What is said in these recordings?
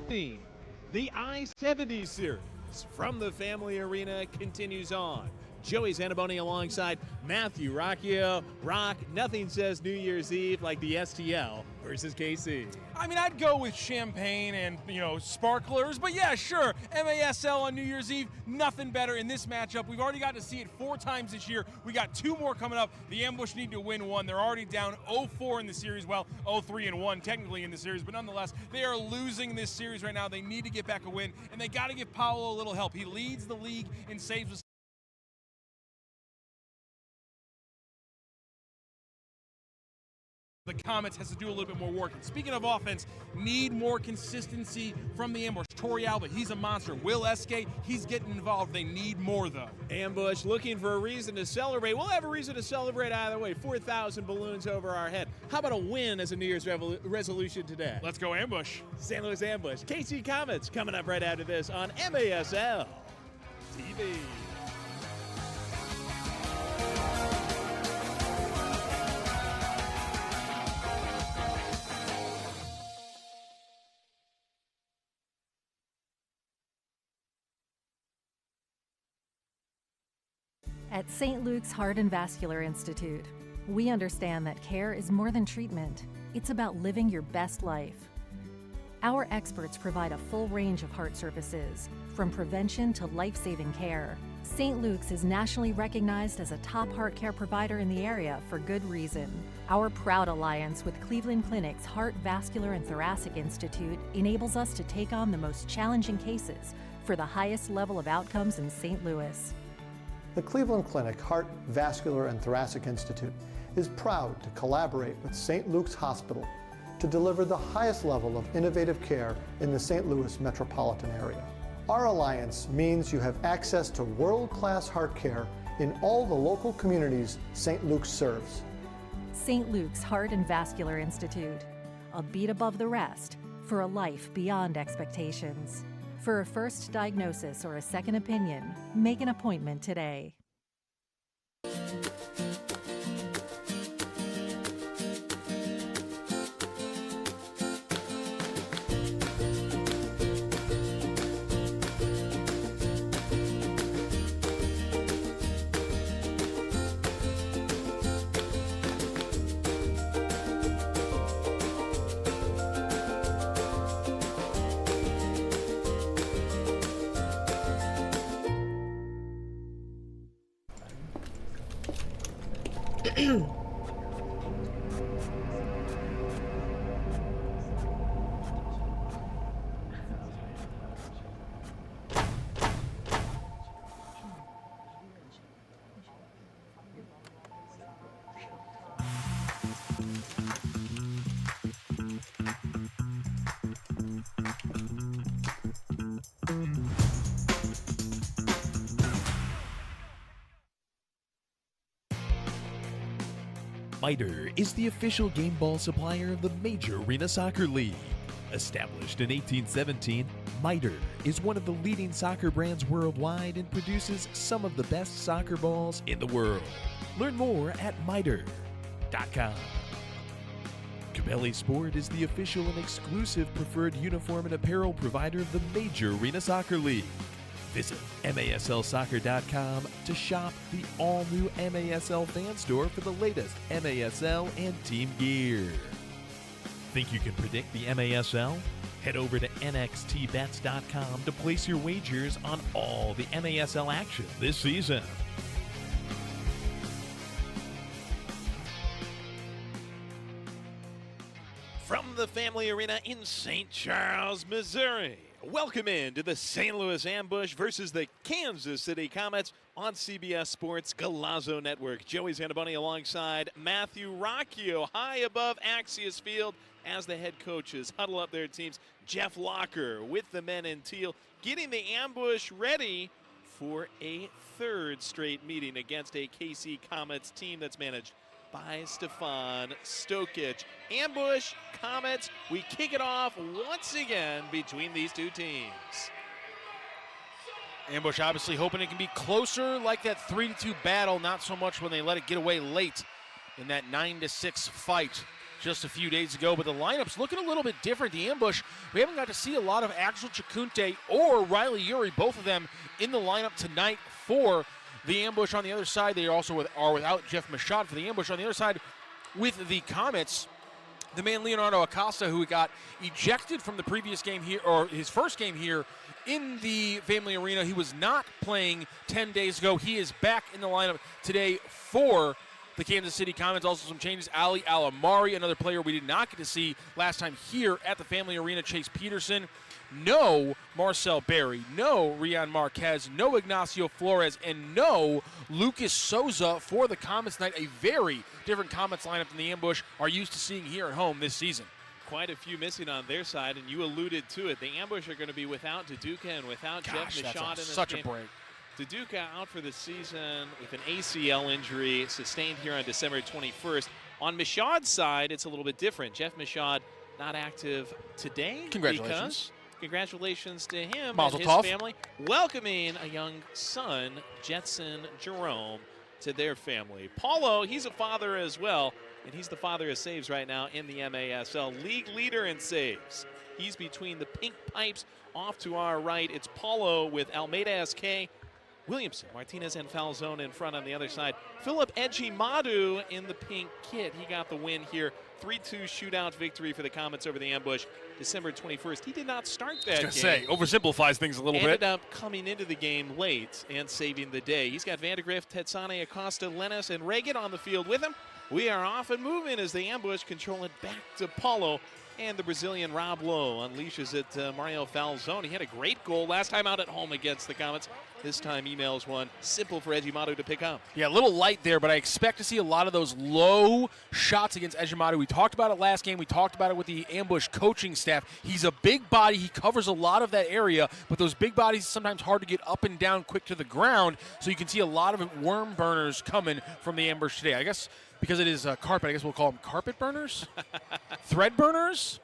The I-70 series from the Family Arena continues on. Joey Zanaboni alongside Matthew Rocchio. Rock, nothing says New Year's Eve like the STL versus KC. I mean, I'd go with champagne and, sparklers, but yeah, sure. MASL on New Year's Eve, nothing better in this matchup. We've already got to see it 4 times this year. We got 2 more coming up. The Ambush need to win 1. They're already down 0-4 in the series. Well, 0-3-1 technically in the series, but nonetheless, they are losing this series right now. They need to get back a win, and they got to give Paolo a little help. He leads the league in saves with the Comets has to do a little bit more work. And speaking of offense, need more consistency from the Ambush. Tori Alba, he's a monster. Will Eske, he's getting involved. They need more, though. Ambush looking for a reason to celebrate. We'll have a reason to celebrate either way. 4,000 balloons over our head. How about a win as a New Year's resolution today? Let's go Ambush. St. Louis Ambush. KC Comets coming up right after this on MASL TV. At St. Luke's Heart and Vascular Institute, we understand that care is more than treatment. It's about living your best life. Our experts provide a full range of heart services, from prevention to life-saving care. St. Luke's is nationally recognized as a top heart care provider in the area for good reason. Our proud alliance with Cleveland Clinic's Heart, Vascular, and Thoracic Institute enables us to take on the most challenging cases for the highest level of outcomes in St. Louis. The Cleveland Clinic Heart, Vascular, and Thoracic Institute is proud to collaborate with St. Luke's Hospital to deliver the highest level of innovative care in the St. Louis metropolitan area. Our alliance means you have access to world-class heart care in all the local communities St. Luke's serves. St. Luke's Heart and Vascular Institute, a beat above the rest for a life beyond expectations. For a first diagnosis or a second opinion, make an appointment today. MITRE is the official game ball supplier of the Major Arena Soccer League. Established in 1817, MITRE is one of the leading soccer brands worldwide and produces some of the best soccer balls in the world. Learn more at mitre.com. Cabelli Sport is the official and exclusive preferred uniform and apparel provider of the Major Arena Soccer League. Visit MASLsoccer.com to shop the all-new MASL fan store for the latest MASL and team gear. Think you can predict the MASL? Head over to nxtbets.com to place your wagers on all the MASL action this season. From the Family Arena in St. Charles, Missouri, welcome in to the St. Louis Ambush versus the Kansas City Comets on CBS Sports Galazzo Network. Joey Zanaboni alongside Matthew Rocchio high above Axios Field as the head coaches huddle up their teams. Jeff Locker with the men in teal, getting the Ambush ready for a third straight meeting against a KC Comets team that's managed by Stefan Stokic. Ambush, Comets, we kick it off once again between these two teams. Ambush obviously hoping it can be closer like that 3-2 battle, not so much when they let it get away late in that 9-6 fight just a few days ago, but the lineup's looking a little bit different. The Ambush, we haven't got to see a lot of Axel Chikunte or Riley Yuri, both of them in the lineup tonight for the Ambush. On the other side, they also are without Jeff Machad for the Ambush. On the other side, with the Comets, the man Leonardo Acosta, who got ejected from the previous game here, or his first game here in the Family Arena. He was not playing 10 days ago. He is back in the lineup today for the Kansas City Comets. Also some changes. Ali Alamari, another player we did not get to see last time here at the Family Arena. Chase Peterson. No Marcel Berry. No Rian Marquez. No Ignacio Flores. And no Lucas Souza for the Comets tonight. A very different Comets lineup than the Ambush are used to seeing here at home this season. Quite a few missing on their side, and you alluded to it. The Ambush are going to be without Duduka and without Jeff Machad in this such game. a break. Duduka out for the season with an ACL injury sustained here on December 21st. On Machad's side, it's a little bit different. Jeff Machad not active today. Congratulations. Congratulations to him Mazel and his tov. family. Welcoming a young son, Jetson Jerome, to their family. Paulo, he's a father as well, and he's the father of saves right now in the MASL. League leader in saves. He's between the pink pipes off to our right. It's Paulo with Almeida SK, Williamson, Martinez, and Falzone in front on the other side. Philip Ejimadu in the pink kit. He got the win here. 3-2 shootout victory for the Comets over the Ambush December 21st. He did not start that game. Say, oversimplifies things a little Ended bit. up coming into the game late and saving the day. He's got Vandegrift, Tetsane, Acosta, Lennis, and Reagan on the field with him. We are off and moving as the Ambush control it back to Paulo. And the Brazilian Rob Lowe unleashes it Mario Falzone. He had a great goal last time out at home against the Comets. This time emails one. Simple for Ejimadu to pick up. Yeah, a little light there, but I expect to see a lot of those low shots against Ejimadu. We talked about it last game. We talked about it with the Ambush coaching staff. He's a big body. He covers a lot of that area, but those big bodies sometimes hard to get up and down quick to the ground, so you can see a lot of worm burners coming from the Ambush today. I guess because it is carpet, I guess we'll call them carpet burners? Thread burners?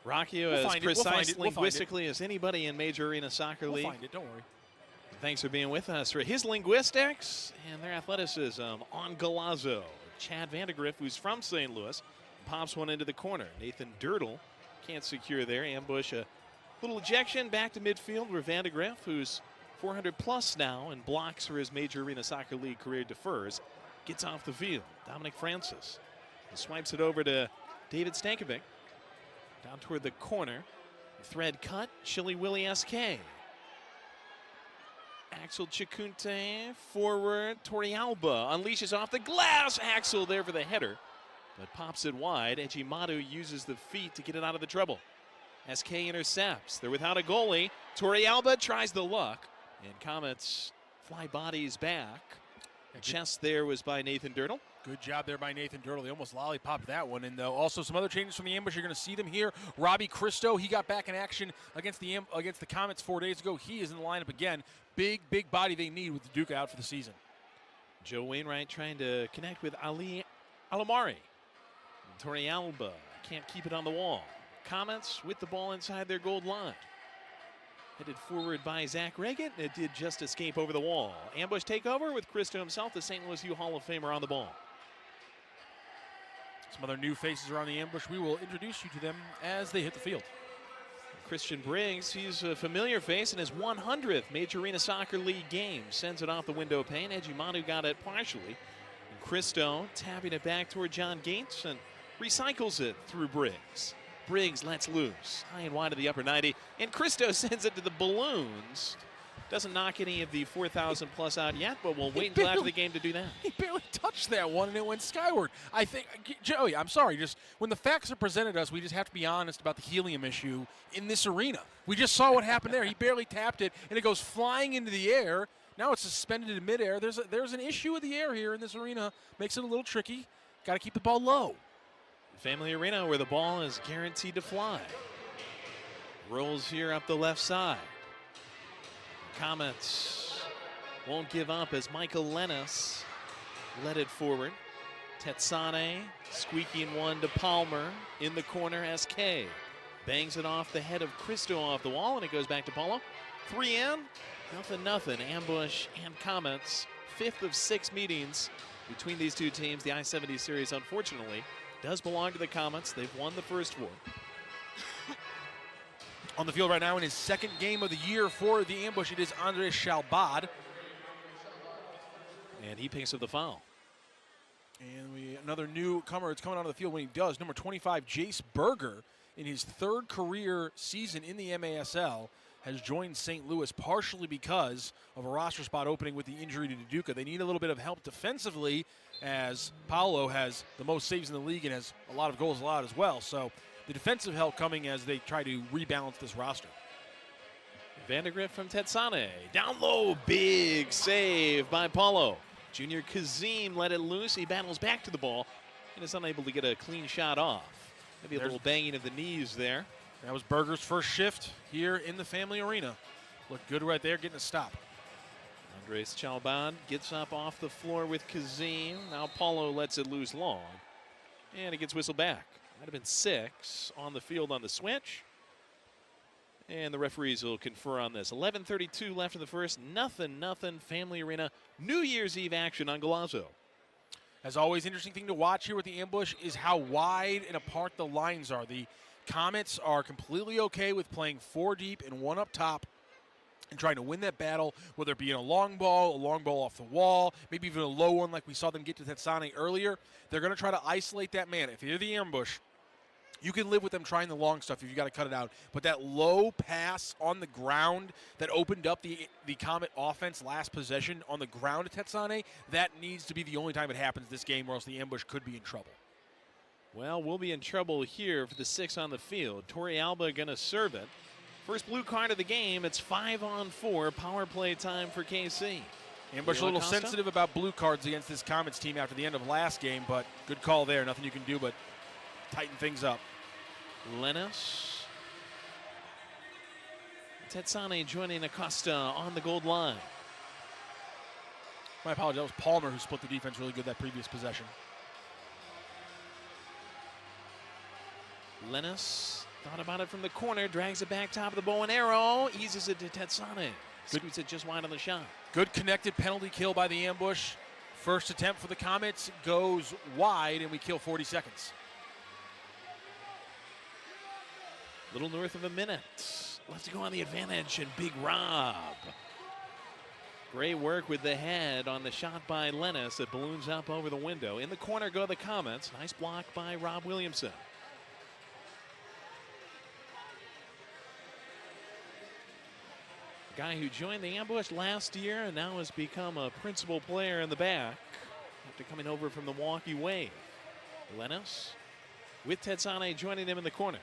Rocchio, We'll as find it. precise We'll find it. linguistically as anybody in Major Arena Soccer League. We'll find it, don't worry. Thanks for being with us for his linguistics and their athleticism on Galazzo. Chad Vandegrift, who's from St. Louis, pops one into the corner. Nathan Dirtle can't secure there. Ambush a little ejection back to midfield where Vandegrift, who's 400 plus now and blocks for his Major Arena Soccer League career defers, gets off the field. Dominic Francis swipes it over to David Stankovic. Down toward the corner. Thread cut. Chili Willie SK. Axel Chikunte forward. Torrealba unleashes off the glass. Axel there for the header, but pops it wide. Ejimadu uses the feet to get it out of the trouble. SK intercepts. They're without a goalie. Torrealba tries the luck, and Comets fly bodies back. The chest there was by Nathan Dirtle. Good job there by Nathan Dirtle. They almost lollipopped that one. And also some other changes from the Ambush. You're going to see them here. Robbie Christo, he got back in action against the Comets 4 days ago. He is in the lineup again. Big body they need with the Duke out for the season. Joe Wainwright trying to connect with Ali Alamari. Torrealba can't keep it on the wall. Comets with the ball inside their gold line. Headed forward by Zach Reagan. It did just escape over the wall. Ambush takeover with Christo himself, the St. Louis U Hall of Famer, on the ball. Some other new faces around the Ambush. We will introduce you to them as they hit the field. Christian Briggs, he's a familiar face in his 100th Major Arena Soccer League game. Sends it off the window pane. Ejimadu got it partially. And Christo tapping it back toward John Gates and recycles it through Briggs. Briggs lets loose, high and wide of the upper 90, and Christo sends it to the balloons. Doesn't knock any of the 4,000 plus out yet, but we'll wait until after the game to do that. He barely touched that one, and it went skyward. I think, Joey, I'm sorry, just when the facts are presented us, we just have to be honest about the helium issue in this arena. We just saw what happened there. He barely tapped it, and it goes flying into the air. Now it's suspended in midair. There's an issue with the air here in this arena. Makes it a little tricky. Got to keep the ball low. Family Arena where the ball is guaranteed to fly. Rolls here up the left side. Comets won't give up as Michael Lennis led it forward. Tetsane squeaking one to Palmer in the corner. SK bangs it off the head of Christo off the wall, and it goes back to Paulo. 3 in, nothing. Ambush and Comets, 5th of 6 meetings between these two teams. The I-70 series, unfortunately, does belong to the Comets. They've won the first 4. On the field right now in his second game of the year for the Ambush, it is Andres Shalbad. And he picks up the foul. And another newcomer is coming onto the field when he does. Number 25, Jace Berger, in his 3rd career season in the MASL, has joined St. Louis partially because of a roster spot opening with the injury to Duduka. They need a little bit of help defensively, as Paolo has the most saves in the league and has a lot of goals allowed as well. So the defensive help coming as they try to rebalance this roster. Vandergrift from Tetsane. Down low, big save by Paulo. Junior Kazim let it loose. He battles back to the ball and is unable to get a clean shot off. Maybe a little banging of the knees there. That was Berger's first shift here in the Family Arena. Looked good right there, getting a stop. Andres Chalban gets up off the floor with Kazim. Now Paulo lets it loose long. And it gets whistled back. Might have been 6 on the field on the switch. And the referees will confer on this. 11:32 left in the first. Nothing. Family Arena. New Year's Eve action on Golazo. As always, interesting thing to watch here with the Ambush is how wide and apart the lines are. The Comets are completely okay with playing 4 deep and 1 up top and trying to win that battle, whether it be in a long ball off the wall, maybe even a low one like we saw them get to Tetsane earlier. They're going to try to isolate that man. If you're the Ambush, you can live with them trying the long stuff if you got to cut it out. But that low pass on the ground that opened up the Comet offense last possession on the ground at Tetsane, that needs to be the only time it happens this game, or else the Ambush could be in trouble. Well, we'll be in trouble here for the 6 on the field. Torrey Alba going to serve it. First blue card of the game. It's 5-on-4 power play time for KC. Ambush a little sensitive about blue cards against this Comets team after the end of last game, but good call there. Nothing you can do but tighten things up. Lennis. Tetsane joining Acosta on the gold line. My apologies. That was Palmer who split the defense really good that previous possession. Lennis thought about it from the corner, drags it back top of the bow and arrow, eases it to Tetsane. Scoots it just wide on the shot. Good connected penalty kill by the Ambush. First attempt for the Comets goes wide, and we kill 40 seconds. Little north of a minute. Left to go on the advantage, and Big Rob. Great work with the head on the shot by Lennis. It balloons up over the window. In the corner go the Comets. Nice block by Rob Williamson. Guy who joined the Ambush last year and now has become a principal player in the back after coming over from the Milwaukee Wave. Lennis with Tetsane joining him in the corner.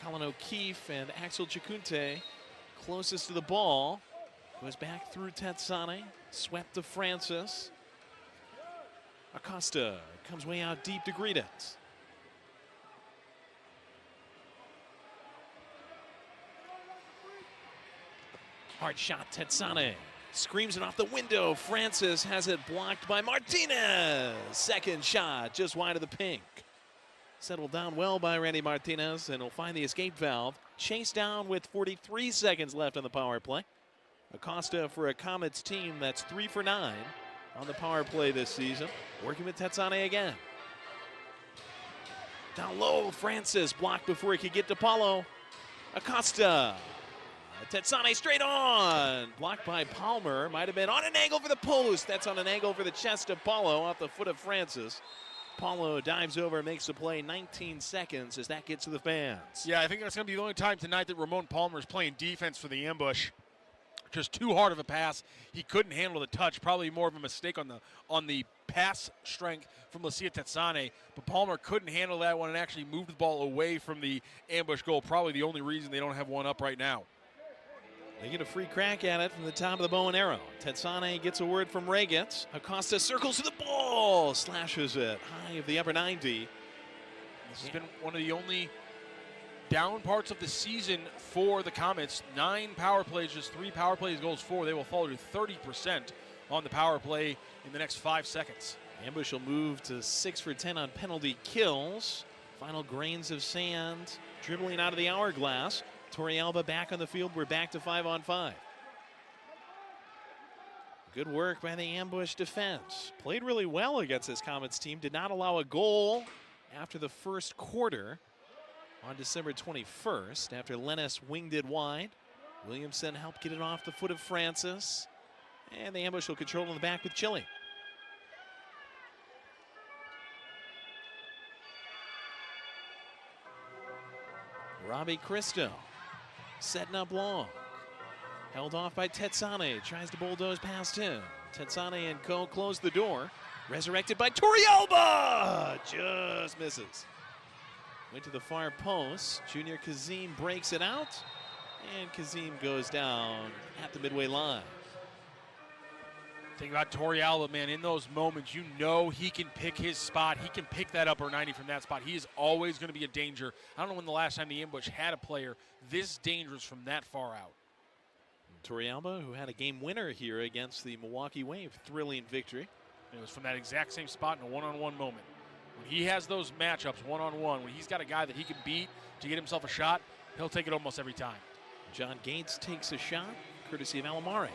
Colin O'Keefe and Axel Chikунte closest to the ball. Goes back through Tetsane, swept to Francis. Acosta comes way out deep to greet it. Hard shot, Tetsane. Screams it off the window. Francis has it blocked by Martinez. Second shot, just wide of the pink. Settled down well by Randy Martinez, and will find the escape valve. Chased down with 43 seconds left on the power play. Acosta for a Comets team that's 3 for 9 on the power play this season. Working with Tetsane again. Down low, Francis blocked before he could get to Paulo. Acosta. Tetsane straight on. Blocked by Palmer. Might have been on an angle for the post. That's on an angle for the chest of Paulo off the foot of Francis. Paulo dives over, makes the play. 19 seconds as that gets to the fans. Yeah, I think that's going to be the only time tonight that Ramon Palmer is playing defense for the Ambush. Just too hard of a pass. He couldn't handle the touch. Probably more of a mistake on the pass strength from Lucia Tetsane. But Palmer couldn't handle that one and actually moved the ball away from the Ambush goal. Probably the only reason they don't have one up right now. They get a free crack at it from the top of the bow and arrow. Tetsane gets a word from Regetz. Acosta circles to the ball. Slashes it high of the upper 90. This has been one of the only down parts of the season for the Comets. 9 power plays, just 3 power plays goals for. They will fall to 30% on the power play in the next 5 seconds. Ambush will move to 6 for 10 on penalty kills. Final grains of sand dribbling out of the hourglass. Torrey Alba back on the field. We're back to 5-on-5. Good work by the ambush defense. Played really well against this Comets team. Did not allow a goal after the first quarter on December 21st after Lennis winged it wide. Williamson helped get it off the foot of Francis. And the ambush will control in the back with Chile. Robbie Cristo setting up long. Held off by Tetsane. Tries to bulldoze past him. Tetsane and co close the door. Resurrected by Torrealba. Just misses. Went to the far post. Junior Kazim breaks it out. And Kazim goes down at the midway line. Think about Torrealba, man. In those moments, you know he can pick his spot. He can pick that upper 90 from that spot. He is always going to be a danger. I don't know when the last time the ambush had a player this dangerous from that far out. Torrealba, who had a game winner here against the Milwaukee Wave. Thrilling victory. It was from that exact same spot in a one-on-one moment. When he has those matchups one-on-one, when he's got a guy that he can beat to get himself a shot, he'll take it almost every time. John Gates takes a shot, courtesy of Alamare.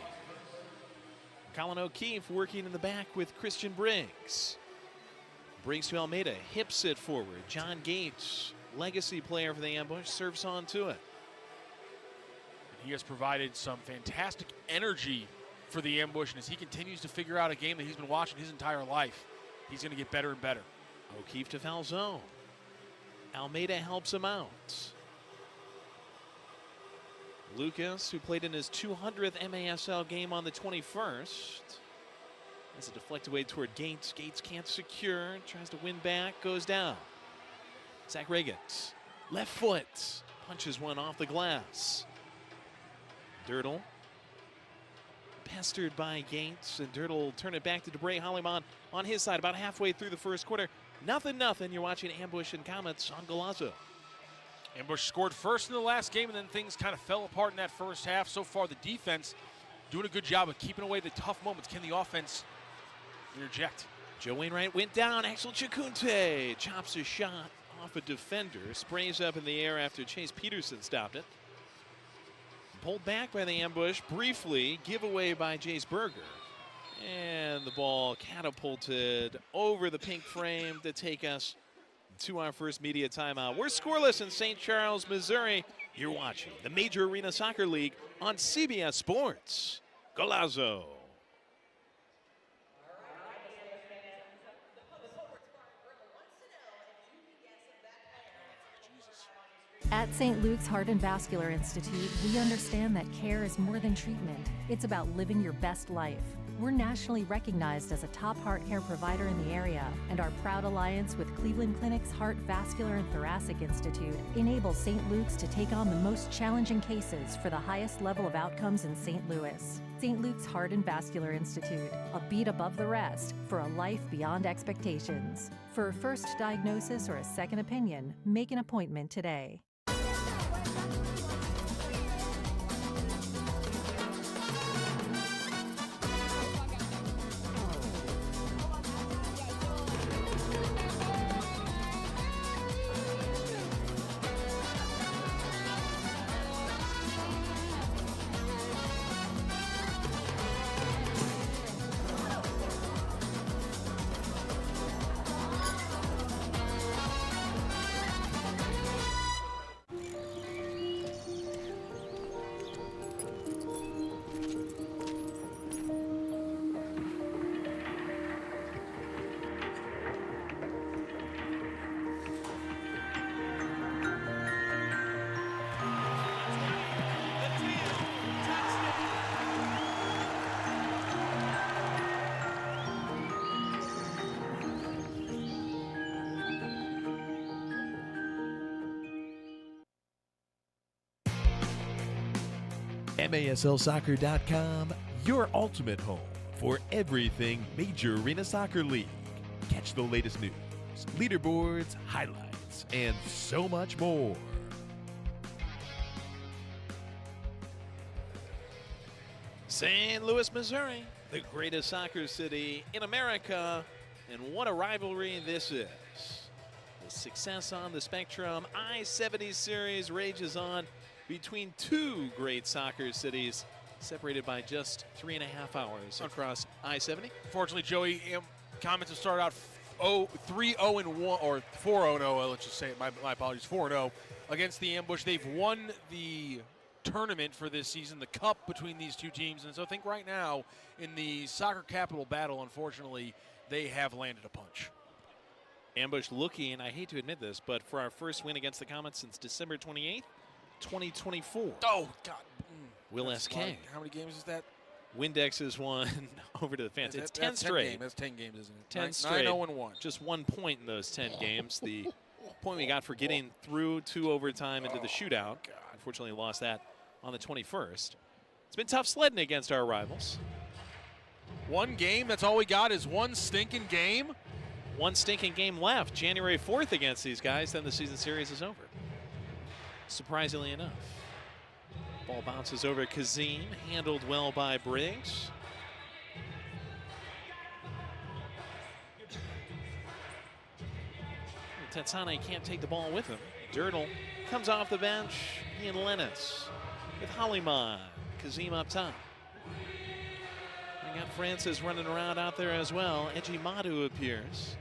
Colin O'Keefe working in the back with Christian Briggs. Briggs to Almeida, hips it forward. John Gates, legacy player for the ambush, serves on to it. He has provided some fantastic energy for the ambush, and as he continues to figure out a game that he's been watching his entire life, he's going to get better and better. O'Keefe to foul zone. Almeida helps him out. Lucas, who played in his 200th MASL game on the 21st, has a deflect away toward Gates. Gates can't secure, tries to win back, goes down. Zach Riggins, left foot, punches one off the glass. Dirtle, pestered by Gates, and Dirtle will turn it back to DeBray Holliman on his side about halfway through the first quarter. 0-0. You're watching Ambush and Comets on Golazo. Ambush scored first in the last game, and then things kind of fell apart in that first half. So far, the defense doing a good job of keeping away the tough moments. Can the offense interject? Joe Wainwright went down. Axel Chikунte chops a shot off a defender. Sprays up in the air after Chase Peterson stopped it. Pulled back by the ambush briefly. Giveaway by Jace Berger. And the ball catapulted over the pink frame to take us to our first media timeout. We're scoreless in St. Charles, Missouri. You're watching the Major Arena Soccer League on CBS Sports. Golazo. At St. Luke's Heart and Vascular Institute, we understand that care is more than treatment. It's about living your best life. We're nationally recognized as a top heart care provider in the area, and our proud alliance with Cleveland Clinic's Heart, Vascular, and Thoracic Institute enables St. Luke's to take on the most challenging cases for the highest level of outcomes in St. Louis. St. Luke's Heart and Vascular Institute, a beat above the rest for a life beyond expectations. For a first diagnosis or a second opinion, make an appointment today. MASLsoccer.com, your ultimate home for everything Major Arena Soccer League. Catch the latest news, leaderboards, highlights, and so much more. St. Louis, Missouri, the greatest soccer city in America. And what a rivalry this is. The success on the Spectrum I-70 series rages on between two great soccer cities separated by just 3.5 hours across I-70. Unfortunately, Joey, Comets have started out 3-0-1, or 4-0, let's just say it, my apologies, 4-0 against the Ambush. They've won the tournament for this season, the cup between these two teams, and so I think right now in the soccer capital battle, unfortunately, they have landed a punch. Ambush looking, I hate to admit this, but for our first win against the Comets since December 28th, 2024. Oh, God. Will S.K. How many games is that? Windex has won over to the fans. It's 10 straight. That's 10 games, isn't it? 10 straight. 9-0-1. Just 1 point in those 10 games. The point we got for getting through to overtime into the shootout. Unfortunately, lost that on the 21st. It's been tough sledding against our rivals. One game, that's all we got is one stinking game. One stinking game left, January 4th against these guys, then the season series is over. Surprisingly enough. Ball bounces over Kazim, handled well by Briggs. Tatsane can't take the ball with him. Dirtle comes off the bench. Ian Lennis with Hollyman. Kazim up top. We got Francis running around out there as well. Ejimadu appears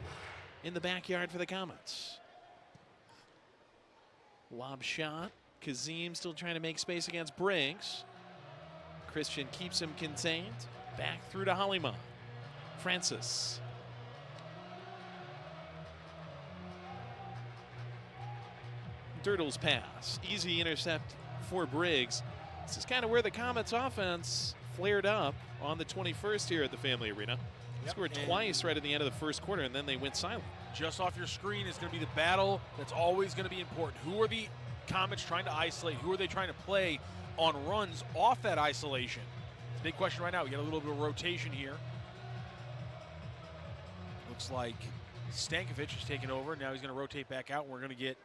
in the backyard for the Comets. Lob shot. Kazim still trying to make space against Briggs. Christian keeps him contained. Back through to Hollyman. Francis. Dirtle's pass. Easy intercept for Briggs. This is kind of where the Comets offense flared up on the 21st here at the Family Arena. Scored twice right at the end of the first quarter, and then they went silent. Just off your screen is going to be the battle that's always going to be important. Who are the Comets trying to isolate? Who are they trying to play on runs off that isolation? It's a big question right now. We got a little bit of rotation here. Looks like Stankovic is taking over. Now he's going to rotate back out. We're going to get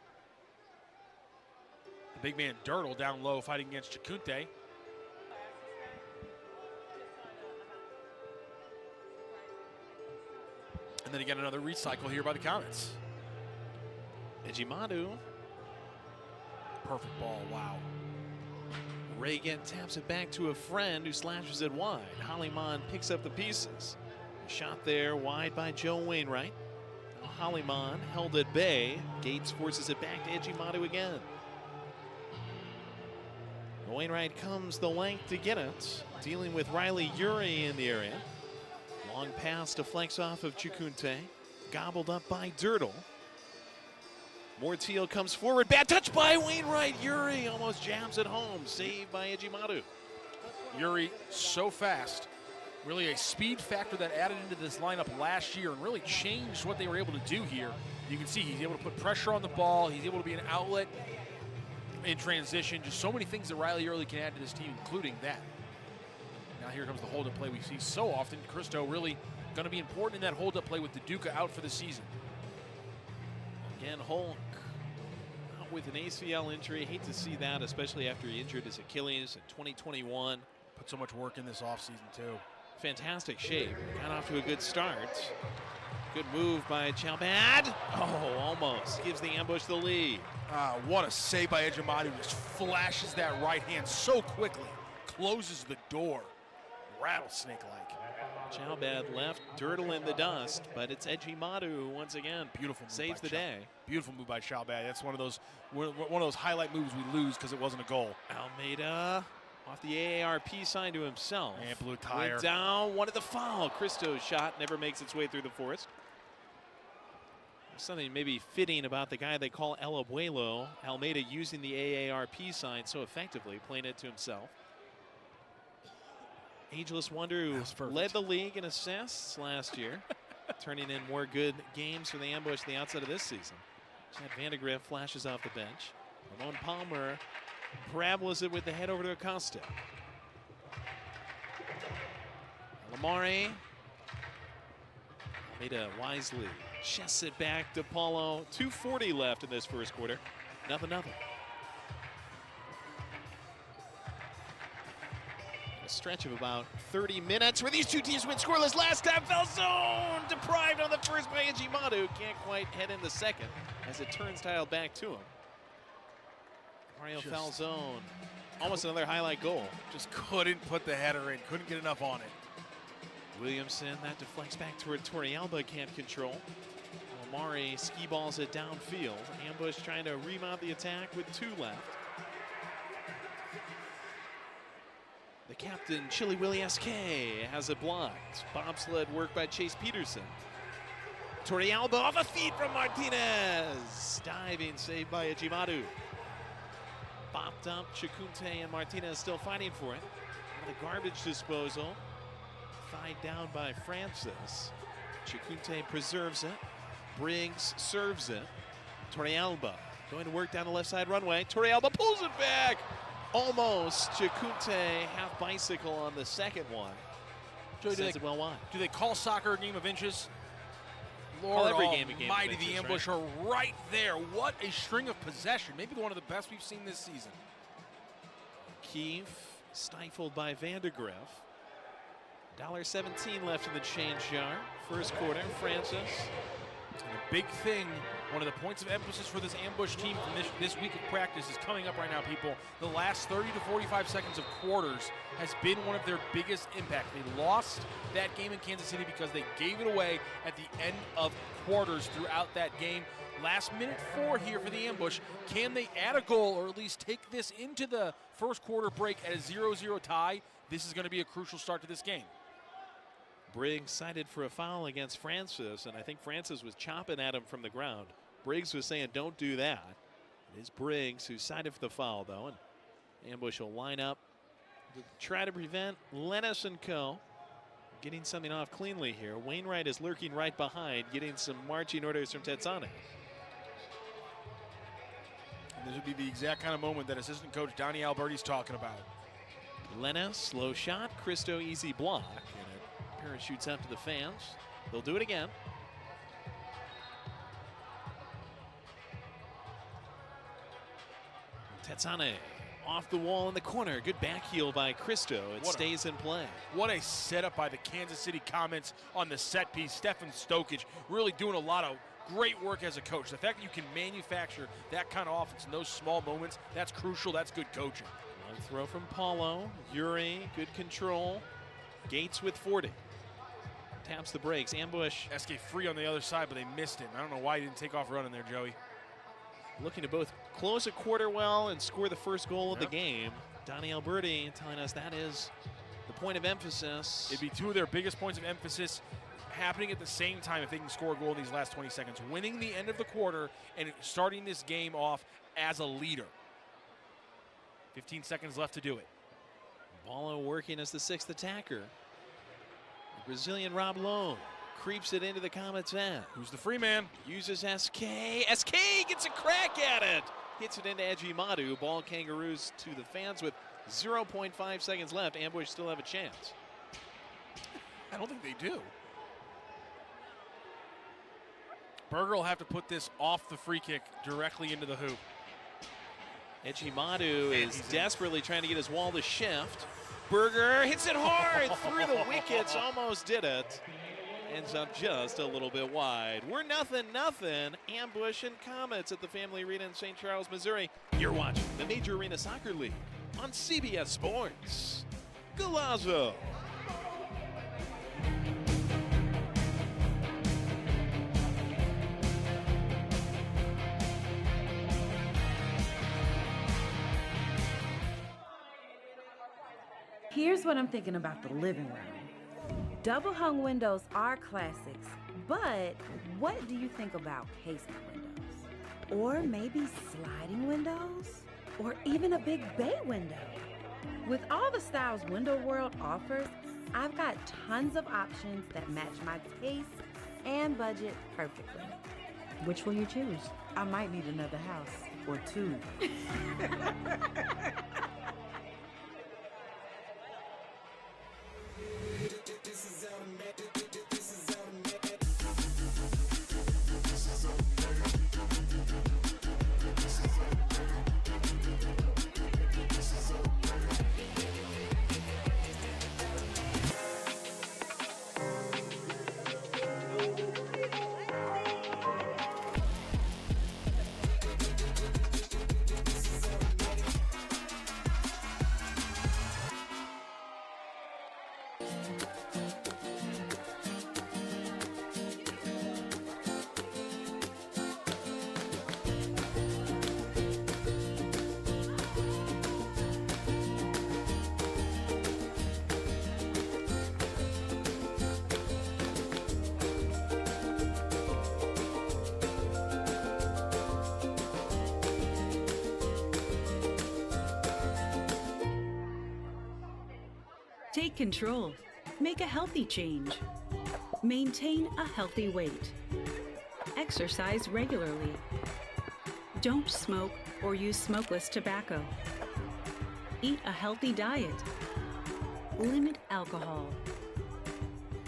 the big man Dirtle down low fighting against Chakunte. And then again, another recycle here by the Comets. Ejimadu. Perfect ball, wow. Reagan taps it back to a friend who slashes it wide. Hollyman picks up the pieces. A shot there wide by Joe Wainwright. Hollyman held at bay. Gates forces it back to Ejimadu again. Wainwright comes the length to get it. Dealing with Riley Urey in the area. Long pass deflects off of Chakunte. Gobbled up by Dirtle. Morteal comes forward. Bad touch by Wainwright. Urey almost jams it home. Saved by Ejimadu. Urey so fast. Really a speed factor that added into this lineup last year and really changed what they were able to do here. You can see he's able to put pressure on the ball. He's able to be an outlet in transition. Just so many things that Riley Urey can add to this team, including that. Now here comes the hold-up play we see so often. Christo really going to be important in that hold-up play with the Duca out for the season. Again, Hulk out with an ACL injury. Hate to see that, especially after he injured his Achilles in 2021. Put so much work in this offseason, too. Fantastic shape. Got off to a good start. Good move by Chalbad. Oh, almost. Gives the Ambush the lead. What a save by Ejimadu. Just flashes that right hand so quickly. Closes the door. Rattlesnake-like. Chalbad left, Dirtle in the dust, but it's Ejimadu once again. Beautiful move. Saves the day. Beautiful move by Chalbad. That's one of those highlight moves we lose because it wasn't a goal. Almeida off the AARP sign to himself. And blue tire. Went down, wanted the foul. Christo's shot never makes its way through the forest. Something maybe fitting about the guy they call El Abuelo. Almeida using the AARP sign so effectively, playing it to himself. Ageless Wonder, who led the league in assists last year, turning in more good games for the Ambush the outside of this season. Chad Vandegrift flashes off the bench. Ramon Palmer parabolas it with the head over to Acosta. Lamare. Almeida wisely chests it back to Paulo. 2:40 left in this first quarter. 0-0. Stretch of about 30 minutes where these two teams went scoreless last time. Falzone deprived on the first by Ejimadu. Can't quite head in the second as it turns tile back to him. Mario Falzone almost another highlight goal. Just couldn't put the header in, couldn't get enough on it. Williamson, that deflects back toward Torrealba, can't control. Omari ski balls it downfield. Ambush trying to remount the attack with 2 left. The captain, Chili Willie SK, has it blocked. Bobsled work by Chase Peterson. Torrealba off a feed from Martinez. Diving save by Ejimadu. Bopped up, Chacunte and Martinez still fighting for it. The garbage disposal. Thighed down by Francis. Chacunte preserves it. Briggs serves it. Torrealba going to work down the left side runway. Torrealba pulls it back. Almost. Chacunte half bicycle on the second one. Joey, Sends it well wide. Do they call soccer a game of inches? Call Lord every game a game of almighty, inches, the Ambush are right there. What a string of possession. Maybe one of the best we've seen this season. Keefe stifled by Vandergriff. $1.17 left in the change jar. First quarter, Francis. And a big thing, one of the points of emphasis for this Ambush team from this week of practice is coming up right now, people. The last 30 to 45 seconds of quarters has been one of their biggest impact. They lost that game in Kansas City because they gave it away at the end of quarters throughout that game. Last minute 4 here for the Ambush. Can they add a goal or at least take this into the first quarter break at a 0-0 tie? This is going to be a crucial start to this game. Briggs cited for a foul against Francis, and I think Francis was chopping at him from the ground. Briggs was saying, don't do that. It is Briggs who cited for the foul, though, and Ambush will line up to try to prevent Lennis and co. getting something off cleanly here. Wainwright is lurking right behind, getting some marching orders from Tetsane. And this would be the exact kind of moment that assistant coach Donnie Alberti's talking about. Lennis, slow shot. Christo, easy block. And it parachutes out to the fans. They'll do it again. Tetsane off the wall in the corner. Good back heel by Christo. It stays in play. What a setup by the Kansas City Comets on the set piece. Stefan Stokic really doing a lot of great work as a coach. The fact that you can manufacture that kind of offense in those small moments, that's crucial. That's good coaching. Long throw from Paulo. Yuri, good control. Gates with 40. Taps the brakes. Ambush. SK free on the other side, but they missed him. I don't know why he didn't take off running there, Joey. Looking to both close a quarter well and score the first goal of the game. Donnie Alberti telling us that is the point of emphasis. It'd be 2 of their biggest points of emphasis happening at the same time if they can score a goal in these last 20 seconds. Winning the end of the quarter and starting this game off as a leader. 15 seconds left to do it. Ballo working as the 6th attacker. The Brazilian Rob Lowe creeps it into the Comets' end. Who's the free man? Uses SK. SK gets a crack at it. Hits it into Ejimadu. Ball Kangaroos to the fans with 0.5 seconds left. Ambush still have a chance. I don't think they do. Berger will have to put this off the free kick directly into the hoop. Ejimadu is desperately trying to get his wall to shift. Berger hits it hard through the wickets. Almost did it. Ends up just a little bit wide. We're 0-0. Ambush and Comets at the Family Arena in St. Charles, Missouri. You're watching the Major Arena Soccer League on CBS Sports. Golazo. Here's what I'm thinking about the living room. Double hung windows are classics, but what do you think about casement windows? Or maybe sliding windows? Or even a big bay window? With all the styles Window World offers, I've got tons of options that match my taste and budget perfectly. Which will you choose? I might need another house or 2. Take control. Make a healthy change. Maintain a healthy weight. Exercise regularly. Don't smoke or use smokeless tobacco. Eat a healthy diet. Limit alcohol.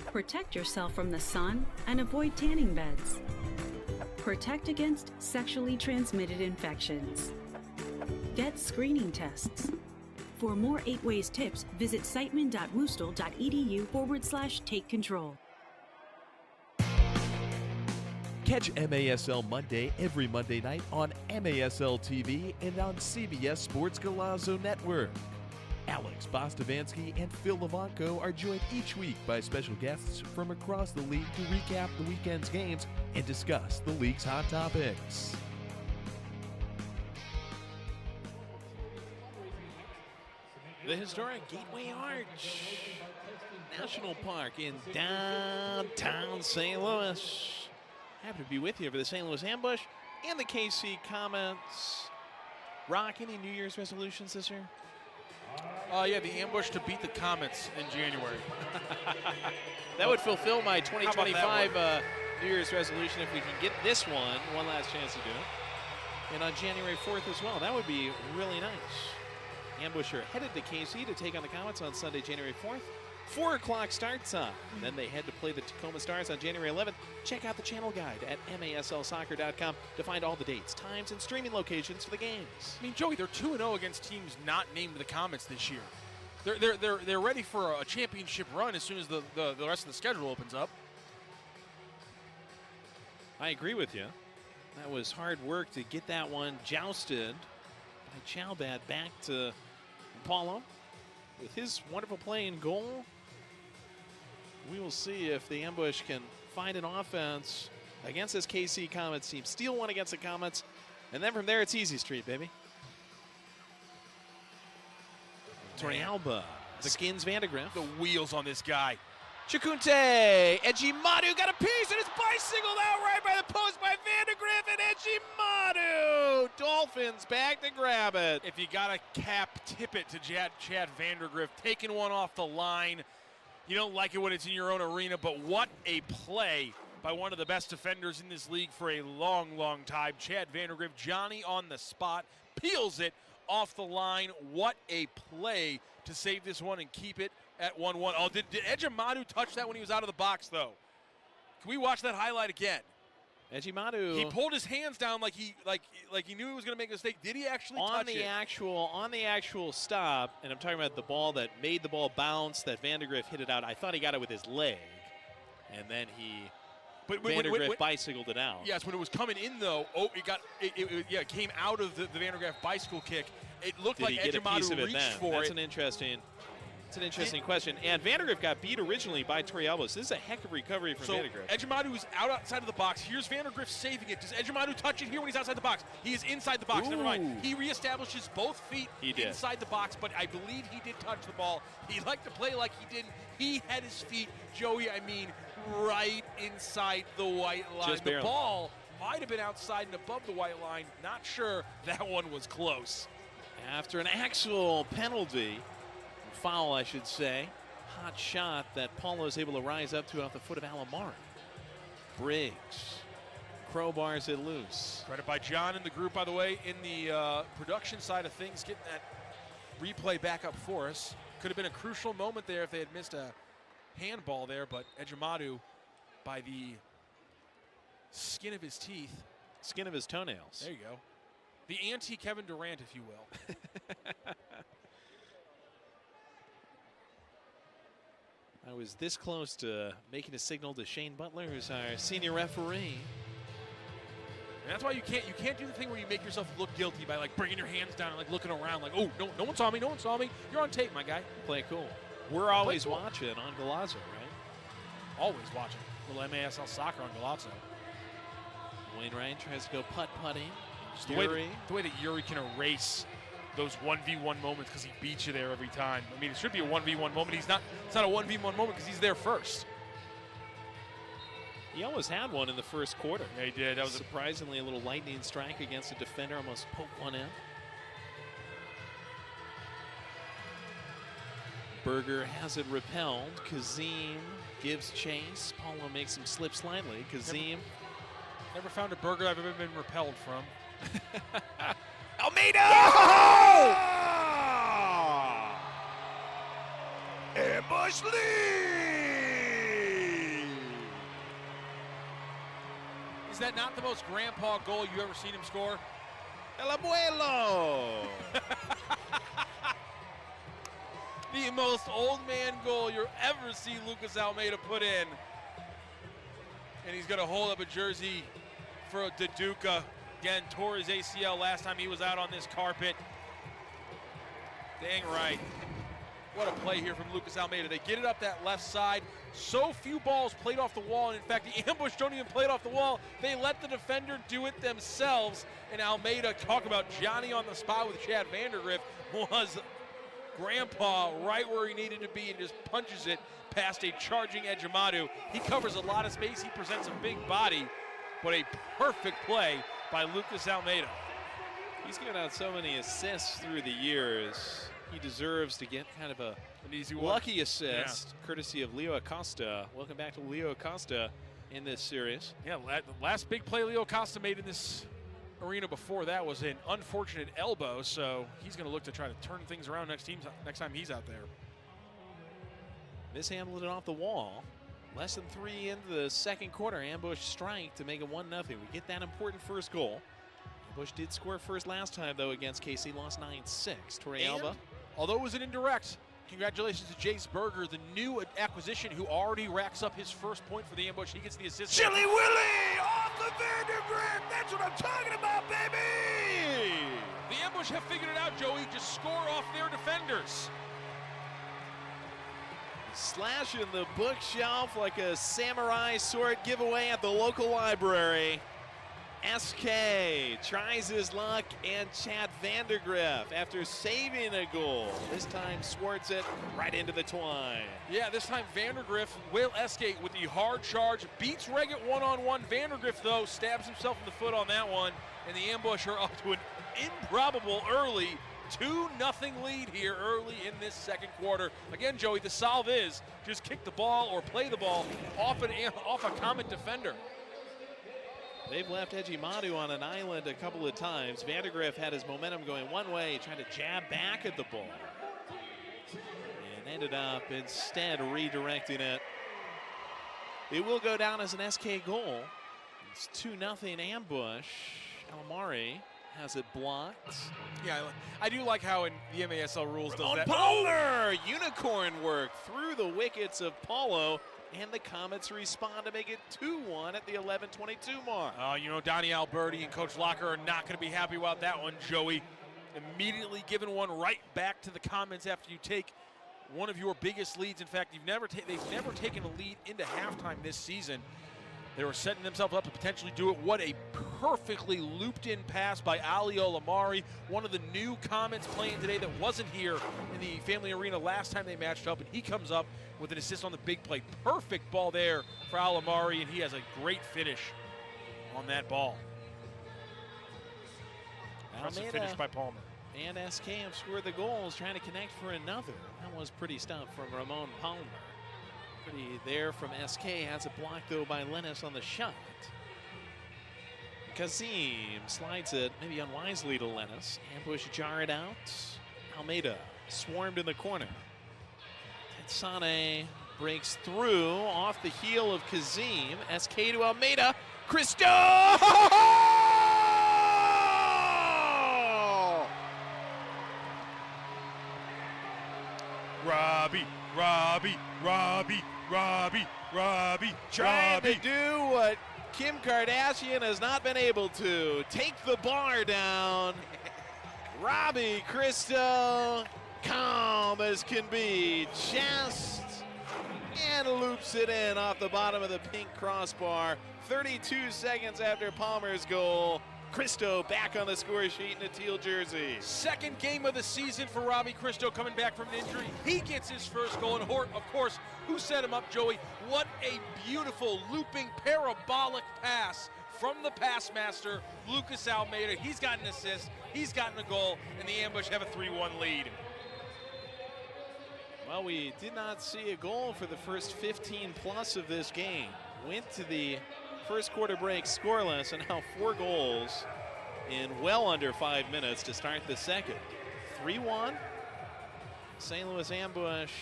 Protect yourself from the sun and avoid tanning beds. Protect against sexually transmitted infections. Get screening tests. For more 8 Ways tips, visit siteman.woostel.edu/take control. Catch MASL Monday every Monday night on MASL TV and on CBS Sports Golazo Network. Alex Bostavansky and Phil Levanko are joined each week by special guests from across the league to recap the weekend's games and discuss the league's hot topics. The historic Gateway Arch National Park in downtown St. Louis. Happy to be with you for the St. Louis Ambush and the KC Comets. Rock, any New Year's resolutions this year? Yeah, the Ambush to beat the Comets in January. That would fulfill my 2025 New Year's resolution if we can get this one last chance to do it. And on January 4th as well. That would be really nice. Ambusher headed to KC to take on the Comets on Sunday, January 4th. 4 o'clock start time. Then they head to play the Tacoma Stars on January 11th. Check out the channel guide at maslsoccer.com to find all the dates, times, and streaming locations for the games. I mean, Joey, they're 2-0 against teams not named the Comets this year. They're ready for a championship run as soon as the rest of the schedule opens up. I agree with you. That was hard work to get that one jousted by Chalbad back to Paulo with his wonderful play in goal. We will see if the Ambush can find an offense against this KC Comets team. Steal one against the Comets, and then from there it's easy street, baby. Torrealba skins Vandegrift. The wheels on this guy. Chikunte, Ejimadu got a piece and it's bicycled out right by the post by Vandegrift, and Ejimadu. Dolphins back to grab it. If you got a cap, tip it to Chad Vandergrift, taking one off the line. You don't like it when it's in your own arena, but what a play by one of the best defenders in this league for a long, long time. Chad Vandergrift, Johnny on the spot, peels it off the line. What a play to save this one and keep it at 1-1. Oh, did Ejimadu touch that when he was out of the box, though? Can we watch that highlight again? Ejimadu. He pulled his hands down like he knew he was going to make a mistake. Did he actually touch it? On the actual stop, and I'm talking about the ball that made the ball bounce, that Vandegrift hit it out. I thought he got it with his leg, and then Vandegrift bicycled it out. Yes, when it was coming in, though, it came out of the Vandegrift bicycle kick. It looked like Ejimadu reached for it. It's an interesting question. And Vandegrift got beat originally by Torrealba. So this is a heck of recovery from Vandegrift. Ejimadu is outside of the box. Here's Vandegrift saving it. Does Ejimadu touch it here when he's outside the box? He is inside the box. Ooh. Never mind. He reestablishes both feet inside the box, but I believe he did touch the ball. He liked to play like he didn't. He had his feet, Joey, right inside the white line. Just the barely. Ball might have been outside and above the white line. Not sure. That one was close. After an actual penalty, foul, I should say. Hot shot that Paulo is able to rise up to off the foot of Alamari. Briggs crowbars it loose. Credit by John and the group, by the way, in the production side of things, getting that replay back up for us. Could have been a crucial moment there if they had missed a handball there, but Ejimadu, by the skin of his teeth. Skin of his toenails. There you go. The anti-Kevin Durant, if you will. I was this close to making a signal to Shane Butler, who's our senior referee. And that's why you can't do the thing where you make yourself look guilty by bringing your hands down and looking around oh, no one saw me, You're on tape, my guy. Play it cool. We're always watching on Galazzo, right? Always watching. Little MASL soccer on Galazzo. Wainwright tries to go putt-putting. Just the way that Yuri can erase those 1v1 moments because he beats you there every time. I mean, it should be a 1v1 moment. It's not a 1v1 moment because he's there first. He almost had one in the first quarter. Yeah, he did. That was surprisingly a little lightning strike against a defender. Almost poked one in. Berger has it repelled. Kazim gives chase. Paulo makes him slip slightly. Kazim. Never found a Berger I've ever been repelled from. Almeida! Oh! Ambush lead! Is that not the most grandpa goal you've ever seen him score? El abuelo! The most old man goal you'll ever see Lucas Almeida put in. And he's going to hold up a jersey for Daduka. Again, tore his ACL last time he was out on this carpet. Dang right. What a play here from Lucas Almeida. They get it up that left side. So few balls played off the wall. And in fact, the ambush don't even play it off the wall. They let the defender do it themselves. And Almeida, talk about Johnny on the spot with Chad Vandergriff, was grandpa right where he needed to be and just punches it past a charging Ejimadu. He covers a lot of space. He presents a big body, but a perfect play by Lucas Almeida. He's given out so many assists through the years. He deserves to get kind of an easy one. Lucky assist, courtesy of Leo Acosta. Welcome back to Leo Acosta in this series. Yeah, the last big play Leo Acosta made in this arena before that was an unfortunate elbow, so he's going to look to try to turn things around next time he's out there. Mishandled it off the wall. Less than 3 into the second quarter. Ambush strike to make it 1-0. We get that important first goal. Ambush did score first last time, though, against KC. Lost 9-6. Torrealba. Although it was an indirect, congratulations to Jace Berger, the new acquisition who already racks up his first point for the Ambush. He gets the assist. Chili Willy off the Vandergriff. That's what I'm talking about, baby. The Ambush have figured it out, Joey. Just score off their defenders. Slashing the bookshelf like a samurai sword giveaway at the local library. SK tries his luck, and Chad Vandergriff, after saving a goal, this time swarts it right into the twine. Yeah, this time Vandergriff will escape with the hard charge, beats Reggett one-on-one. Vandergriff, though, stabs himself in the foot on that one, and the Ambush are up to an improbable early 2-0 lead here early in this second quarter. Again, Joey, the solve is just kick the ball or play the ball off a Comet defender. They've left Ejimadu on an island a couple of times. Vandergriff had his momentum going one way, trying to jab back at the ball. And ended up instead redirecting it. It will go down as an SK goal. It's 2-0 Ambush. Almari has it blocked. Yeah, I do like how in the MASL rules does that. Palmer! Unicorn work through the wickets of Paulo, and the Comets respond to make it 2-1 at the 11:22 mark. You know, Donnie Alberti and Coach Locker are not going to be happy about that one, Joey. Immediately giving one right back to the Comets after you take one of your biggest leads. In fact, they've never taken a lead into halftime this season. They were setting themselves up to potentially do it. What a perfectly looped-in pass by Ali Olamari, one of the new Comets playing today that wasn't here in the Family Arena last time they matched up, and he comes up with an assist on the big play. Perfect ball there for Olamari, and he has a great finish on that ball. Impressive finish by Palmer. And SK have scored the goals, trying to connect for another. That was pretty stuff from Ramon Palmer. Pretty there from SK, has it blocked though by Lennis on the shot. Kazim slides it maybe unwisely to Lennis. Ambush jar it out. Almeida swarmed in the corner. Tetsane breaks through off the heel of Kazim. SK to Almeida. Cristo! Robbie. Trying to do what Kim Kardashian has not been able to. Take the bar down. Robbie Cristo calm as can be, chest, and loops it in off the bottom of the pink crossbar. 32 seconds after Palmer's goal. Cristo back on the score sheet in a teal jersey. Second game of the season for Robbie Cristo coming back from an injury. He gets his first goal, and Hort, of course, who set him up, Joey? What a beautiful looping parabolic pass from the pass master, Lucas Almeida. He's got an assist, he's gotten a goal, and the Ambush have a 3-1 lead. Well, we did not see a goal for the first 15 plus of this game. Went to the first quarter break scoreless, and now 4 goals in well under 5 minutes to start the second. 3-1. St. Louis Ambush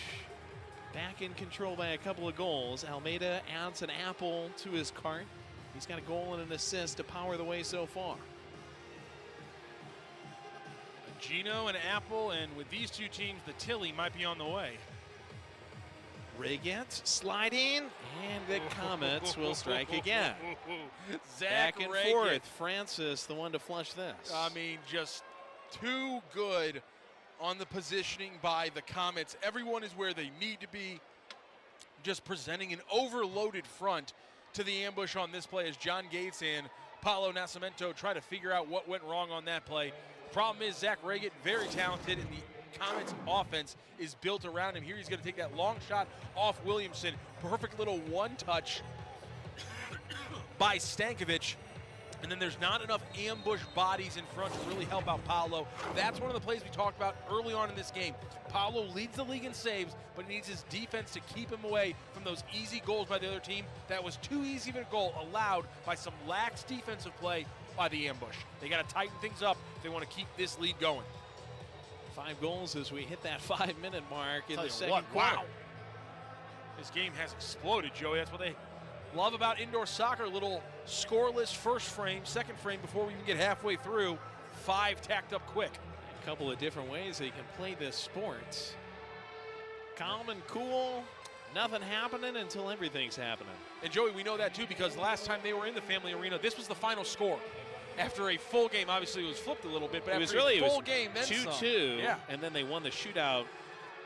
back in control by a couple of goals. Almeida adds an apple to his cart. He's got a goal and an assist to power the way so far. Gino and Apple, and with these two teams, the Tilly might be on the way. Riggett sliding, and the Comets will strike again. Zach Back and Riggett. forth. Francis, the one to flush this. I mean, just too good on the positioning by the Comets. Everyone is where they need to be. Just presenting an overloaded front to the Ambush on this play as John Gates and Paulo Nascimento try to figure out what went wrong on that play. Problem is, Zach Riggett, very talented, and the Comets offense is built around him. Here he's going to take that long shot off Williamson. Perfect little one-touch by Stankovic. And then there's not enough ambush bodies in front to really help out Paulo. That's one of the plays we talked about early on in this game. Paulo leads the league in saves, but he needs his defense to keep him away from those easy goals by the other team. That was too easy of a goal allowed by some lax defensive play by the Ambush. They got to tighten things up if they want to keep this lead going. 5 goals as we hit that 5-minute mark in the second what, quarter. wow. This game has exploded, Joey. That's what they love about indoor soccer. Little scoreless first frame, second frame before we even get halfway through. 5 tacked up quick. A couple of different ways that you can play this sport. Calm and cool, nothing happening until everything's happening. And Joey, we know that too because last time they were in the Family Arena, this was the final score. After a full game, obviously it was flipped a little bit, but after a full game, then 2-2, yeah. And then they won the shootout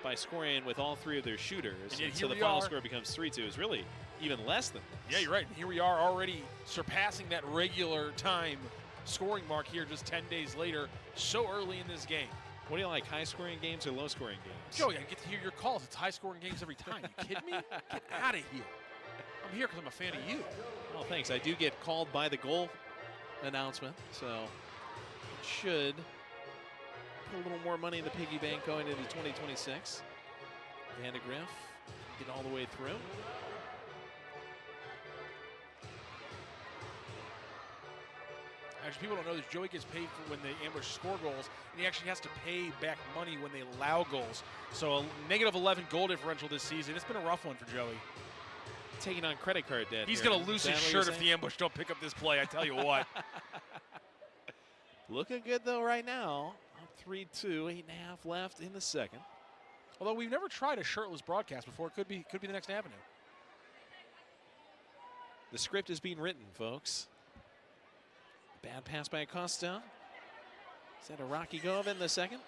by scoring with all 3 of their shooters. And so the final score becomes 3-2. It's really even less than this. Yeah, you're right. Here we are already surpassing that regular time scoring mark here just 10 days later, so early in this game. What do you like, high-scoring games or low-scoring games? Joey, I get to hear your calls. It's high-scoring games every time. You kidding me? Get out of here. I'm here because I'm a fan of you. Well, thanks. I do get called by the goal announcement, so it should put a little more money in the piggy bank going into 2026. Van de Griff get all the way through. Actually, people don't know this. Joey gets paid for when the Ambush score goals, and he actually has to pay back money when they allow goals. So a negative 11 goal differential this season. It's been a rough one for Joey. Taking on credit card debt. He's going to lose his shirt if the Ambush don't pick up this play, I tell you what. Looking good, though, right now. Up 3-2, 8.5 left in the second. Although we've never tried a shirtless broadcast before. It could be the next avenue. The script is being written, folks. Bad pass by Acosta. Is that a rocky go of it in the second?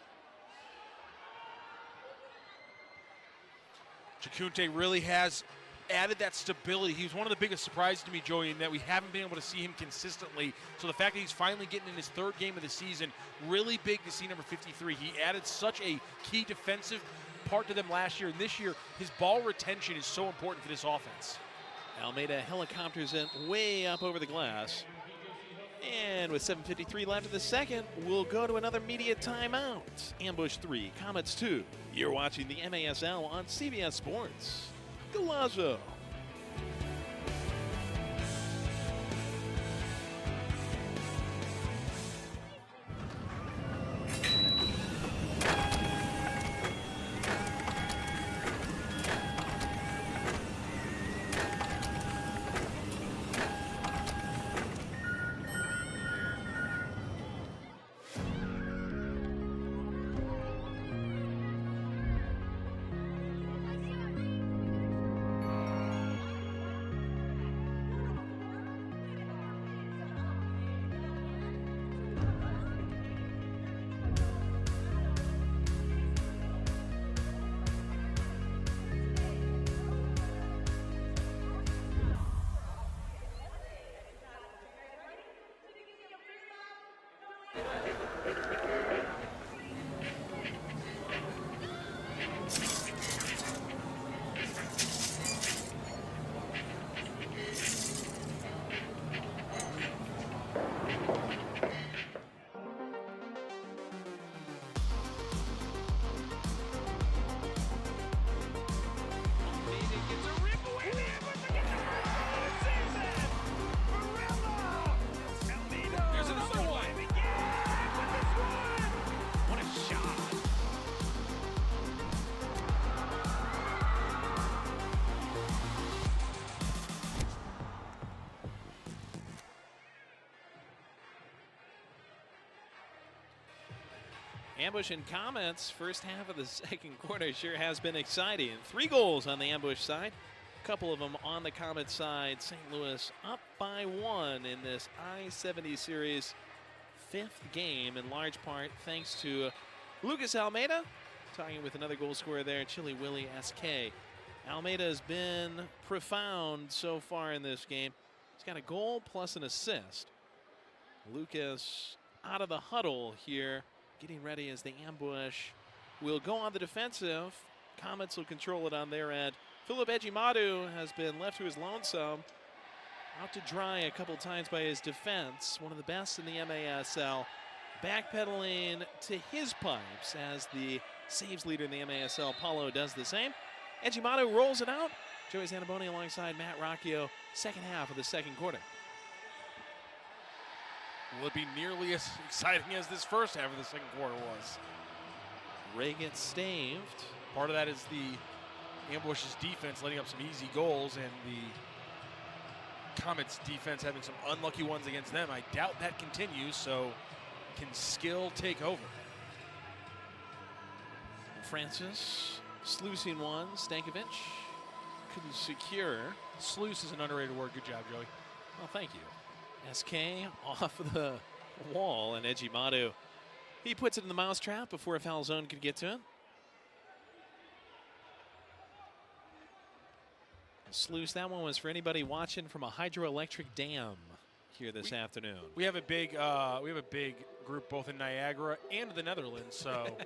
Chacunte really has added that stability. He was one of the biggest surprises to me, Joey, in that we haven't been able to see him consistently. So the fact that he's finally getting in his 3rd game of the season, really big to see number 53. He added such a key defensive part to them last year, and this year his ball retention is so important for this offense. Almeida helicopters it way up over the glass. And with 7:53 left in the second, we'll go to another media timeout. Ambush 3, Comets 2. You're watching the MASL on CBS Sports. Galazzo. Ambush and Comets, first half of the second quarter sure has been exciting. 3 goals on the Ambush side, a couple of them on the Comet side. St. Louis up by 1 in this I-70 series 5th game, in large part thanks to Lucas Almeida, talking with another goal scorer there, Chili Willie SK. Almeida has been profound so far in this game. He's got a goal plus an assist. Lucas out of the huddle here, getting ready as the Ambush will go on the defensive. Comets will control it on their end. Philip Ejimadu has been left to his lonesome, out to dry a couple times by his defense. One of the best in the MASL, backpedaling to his pipes as the saves leader in the MASL, Paulo, does the same. Ejimadu rolls it out. Joey Zanaboni alongside Matt Rocchio, second half of the second quarter. Will it be nearly as exciting as this first half of the second quarter was? Ray gets staved. Part of that is the Ambush's defense letting up some easy goals and the Comets defense having some unlucky ones against them. I doubt that continues, so can skill take over? Francis sluicing one. Stankovic couldn't secure. Sluice is an underrated word. Good job, Joey. Well, thank you. SK off the wall, and Ejimadu, he puts it in the mousetrap before a foul zone could get to it. Sluice, that one was for anybody watching from a hydroelectric dam here this afternoon. We have a big group both in Niagara and the Netherlands, so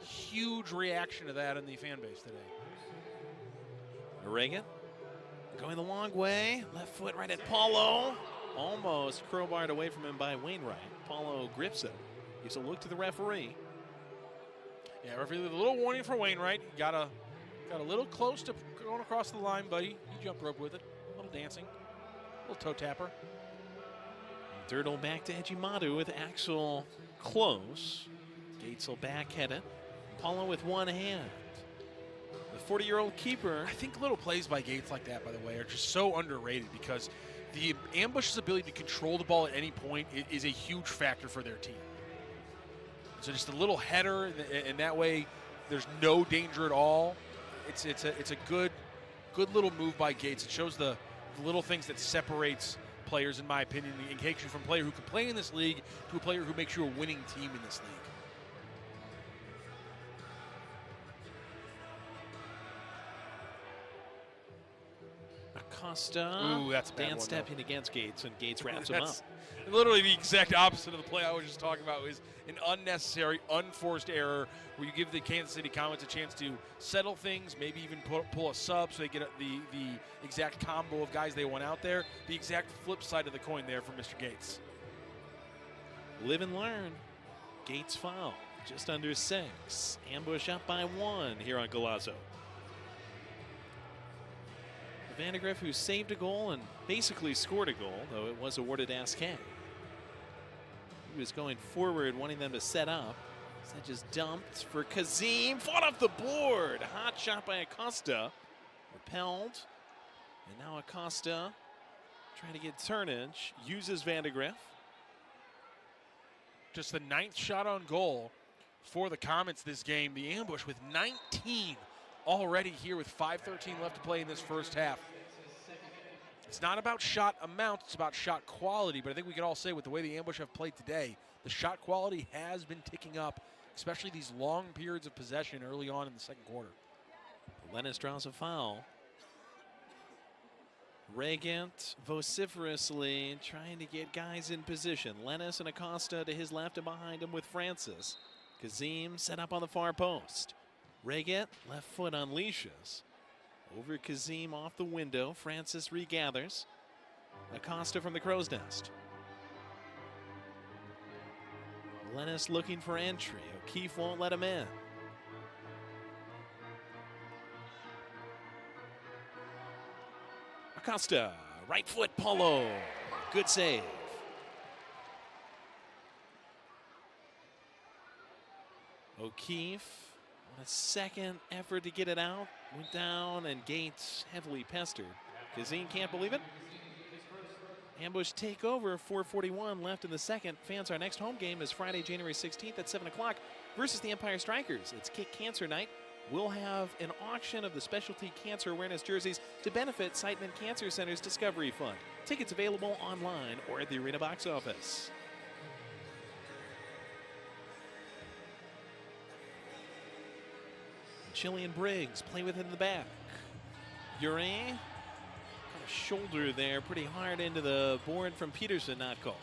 huge reaction to that in the fan base today. Reagan going the long way, left foot right at Paulo. Almost crowbarred away from him by Wainwright. Paulo grips it, gives a look to the referee. Yeah, referee with a little warning for Wainwright. Got a little close to going across the line, buddy. You jump rope with it. A little dancing, a little toe tapper. Dirtle back to Ejimadu with Axel close. Gates will backhead it. Paulo with one hand. The 40-year-old keeper. I think little plays by Gates like that, by the way, are just so underrated because the Ambush's ability to control the ball at any point is a huge factor for their team. So just a little header, and that way there's no danger at all. It's a good little move by Gates. It shows the little things that separates players, in my opinion, and takes you from a player who can play in this league to a player who makes you a winning team in this league. Acosta. Ooh, that's a bad Dan one, stepping against Gates, and Gates wraps him up. Literally the exact opposite of the play I was just talking about. Is an unnecessary, unforced error where you give the Kansas City Comets a chance to settle things, maybe even pull a sub so they get the exact combo of guys they want out there. The exact flip side of the coin there for Mr. Gates. Live and learn. Gates foul. Just under 6. Ambush up by 1 here on Golazo. Vandegrift, who saved a goal and basically scored a goal, though it was awarded SK. He was going forward, wanting them to set up. That just dumped for Kazim. Fought off the board. Hot shot by Acosta. Repelled. And now Acosta trying to get turnage. Uses Vandegrift. Just the 9th shot on goal for the Comets this game. The Ambush with 19 already here with 5:13 left to play in this first half. It's not about shot amount, it's about shot quality, but I think we can all say with the way the Ambush have played today, the shot quality has been ticking up, especially these long periods of possession early on in the second quarter. Lennis draws a foul. Regant vociferously trying to get guys in position. Lennis and Acosta to his left and behind him with Francis. Kazim set up on the far post. Regant, left foot unleashes. Over Kazim off the window. Francis regathers. Acosta from the crow's nest. Lennis looking for entry. O'Keefe won't let him in. Acosta, right foot, Paulo. Good save. O'Keefe, on a second effort to get it out, went down, and Gates heavily pestered. Kazim can't believe it. Ambush take over, 4:41 left in the second. Fans, our next home game is Friday, January 16th at 7 o'clock versus the Empire Strikers. It's Kick Cancer Night. We'll have an auction of the specialty cancer awareness jerseys to benefit Siteman Cancer Center's Discovery Fund. Tickets available online or at the arena box office. Chillian Briggs play with it in the back. Uri, got a shoulder there pretty hard into the board from Peterson, not called.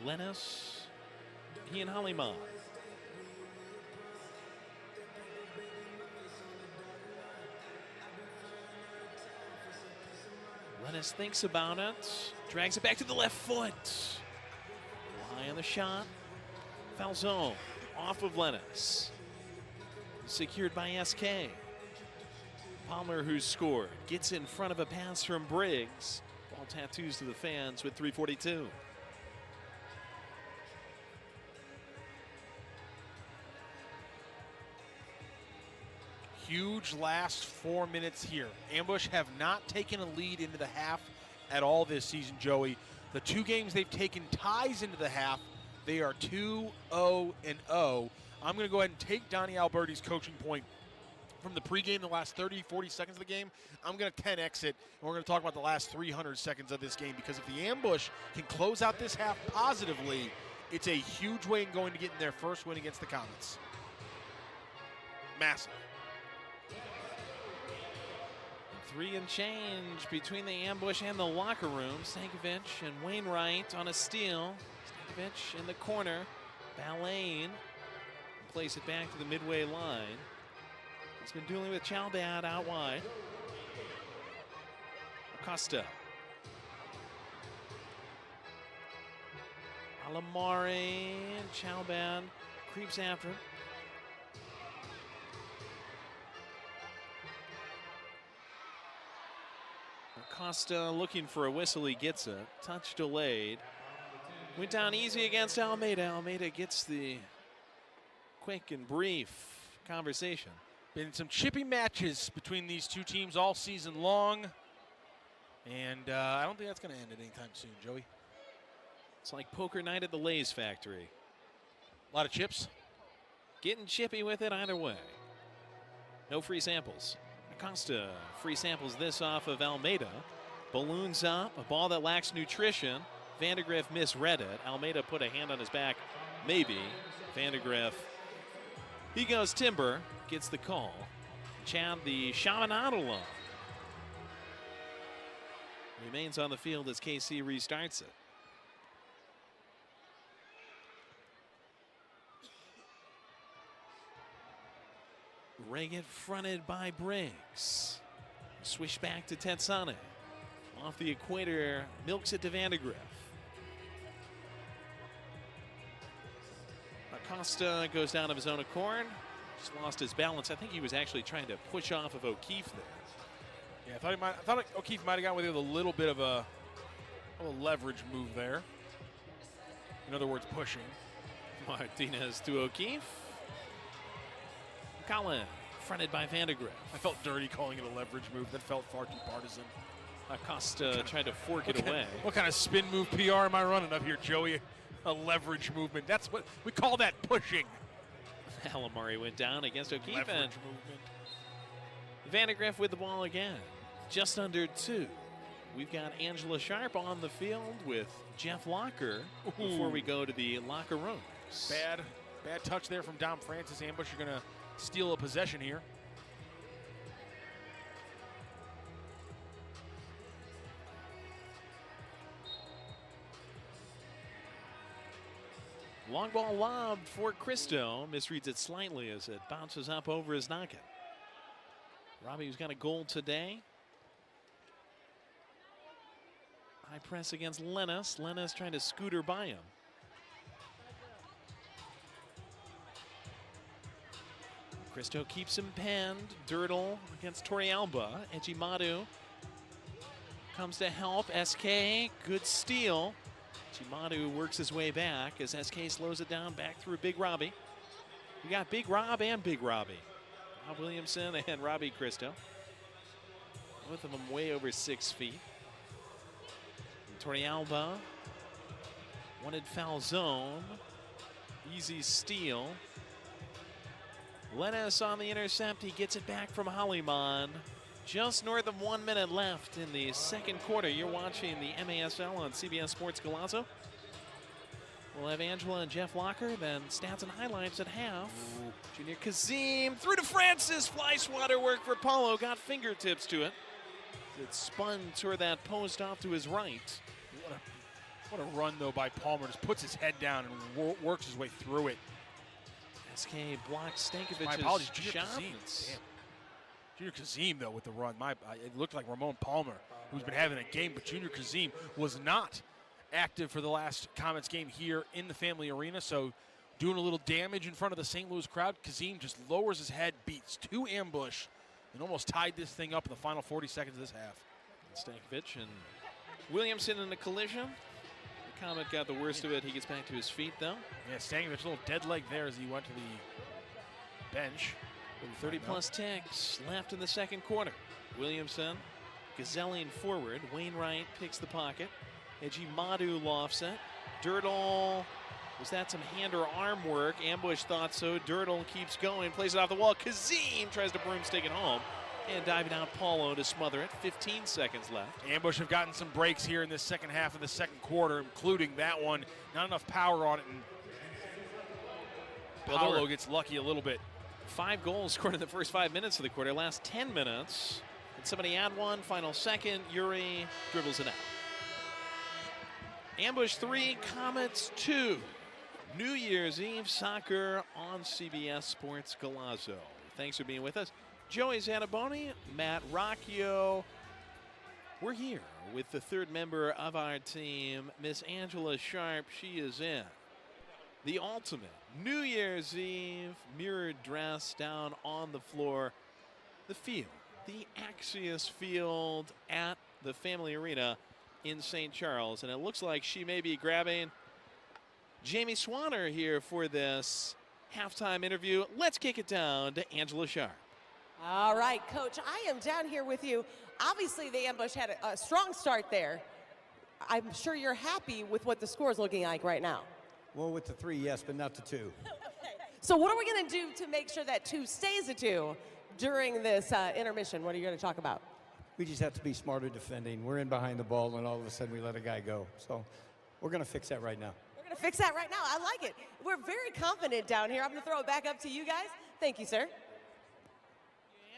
Lennis, Ian Hollyman. Lennis thinks about it, drags it back to the left foot. High on the shot, foul zone, off of Lennis. Secured by SK. Palmer, who's scored, gets in front of a pass from Briggs. Ball tattoos to the fans with 3:42. Huge last 4 minutes here. Ambush have not taken a lead into the half at all this season, Joey. The 2 games they've taken ties into the half, they are 2-0-0. I'm going to go ahead and take Donnie Alberti's coaching point from the pregame, the last 30, 40 seconds of the game. I'm going to 10X it, and we're going to talk about the last 300 seconds of this game, because if the Ambush can close out this half positively, it's a huge way in going to getting their first win against the Comets. Massive. 3 and change between the Ambush and the locker room. Stankovic and Wainwright on a steal. Stankovic in the corner. Balain place it back to the midway line. He's been dueling with Chalbad out wide. Acosta. Alamari and Chalbad creeps after him. Acosta looking for a whistle, he gets it. Touch delayed. Went down easy against Almeida. Almeida gets the quick and brief conversation. Been some chippy matches between these two teams all season long. And I don't think that's going to end anytime soon, Joey. It's like poker night at the Lay's factory. A lot of chips. Getting chippy with it either way. No free samples. Acosta free samples this off of Almeida. Balloons up, a ball that lacks nutrition. Vandegrift misread it. Almeida put a hand on his back, maybe. Vandegrift, he goes timber, gets the call. Chad, the Shamanadala, remains on the field as KC restarts it. Reagan fronted by Briggs. Swish back to Tetsane. Off the equator, milks it to Vandegrift. Acosta goes down of his own accord. Just lost his balance. I think he was actually trying to push off of O'Keefe there. Yeah, I thought O'Keefe might have got with a little bit of a leverage move there. In other words, pushing. Martinez to O'Keefe. Collin, fronted by Vandegrift. I felt dirty calling it a leverage move. That felt far too partisan. Acosta tried to fork it away. What kind of spin move PR am I running up here, Joey? A leverage movement. That's what we call that, pushing. Alamari went down against O'Keefe. Leverage movement. Vandegrift with the ball again. Just under 2. We've got Angela Sharp on the field with Jeff Locker before we go to the locker rooms. Bad touch there from Dom Francis. Ambush are going to steal a possession here. Long ball lobbed for Cristo. Misreads it slightly as it bounces up over his noggin. Robbie, who's got a goal today. High press against Lennis. Lennis trying to scooter by him. Cristo keeps him penned. Dirtle against Torrealba. Ejimadu comes to help. SK, good steal. Ejimadu works his way back as SK slows it down back through Big Robbie. We got Big Rob and Big Robbie. Rob Williamson and Robbie Cristo. Both of them way over 6 feet. Torrealba wanted foul zone. Easy steal. Lennis on the intercept. He gets it back from Hollyman. Just north of 1 minute left in the second quarter. You're watching the MASL on CBS Sports Golazo. We'll have Angela and Jeff Locker, then stats and highlights at half. Ooh. Junior Kazim through to Francis. Fly swatter work for Paulo. Got fingertips to it. It spun toward that post off to his right. What a run, though, by Palmer. Just puts his head down and works his way through it. SK blocks Stankovic's My apologies, shot. Junior Kazim, though, with the run. It looked like Ramon Palmer, who's been having a game, but Junior Kazim was not active for the last Comets game here in the Family Arena, so doing a little damage in front of the St. Louis crowd. Kazim just lowers his head, beats 2 ambush, and almost tied this thing up in the final 40 seconds of this half. Stankovic and Williamson in the collision. The Comet got the worst of it. He gets back to his feet, though. Yeah, Stankovic, a little dead leg there as he went to the bench. 30-plus ticks left in the second quarter. Williamson gazelling forward. Wainwright picks the pocket. Ejimadu lofts it. Dirtle, was that some hand or arm work? Ambush thought so. Dirtle keeps going, plays it off the wall. Kazim tries to broomstick it home. And diving out Paulo to smother it. 15 seconds left. Ambush have gotten some breaks here in the second half of the second quarter, including that one. Not enough power on it, and Paulo gets lucky a little bit. 5 goals scored in the first 5 minutes of the quarter. Last 10 minutes. Can somebody add one? Final second. Yuri dribbles it out. Ambush 3, Comets 2. New Year's Eve soccer on CBS Sports Golazo. Thanks for being with us. Joey Zanaboni, Matt Rocchio. We're here with the third member of our team, Miss Angela Sharp. She is in the ultimate New Year's Eve mirrored dress down on the floor. The field, the Axios Field at the Family Arena in St. Charles. And it looks like she may be grabbing Jamie Swanner here for this halftime interview. Let's kick it down to Angela Sharp. All right, Coach, I am down here with you. Obviously, the Ambush had a strong start there. I'm sure you're happy with what the score is looking like right now. Well, with the 3, yes, but not the 2. Okay. So what are we going to do to make sure that 2 stays a 2 during this intermission? What are you going to talk about? We just have to be smarter defending. We're in behind the ball, and all of a sudden we let a guy go. So we're going to fix that right now. We're going to fix that right now. I like it. We're very confident down here. I'm going to throw it back up to you guys. Thank you, sir.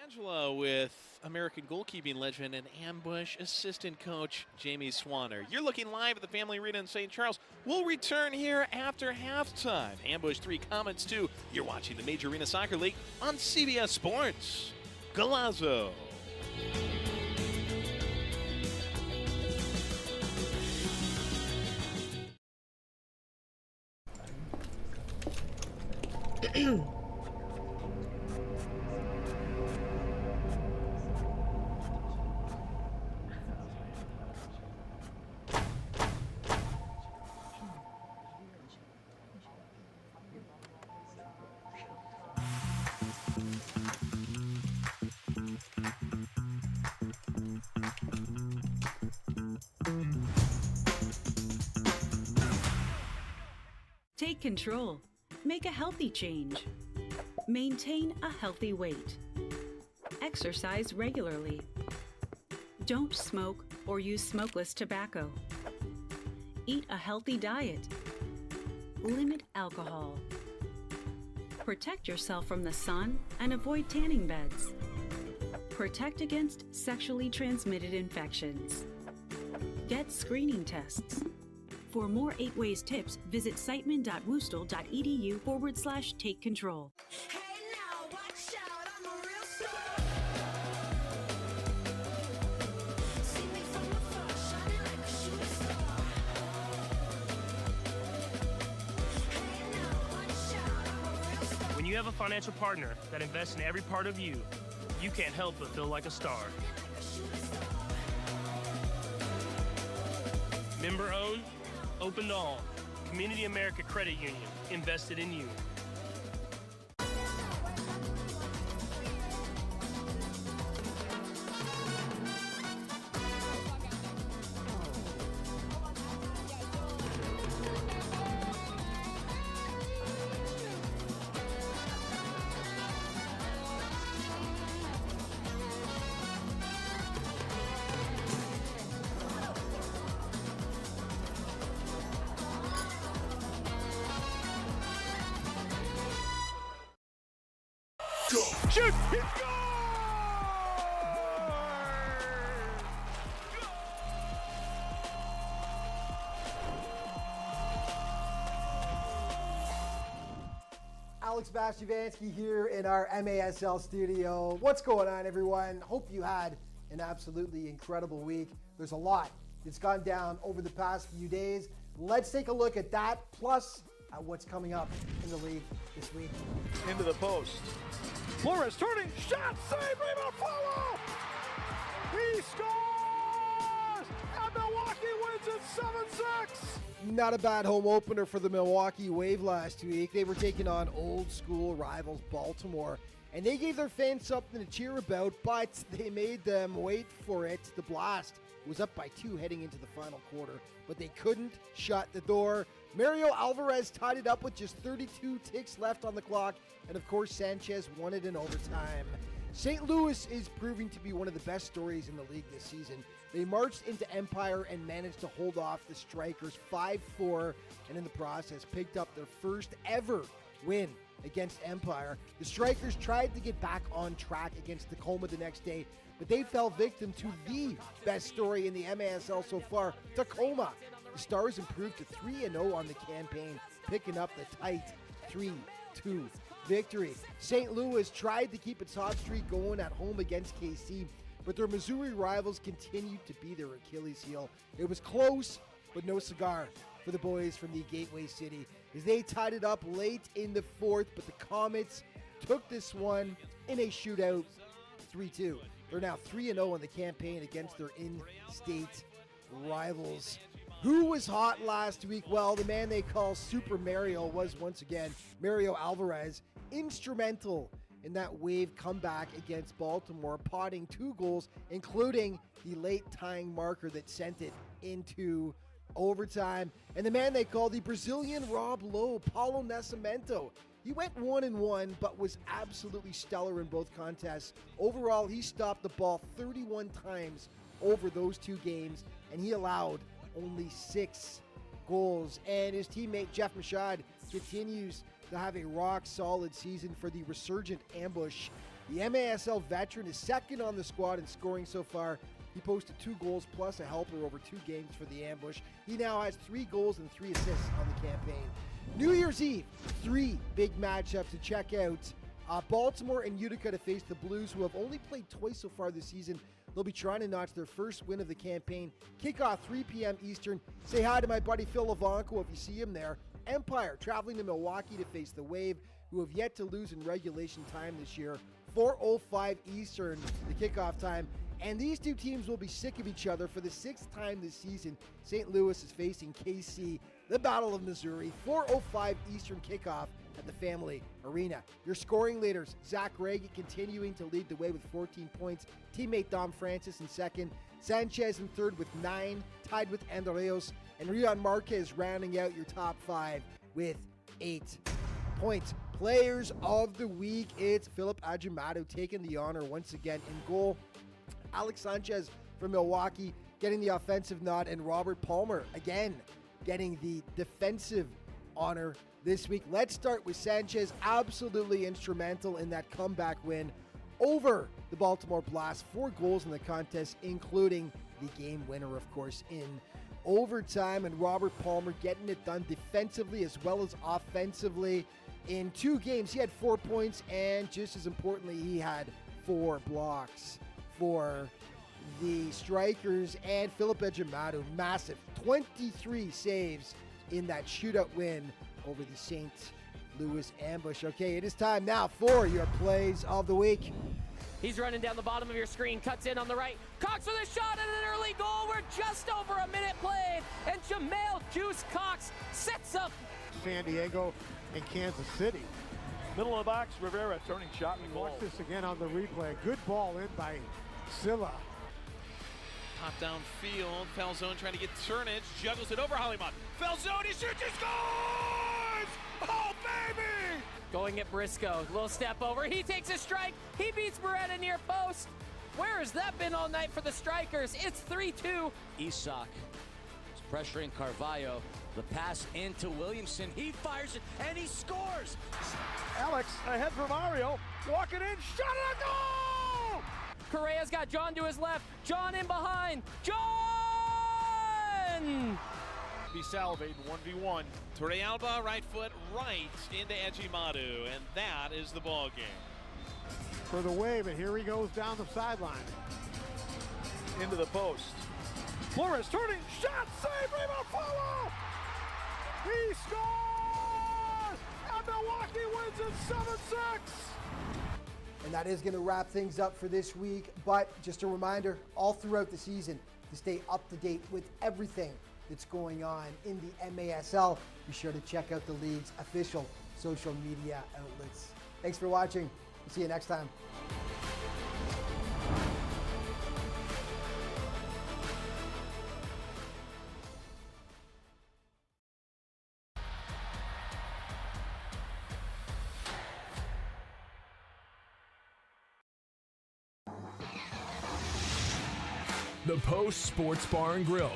Angela with American goalkeeping legend and Ambush assistant coach Jamie Swanner. You're looking live at the Family Arena in St. Charles. We'll return here after halftime. Ambush 3, Comets 2. You're watching the Major Arena Soccer League on CBS Sports Golazo. Take control. Make a healthy change. Maintain a healthy weight. Exercise regularly. Don't smoke or use smokeless tobacco. Eat a healthy diet. Limit alcohol. Protect yourself from the sun and avoid tanning beds. Protect against sexually transmitted infections. Get screening tests. For more 8 Ways tips, visit siteman.woostel.edu/take control. When you have a financial partner that invests in every part of you, you can't help but feel like a star. Member owned, open to all. Community America Credit Union, invested in you. Shoot! He scores! Alex Bastivansky here in our MASL studio. What's going on, everyone? Hope you had an absolutely incredible week. There's a lot that's gone down over the past few days. Let's take a look at that, plus at what's coming up in the league this week. Into the post. Flores turning, shot, save, rebound, follow! He scores! And Milwaukee wins it 7-6! Not a bad home opener for the Milwaukee Wave last week. They were taking on old school rivals Baltimore, and they gave their fans something to cheer about, but they made them wait for it. The Blast was up by 2 heading into the final quarter, but they couldn't shut the door. Mario Alvarez tied it up with just 32 ticks left on the clock, and of course Sanchez won it in overtime. St. Louis is proving to be one of the best stories in the league this season. They marched into Empire and managed to hold off the Strikers 5-4, and in the process picked up their first ever win against Empire. The Strikers tried to get back on track against Tacoma the next day, but they fell victim to the best story in the MASL so far, Tacoma. The Stars improved to 3-0 on the campaign, picking up the tight 3-2 victory. St. Louis tried to keep its hot streak going at home against KC, but their Missouri rivals continued to be their Achilles heel. It was close, but no cigar for the boys from the Gateway City, as they tied it up late in the fourth, but the Comets took this one in a shootout 3-2. They're now 3-0 on the campaign against their in-state rivals. Who was hot last week? Well, the man they call Super Mario was once again Mario Alvarez, instrumental in that Wave comeback against Baltimore, potting 2 goals, including the late tying marker that sent it into overtime. And the man they call the Brazilian Rob Lowe, Paulo Nascimento. He went 1-1, but was absolutely stellar in both contests. Overall, he stopped the ball 31 times over those 2 games, and he allowed only 6 goals. And his teammate Jeff Machad continues to have a rock-solid season for the resurgent Ambush. The MASL veteran is second on the squad in scoring so far. He posted 2 goals plus a helper over 2 games for the Ambush. He now has 3 goals and 3 assists on the campaign. New Year's Eve, 3 big matchups to check out. Baltimore and Utica to face the Blues, who have only played twice so far this season. They'll be trying to notch their first win of the campaign. Kickoff 3 p.m. Eastern. Say hi to my buddy Phil Levanco if you see him there. Empire traveling to Milwaukee to face the Wave, who have yet to lose in regulation time this year. 4:05 Eastern, the kickoff time. And these 2 teams will be sick of each other for the 6th time this season. St. Louis is facing KC, the Battle of Missouri. 4:05 Eastern kickoff at the Family Arena. Your scoring leaders, Zach Reagan continuing to lead the way with 14 points. Teammate Dom Francis in second. Sanchez in third with 9, tied with Andreos. And Rion Marquez rounding out your top 5 with 8 points. Players of the week, it's Philip Agimato taking the honor once again in goal. Alex Sanchez from Milwaukee getting the offensive nod, and Robert Palmer again getting the defensive honor this week. Let's start with Sanchez, absolutely instrumental in that comeback win over the Baltimore Blast. 4 goals in the contest, including the game winner, of course, in overtime. And Robert Palmer getting it done defensively as well as offensively. In 2 games, he had 4 points, and just as importantly, he had 4 blocks for the Strikers. And Philip Agimato, massive 23 saves in that shootout win over the St. Louis Ambush. Okay, it is time now for your plays of the week. He's running down the bottom of your screen, cuts in on the right. Cox with a shot and an early goal. We're just over a minute played, and Jamel Juice Cox sets up San Diego and Kansas City. Middle of the box, Rivera turning shot and goal. Watch this again on the replay. Good ball in by Silla. Top down field, Falzone trying to get Turnage, juggles it over Hollyman. Falzone, he shoots, he scores! Oh, baby! Going at Briscoe, little step over, he takes a strike, he beats Beretta near post. Where has that been all night for the Strikers? It's 3-2. Isak is pressuring Carvalho. The pass into Williamson. He fires it, and he scores! Alex ahead from Mario. Walking in, shot and a goal! Correa's got John to his left. John in behind. John! Be salivating 1v1. Torrealba, right foot, right into Ejimadu, and that is the ball game. For the wave, and here he goes down the sideline. Into the post. Flores turning, shot, save, rebound, follow! He scores! And Milwaukee wins it 7-6! And that is going to wrap things up for this week. But just a reminder, all throughout the season, to stay up to date with everything that's going on in the MASL, be sure to check out the league's official social media outlets. Thanks for watching. We'll see you next time. The Post Sports Bar and Grill.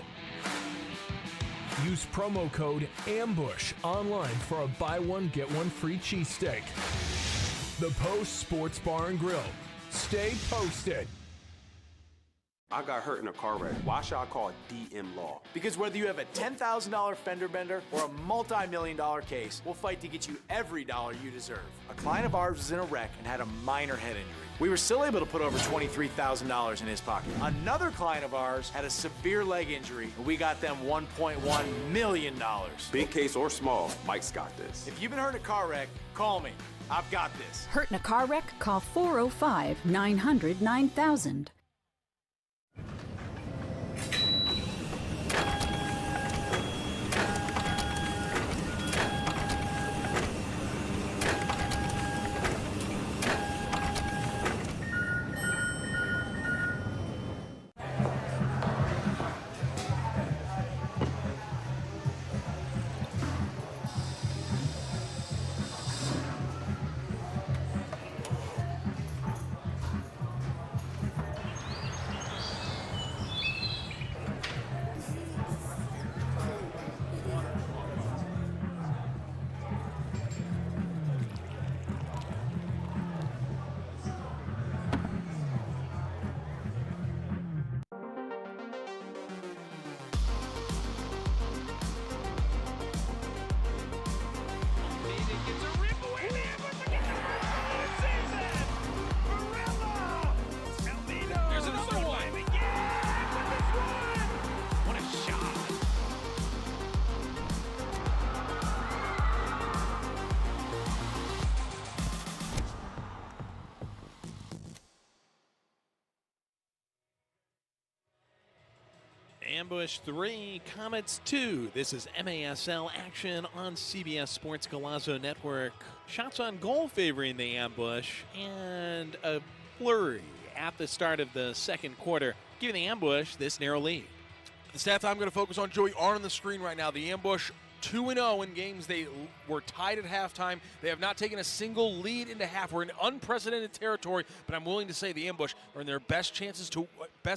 Use promo code AMBUSH online for a buy one, get one free cheesesteak. The Post Sports Bar and Grill. Stay posted. I got hurt in a car wreck. Why should I call DM Law? Because whether you have a $10,000 fender bender or a multi-million-dollar case, we'll fight to get you every dollar you deserve. A client of ours was in a wreck and had a minor head injury. We were still able to put over $23,000 in his pocket. Another client of ours had a severe leg injury, and we got them $1.1 million. Big case or small, Mike's got this. If you've been hurt in a car wreck, call me. I've got this. Hurt in a car wreck? Call 405-900-9000. Ambush 3, Comets 2. This is MASL action on CBS Sports Golazo Network. Shots on goal favoring the Ambush, and a flurry at the start of the second quarter, giving the Ambush this narrow lead. The stats I'm going to focus on, Joey, are on the screen right now. The Ambush 2-0 in games they were tied at halftime. They have not taken a single lead into half. We're in unprecedented territory, but I'm willing to say the Ambush are in their best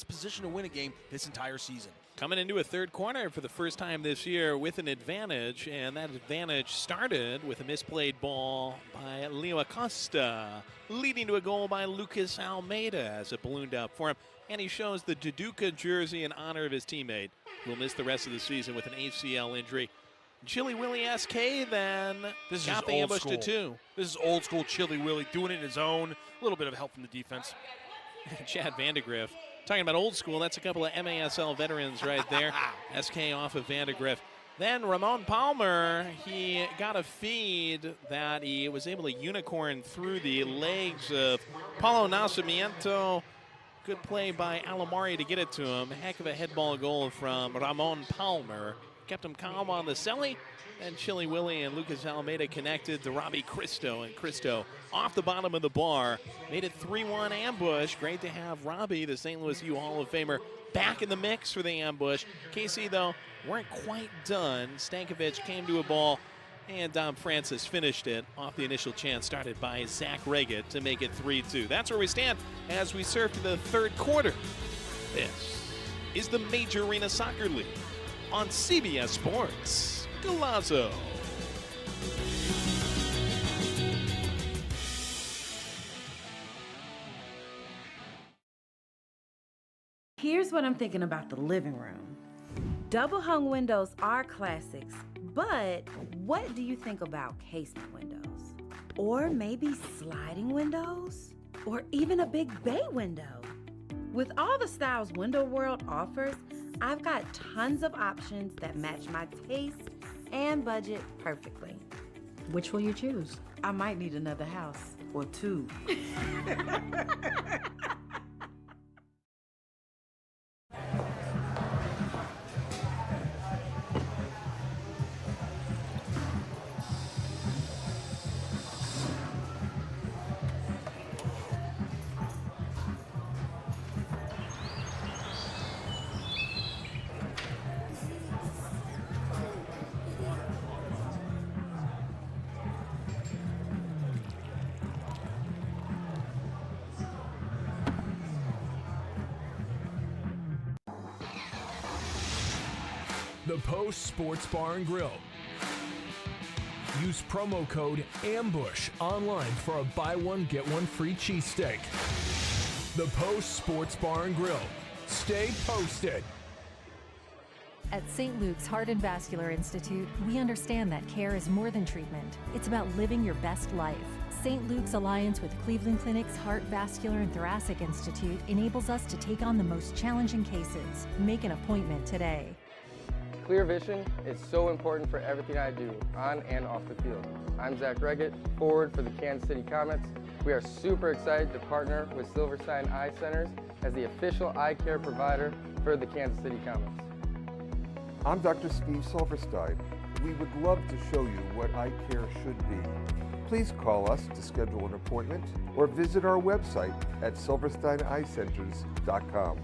position to win a game this entire season. Coming into a third quarter for the first time this year with an advantage, and that advantage started with a misplayed ball by Leo Acosta, leading to a goal by Lucas Almeida as it ballooned out for him. And he shows the Duduca jersey in honor of his teammate, who will miss the rest of the season with an ACL injury. Chili Willie SK then got the Ambush to 2. This is old school Chili Willie, doing it in his own. A little bit of help from the defense. Chad Vandegrift. Talking about old school, that's a couple of MASL veterans right there. SK off of Vandegrift. Then Ramon Palmer, he got a feed that he was able to unicorn through the legs of Paulo Nascimento. Good play by Alamari to get it to him. Heck of a head ball goal from Ramon Palmer. Kept him calm on the celly. And Chili Willie and Lucas Almeida connected to Robbie Cristo. And Cristo off the bottom of the bar made it 3-1 Ambush. Great to have Robbie, the St. Louis U Hall of Famer, back in the mix for the Ambush. KC, though, weren't quite done. Stankovic came to a ball, and Dom Francis finished it off the initial chance started by Zach Reggett to make it 3-2. That's where we stand as we serve to the third quarter. This is the Major Arena Soccer League on CBS Sports Galazzo. Here's what I'm thinking about the living room. Double hung windows are classics, but what do you think about casement windows? Or maybe sliding windows? Or even a big bay window? With all the styles Window World offers, I've got tons of options that match my taste and budget perfectly. Which will you choose? I might need another house or two. The Post Sports Bar and Grill. Use promo code AMBUSH online for a buy one, get one free cheesesteak. The Post Sports Bar and Grill. Stay posted. At St. Luke's Heart and Vascular Institute, we understand that care is more than treatment. It's about living your best life. St. Luke's alliance with Cleveland Clinic's Heart, Vascular, and Thoracic Institute enables us to take on the most challenging cases. Make an appointment today. Clear vision is so important for everything I do, on and off the field. I'm Zach Reggett, forward for the Kansas City Comets. We are super excited to partner with Silverstein Eye Centers as the official eye care provider for the Kansas City Comets. I'm Dr. Steve Silverstein. We would love to show you what eye care should be. Please call us to schedule an appointment or visit our website at silversteineyecenters.com.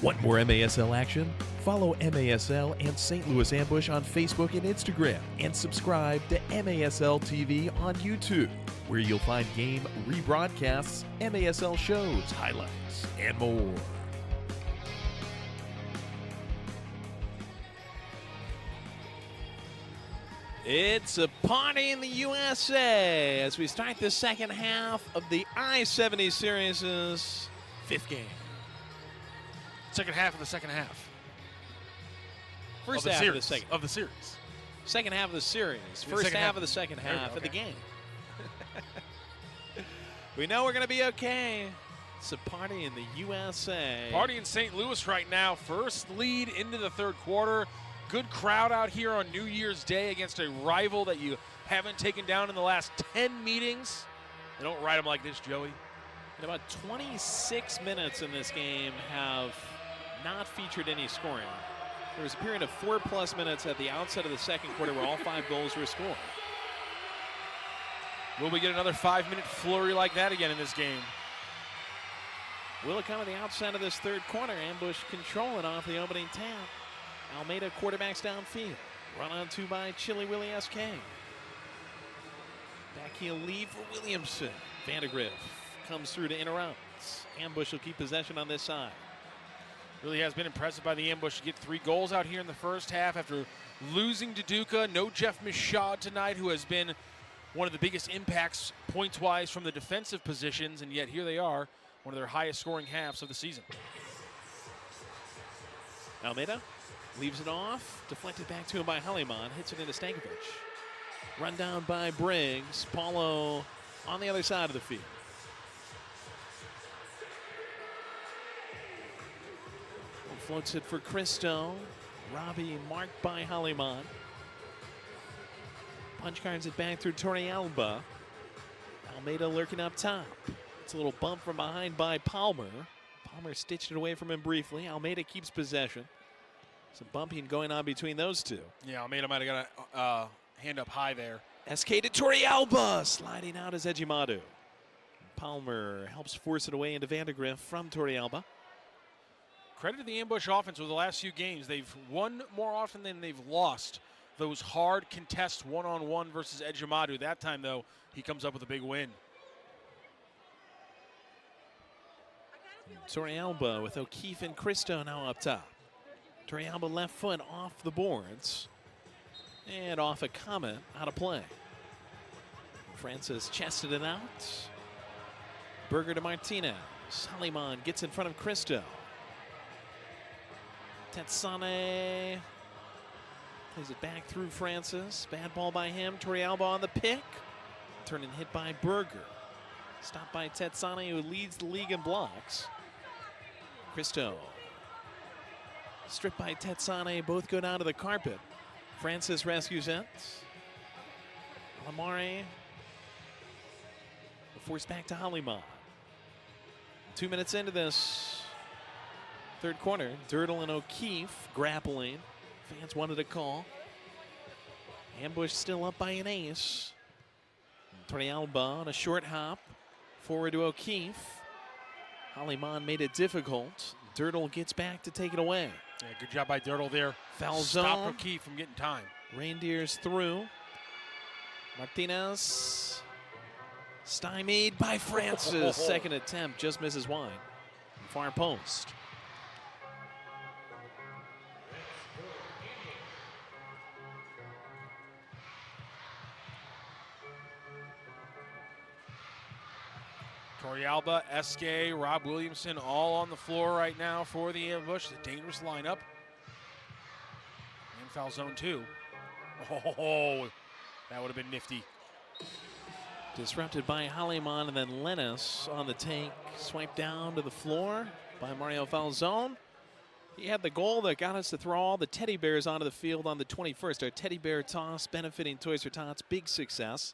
Want more MASL action? Follow MASL and St. Louis Ambush on Facebook and Instagram, and subscribe to MASL TV on YouTube, where you'll find game rebroadcasts, MASL shows, highlights, and more. It's a party in the USA as we start the second half of the I-70 Series' fifth game. Second half of the second half. First of half series. of the second. Of the series. Second half of the series. First half of the second half of the game. We know we're going to be okay. It's a party in the USA. Party in St. Louis right now. First lead into the third quarter. Good crowd out here on New Year's Day against a rival that you haven't taken down in the last 10 meetings. They don't ride them like this, Joey. And about 26 minutes in this game have not featured any scoring. There was a period of 4+ minutes at the outset of the second quarter where all 5 goals were scored. Will we get another 5-minute flurry like that again in this game? Will it come at the outset of this third quarter? Ambush controlling off the opening tap. Almeida quarterbacks downfield. Run on 2 by Chili Willie SK. Backheel lead for Williamson. Vandegrift comes through to interrupt. Ambush will keep possession on this side. Really has been impressive by the Ambush to get 3 goals out here in the first half after losing to Duca. No Jeff Michaud tonight, who has been one of the biggest impacts points-wise from the defensive positions, and yet here they are, one of their highest scoring halves of the season. Almeida leaves it off, deflected back to him by Haliman, hits it into Stankovic. Run down by Briggs. Paulo on the other side of the field. Floats it for Cristo. Robbie marked by Haliman. Punch cards it back through Torrealba. Almeida lurking up top. It's a little bump from behind by Palmer. Palmer stitched it away from him briefly. Almeida keeps possession. Some bumping going on between those two. Yeah, Almeida might have got a hand up high there. SK to Torrealba. Sliding out is Ejimadu. Palmer helps force it away into Vandegrift from Torrealba. Credit to the Ambush offense over the last few games. They've won more often than they've lost those hard contests one-on-one versus Ejimadu. That time, though, he comes up with a big win. Torrealba with O'Keefe and Cristo now up top. Torrealba left foot off the boards and off a Comet, out of play. Francis chested it out. Berger to Martinez. Haliman gets in front of Cristo. Tetsane plays it back through Francis. Bad ball by him. Torrealba on the pick. Turn and hit by Berger. Stopped by Tetsane, who leads the league in blocks. Cristo. Stripped by Tetsane. Both go down to the carpet. Francis rescues it. Lamare. Forced back to Haliman. 2 minutes into this third quarter, Dirtle and O'Keefe grappling. Fans wanted a call. Ambush still up by an ace. Torrealba on a short hop. Forward to O'Keefe. Haliman made it difficult. Dirtle gets back to take it away. Yeah, good job by Dirtle there. Foul Stop zone. O'Keefe from getting time. Reindeers through. Martinez. Stymied by Francis. Second attempt just misses wide. Far post. Torrealba, SK, Rob Williamson all on the floor right now for the ambush. The dangerous lineup. And foul zone 2. Oh, that would have been nifty. Disrupted by Haliman, and then Lennis on the take. Swiped down to the floor by Mario Falzone. He had the goal that got us to throw all the teddy bears onto the field on the 21st. Our teddy bear toss benefiting Toys for Tots. Big success.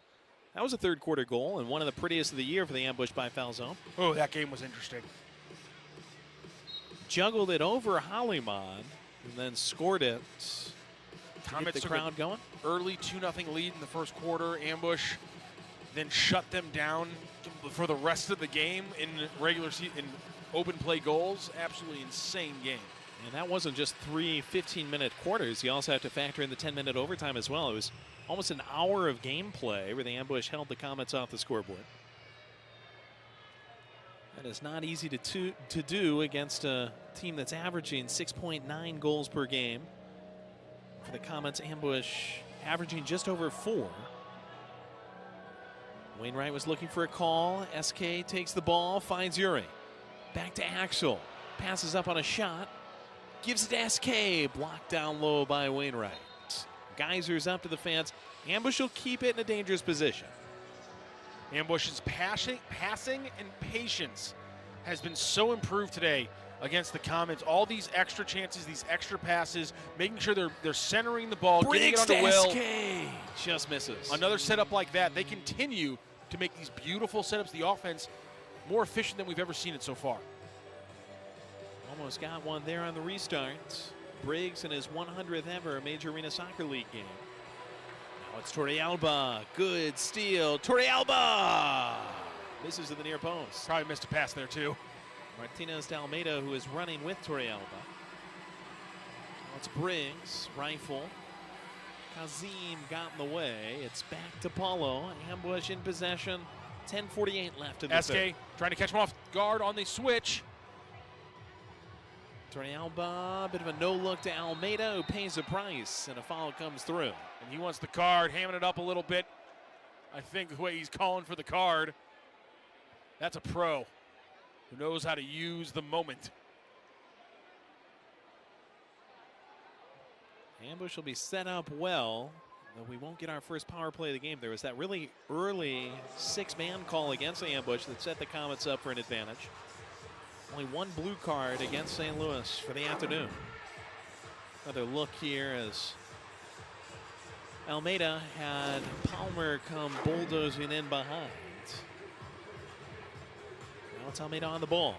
That was a third quarter goal and one of the prettiest of the year for the ambush by Falzone. Oh, that game was interesting. Juggled it over Haliman and then scored it. Comets Get the crowd going. Early 2-0 lead in the first quarter. Ambush then shut them down for the rest of the game in regular season, in open play goals. Absolutely insane game. And that wasn't just 3 15-minute quarters. You also have to factor in the 10-minute overtime as well. It was almost an hour of gameplay where the ambush held the Comets off the scoreboard. That is not easy to do against a team that's averaging 6.9 goals per game. For the Comets, ambush averaging just over 4. Wainwright was looking for a call. SK takes the ball, finds Uri. Back to Axel. Passes up on a shot. Gives it to SK. Blocked down low by Wainwright. Geysers up to the fence. Ambush will keep it in a dangerous position. Ambush's passing and patience has been so improved today against the Comets. All these extra chances, these extra passes, making sure they're centering the ball, getting it onto Will. SK just misses. Another setup like that. They continue to make these beautiful setups, the offense more efficient than we've ever seen it so far. Almost got one there on the restart. Briggs in his 100th ever Major Arena Soccer League game. Now it's Torrealba. Good steal. Torrealba! Misses at the near post. Probably missed a pass there too. Martinez de Almeida, who is running with Torrealba. Now it's Briggs. Rifle. Kazim got in the way. It's back to Paulo. Ambush in possession. 10:48 left in the SK third. trying to catch him off guard on the switch. Torrealba, a bit of a no-look to Almeida, who pays the price, and a foul comes through. And he wants the card, hamming it up a little bit. I think the way he's calling for the card. That's a pro who knows how to use the moment. Ambush will be set up well, though we won't get our first power play of the game. There was that really early 6-man call against the ambush that set the Comets up for an advantage. Only one blue card against St. Louis for the afternoon. Another look here as Almeida had Palmer come bulldozing in behind. Now it's Almeida on the ball.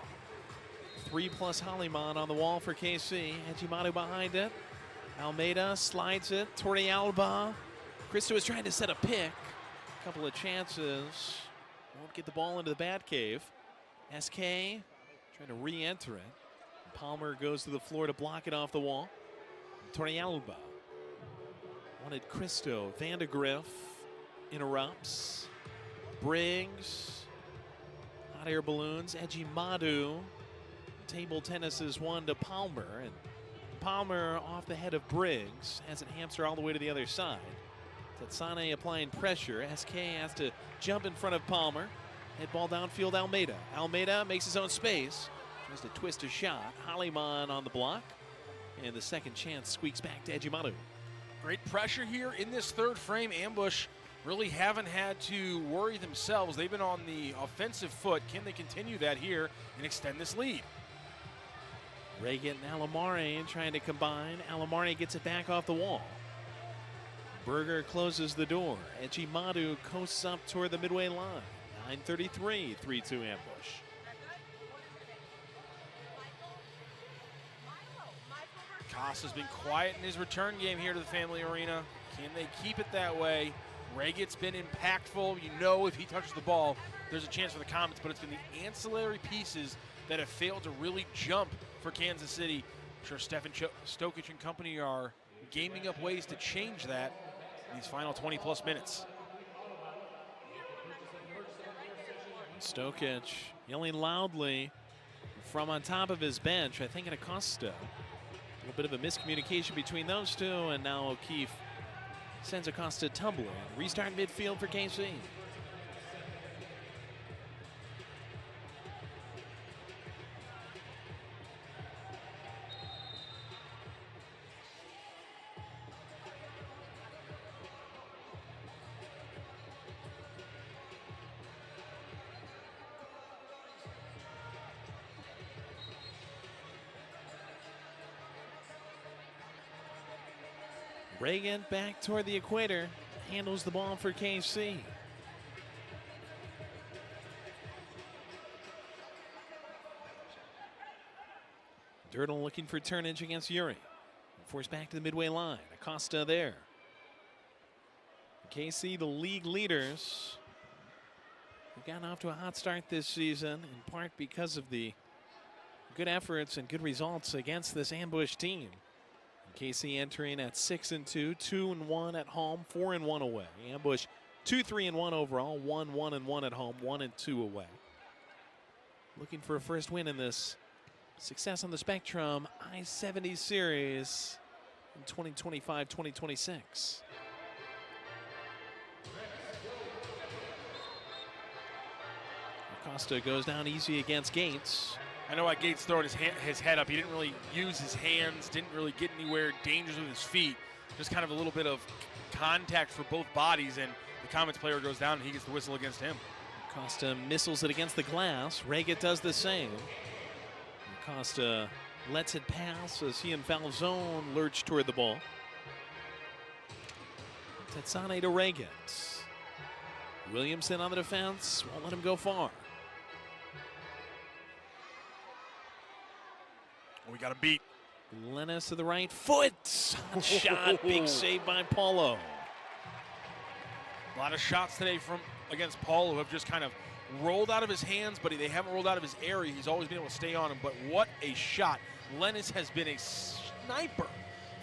3+ Haliman on the wall for KC. Ejimadu behind it. Almeida slides it. Torrealba. Cristo is trying to set a pick. A couple of chances. Won't get the ball into the bat cave. SK trying to re-enter it. Palmer goes to the floor to block it off the wall. Torrealba wanted Cristo. Vandegrift interrupts. Briggs. Hot air balloons. Ejimadu Table tennis is one to Palmer, and Palmer off the head of Briggs, has it hamster all the way to the other side. Tatsane applying pressure. SK has to jump in front of Palmer. Head ball downfield, Almeida. Almeida makes his own space. Tries to twist a shot. Haliman on the block. And the second chance squeaks back to Ejimadu. Great pressure here in this third frame. Ambush really haven't had to worry themselves. They've been on the offensive foot. Can they continue that here and extend this lead? Reagan and Alamare trying to combine. Alamare gets it back off the wall. Berger closes the door. Ejimadu coasts up toward the midway line. 9:33, 3-2 ambush. Costa's been quiet in his return game here to the Family Arena. Can they keep it that way? Reagan's been impactful. You know, if he touches the ball, there's a chance for the Comets, but it's been the ancillary pieces that have failed to really jump for Kansas City. I'm sure Stefan Stokic and company are gaming up ways to change that in these final 20-plus minutes. Stokic yelling loudly from on top of his bench, I think at Acosta. A little bit of a miscommunication between those two, and now O'Keefe sends Acosta tumbling. Restart midfield for KC. Reagan back toward the equator, handles the ball for KC. Dirtle looking for turnage against Uri. Forced back to the midway line. Acosta there. KC, the league leaders. They've gotten off to a hot start this season, in part because of the good efforts and good results against this ambush team. KC entering at 6-2, 2-1 at home, 4-1 away. Ambush 2-3-1 overall, 1-1-1 at home, 1-2 away. Looking for a first win in this Success on the Spectrum I-70 series in 2025-2026. Acosta goes down easy against Gates. I know why Gates throwing his head up. He didn't really use his hands, didn't really get anywhere dangerous with his feet. Just kind of a little bit of contact for both bodies, and the Comets player goes down and he gets the whistle against him. Acosta missiles it against the glass. Reagan does the same. Acosta lets it pass as he and Falzone lurch toward the ball. Tatsane to Reagan. Williamson on the defense, won't let him go far. We got a beat. Lennis to the right foot. Shot, big save by Paulo. A lot of shots today from against Paulo have just kind of rolled out of his hands, but they haven't rolled out of his area. He's always been able to stay on him, but what a shot. Lennis has been a sniper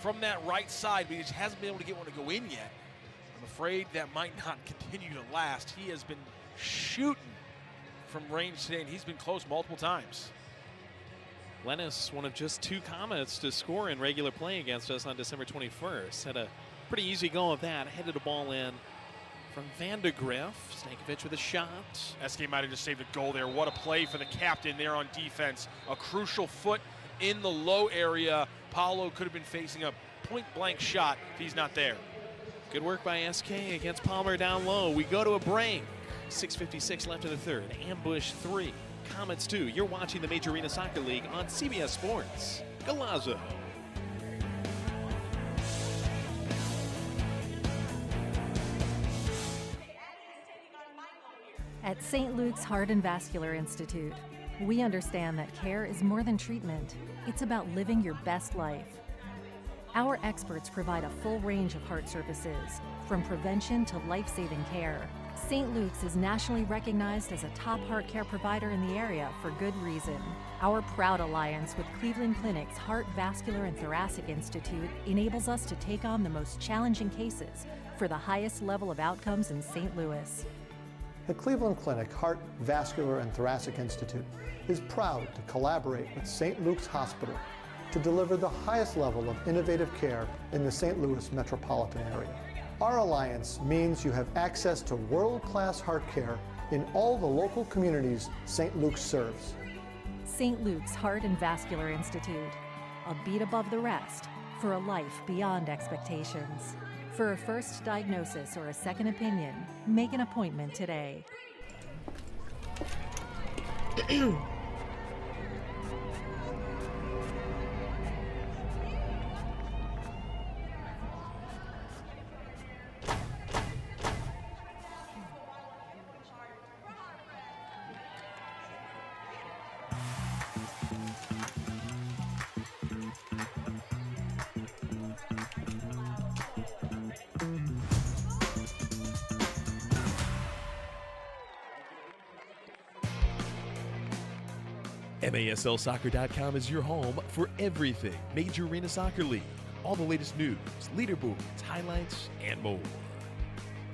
from that right side, but he just hasn't been able to get one to go in yet. I'm afraid that might not continue to last. He has been shooting from range today, and he's been close multiple times. Lennis, one of just 2 Comets to score in regular play against us on December 21st. Had a pretty easy go of that. Headed a ball in from Vandegrift. Stankovic with a shot. SK might have just saved a goal there. What a play for the captain there on defense. A crucial foot in the low area. Paulo could have been facing a point-blank shot if he's not there. Good work by SK against Palmer down low. We go to a break. 6:56 left in the third. Ambush 3. Comets 2. You're watching the Major Arena Soccer League on CBS Sports. Golazo. At St. Luke's Heart and Vascular Institute, we understand that care is more than treatment. It's about living your best life. Our experts provide a full range of heart services, from prevention to life-saving care. St. Luke's is nationally recognized as a top heart care provider in the area for good reason. Our proud alliance with Cleveland Clinic's Heart, Vascular, and Thoracic Institute enables us to take on the most challenging cases for the highest level of outcomes in St. Louis. The Cleveland Clinic Heart, Vascular, and Thoracic Institute is proud to collaborate with St. Luke's Hospital to deliver the highest level of innovative care in the St. Louis metropolitan area. Our alliance means you have access to world-class heart care in all the local communities St. Luke's serves. St. Luke's Heart and Vascular Institute, a beat above the rest for a life beyond expectations. For a first diagnosis or a second opinion, make an appointment today. MASLsoccer.com is your home for everything Major Arena Soccer League. All the latest news, leaderboards, highlights, and more.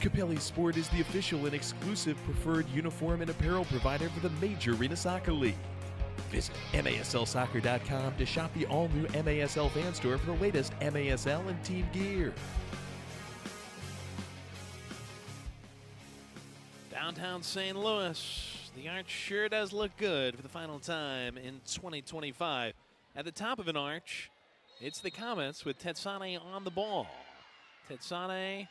Capelli Sport is the official and exclusive preferred uniform and apparel provider for the Major Arena Soccer League. Visit MASLsoccer.com to shop the all-new MASL fan store for the latest MASL and team gear. Downtown St. Louis. The arch sure does look good for the final time in 2025. At the top of an arch, it's the Comets with Tetsane on the ball. Tetsane,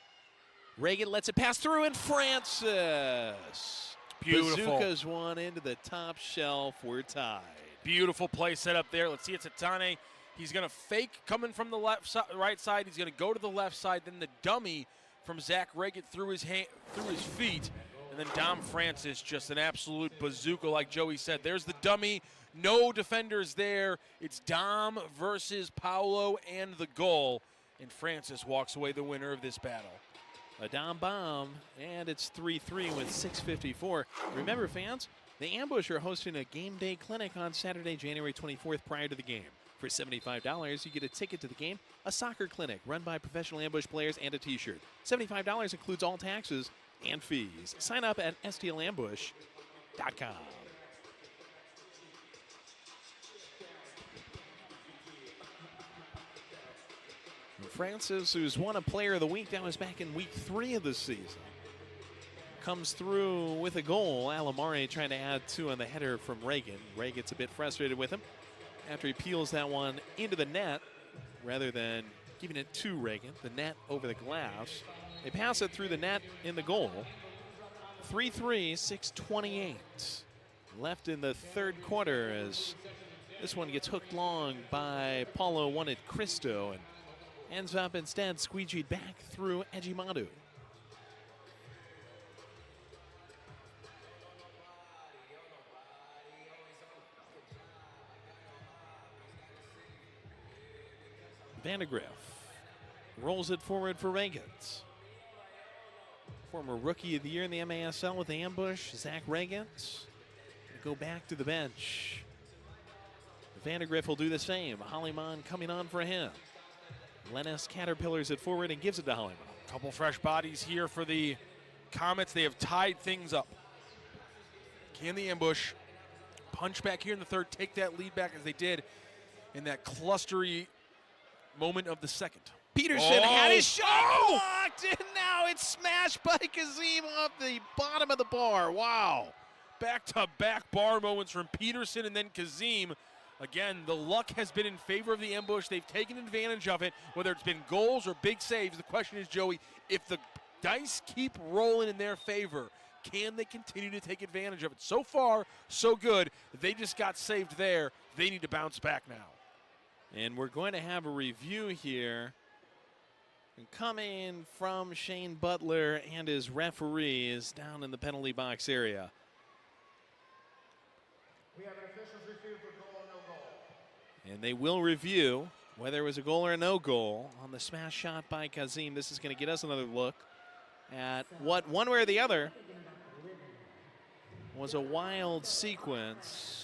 Reagan lets it pass through, and Francis. Beautiful. Bazookas one into the top shelf. We're tied. Beautiful play set up there. Let's see, it's Tetsane. He's going to fake coming from the right side. He's going to go to the left side. Then the dummy from Zach Reagan through his feet. And then Dom Francis, just an absolute bazooka, like Joey said. There's the dummy. No defenders there. It's Dom versus Paolo and the goal. And Francis walks away the winner of this battle. A Dom bomb, and it's 3-3 with 6:54. Remember, fans, the Ambush are hosting a game day clinic on Saturday, January 24th prior to the game. For $75, you get a ticket to the game, a soccer clinic run by professional Ambush players, and a t-shirt. $75 includes all taxes and fees. Sign up at stlambush.com. Francis, who's won a Player of the Week, that was back in week 3 of the season, comes through with a goal. Alamare trying to add 2 on the header from Reagan. Ray gets a bit frustrated with him after he peels that one into the net rather than giving it to Reagan. The net over the glass. They pass it through the net in the goal. 3-3, 6:28 left in the third quarter as this one gets hooked long by Paulo Wanted Cristo and ends up instead squeegeed back through Ejimadu. Vandegrift rolls it forward for Regans. Former Rookie of the Year in the MASL with the Ambush, Zach Regans. Go back to the bench. Vandegrift will do the same. Hollyman coming on for him. Lennis caterpillars it forward and gives it to Hollyman. Couple fresh bodies here for the Comets. They have tied things up. Can the Ambush punch back here in the third, take that lead back as they did in that clustery moment of the second? Peterson had his shot blocked, and now it's smashed by Kazim off the bottom of the bar. Wow. Back-to-back bar moments from Peterson and then Kazim. Again, the luck has been in favor of the Ambush. They've taken advantage of it, whether it's been goals or big saves. The question is, Joey, if the dice keep rolling in their favor, can they continue to take advantage of it? So far, so good. They just got saved there. They need to bounce back now. And we're going to have a review here coming from Shane Butler and his referees down in the penalty box area. We have an official's review for goal or no goal. And they will review whether it was a goal or a no goal on the smash shot by Kazim. This is going to get us another look at what, one way or the other, was a wild sequence.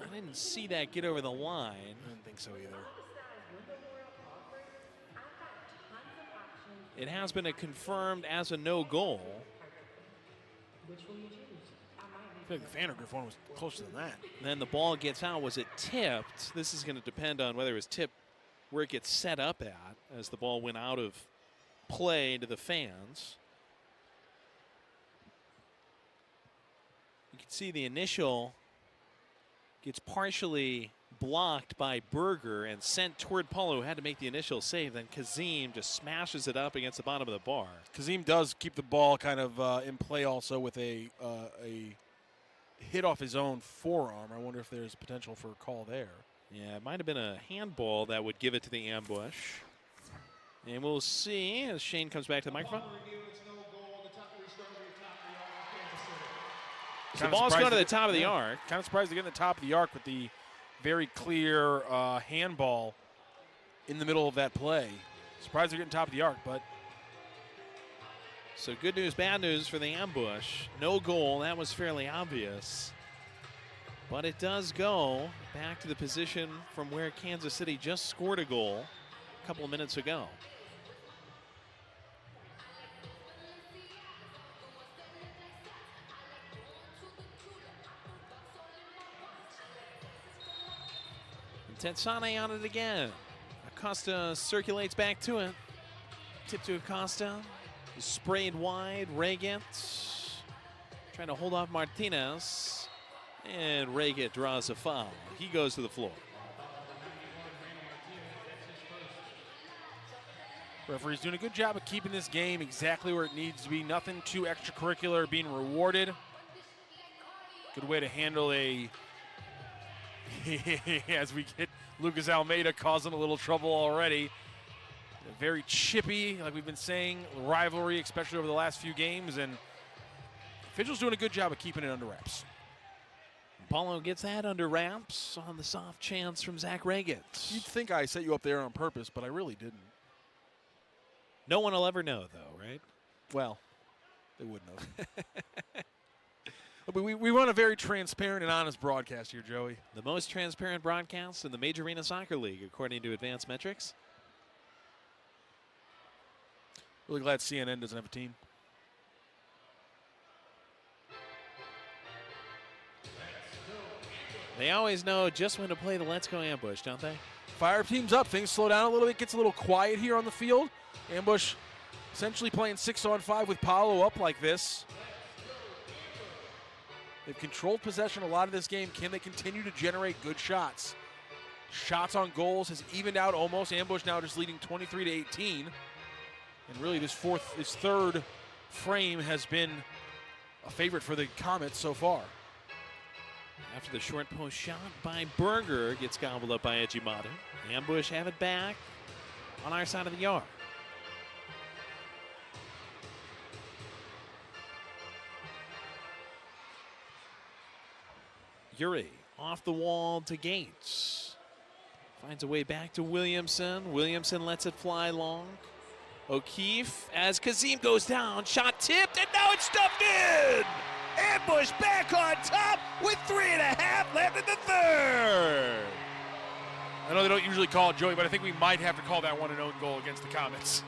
I didn't see that get over the line. I didn't think so either. It has been confirmed as a no goal. I feel like the Vandergriff one was closer than that. Then the ball gets out. Was it tipped? This is going to depend on whether it was tipped where it gets set up at as the ball went out of play to the fans. You can see the initial gets partially blocked by Berger and sent toward Paulo, who had to make the initial save. Then Kazim just smashes it up against the bottom of the bar. Kazim does keep the ball kind of in play also with a hit off his own forearm. I wonder if there's potential for a call there. Yeah, it might have been a handball that would give it to the Ambush. And we'll see as Shane comes back to the microphone. So the ball's going to the top of the arc. Kind of surprised to get in the top of the arc with the very clear handball in the middle of that play. Surprised they're getting top of the arc, but. So good news, bad news for the Ambush. No goal, that was fairly obvious. But it does go back to the position from where Kansas City just scored a goal a couple of minutes ago. Tetsane on it again. Acosta circulates back to it. Tip to Acosta. Sprayed wide. Reget trying to hold off Martinez. And Reget draws a foul. He goes to the floor. Referee's doing a good job of keeping this game exactly where it needs to be. Nothing too extracurricular being rewarded. Good way to handle a as we get Lucas Almeida causing a little trouble already. Very chippy, like we've been saying, rivalry, especially over the last few games, and Vigil's doing a good job of keeping it under wraps. Paulo gets that under wraps on the soft chance from Zach Reget. You'd think I set you up there on purpose, but I really didn't. No one will ever know, though, right? Well, they wouldn't have. We run a very transparent and honest broadcast here, Joey. The most transparent broadcast in the Major Arena Soccer League, according to Advanced Metrics. Really glad CNN doesn't have a team. They always know just when to play the Let's Go Ambush, don't they? Fire teams up. Things slow down a little bit. Gets a little quiet here on the field. Ambush essentially playing 6-on-5 with Paulo up like this. They've controlled possession a lot of this game. Can they continue to generate good shots? Shots on goals has evened out almost. Ambush now just leading 23-18. And really this third frame has been a favorite for the Comets so far. After the short post shot by Berger gets gobbled up by Ejimata. Ambush have it back on our side of the yard. Yuri off the wall to Gates. Finds a way back to Williamson. Williamson lets it fly long. O'Keefe as Kazim goes down. Shot tipped, and now it's stuffed in! Ambush back on top with 3.5 left in the third. I know they don't usually call it, Joey, but I think we might have to call that one an own goal against the Comets.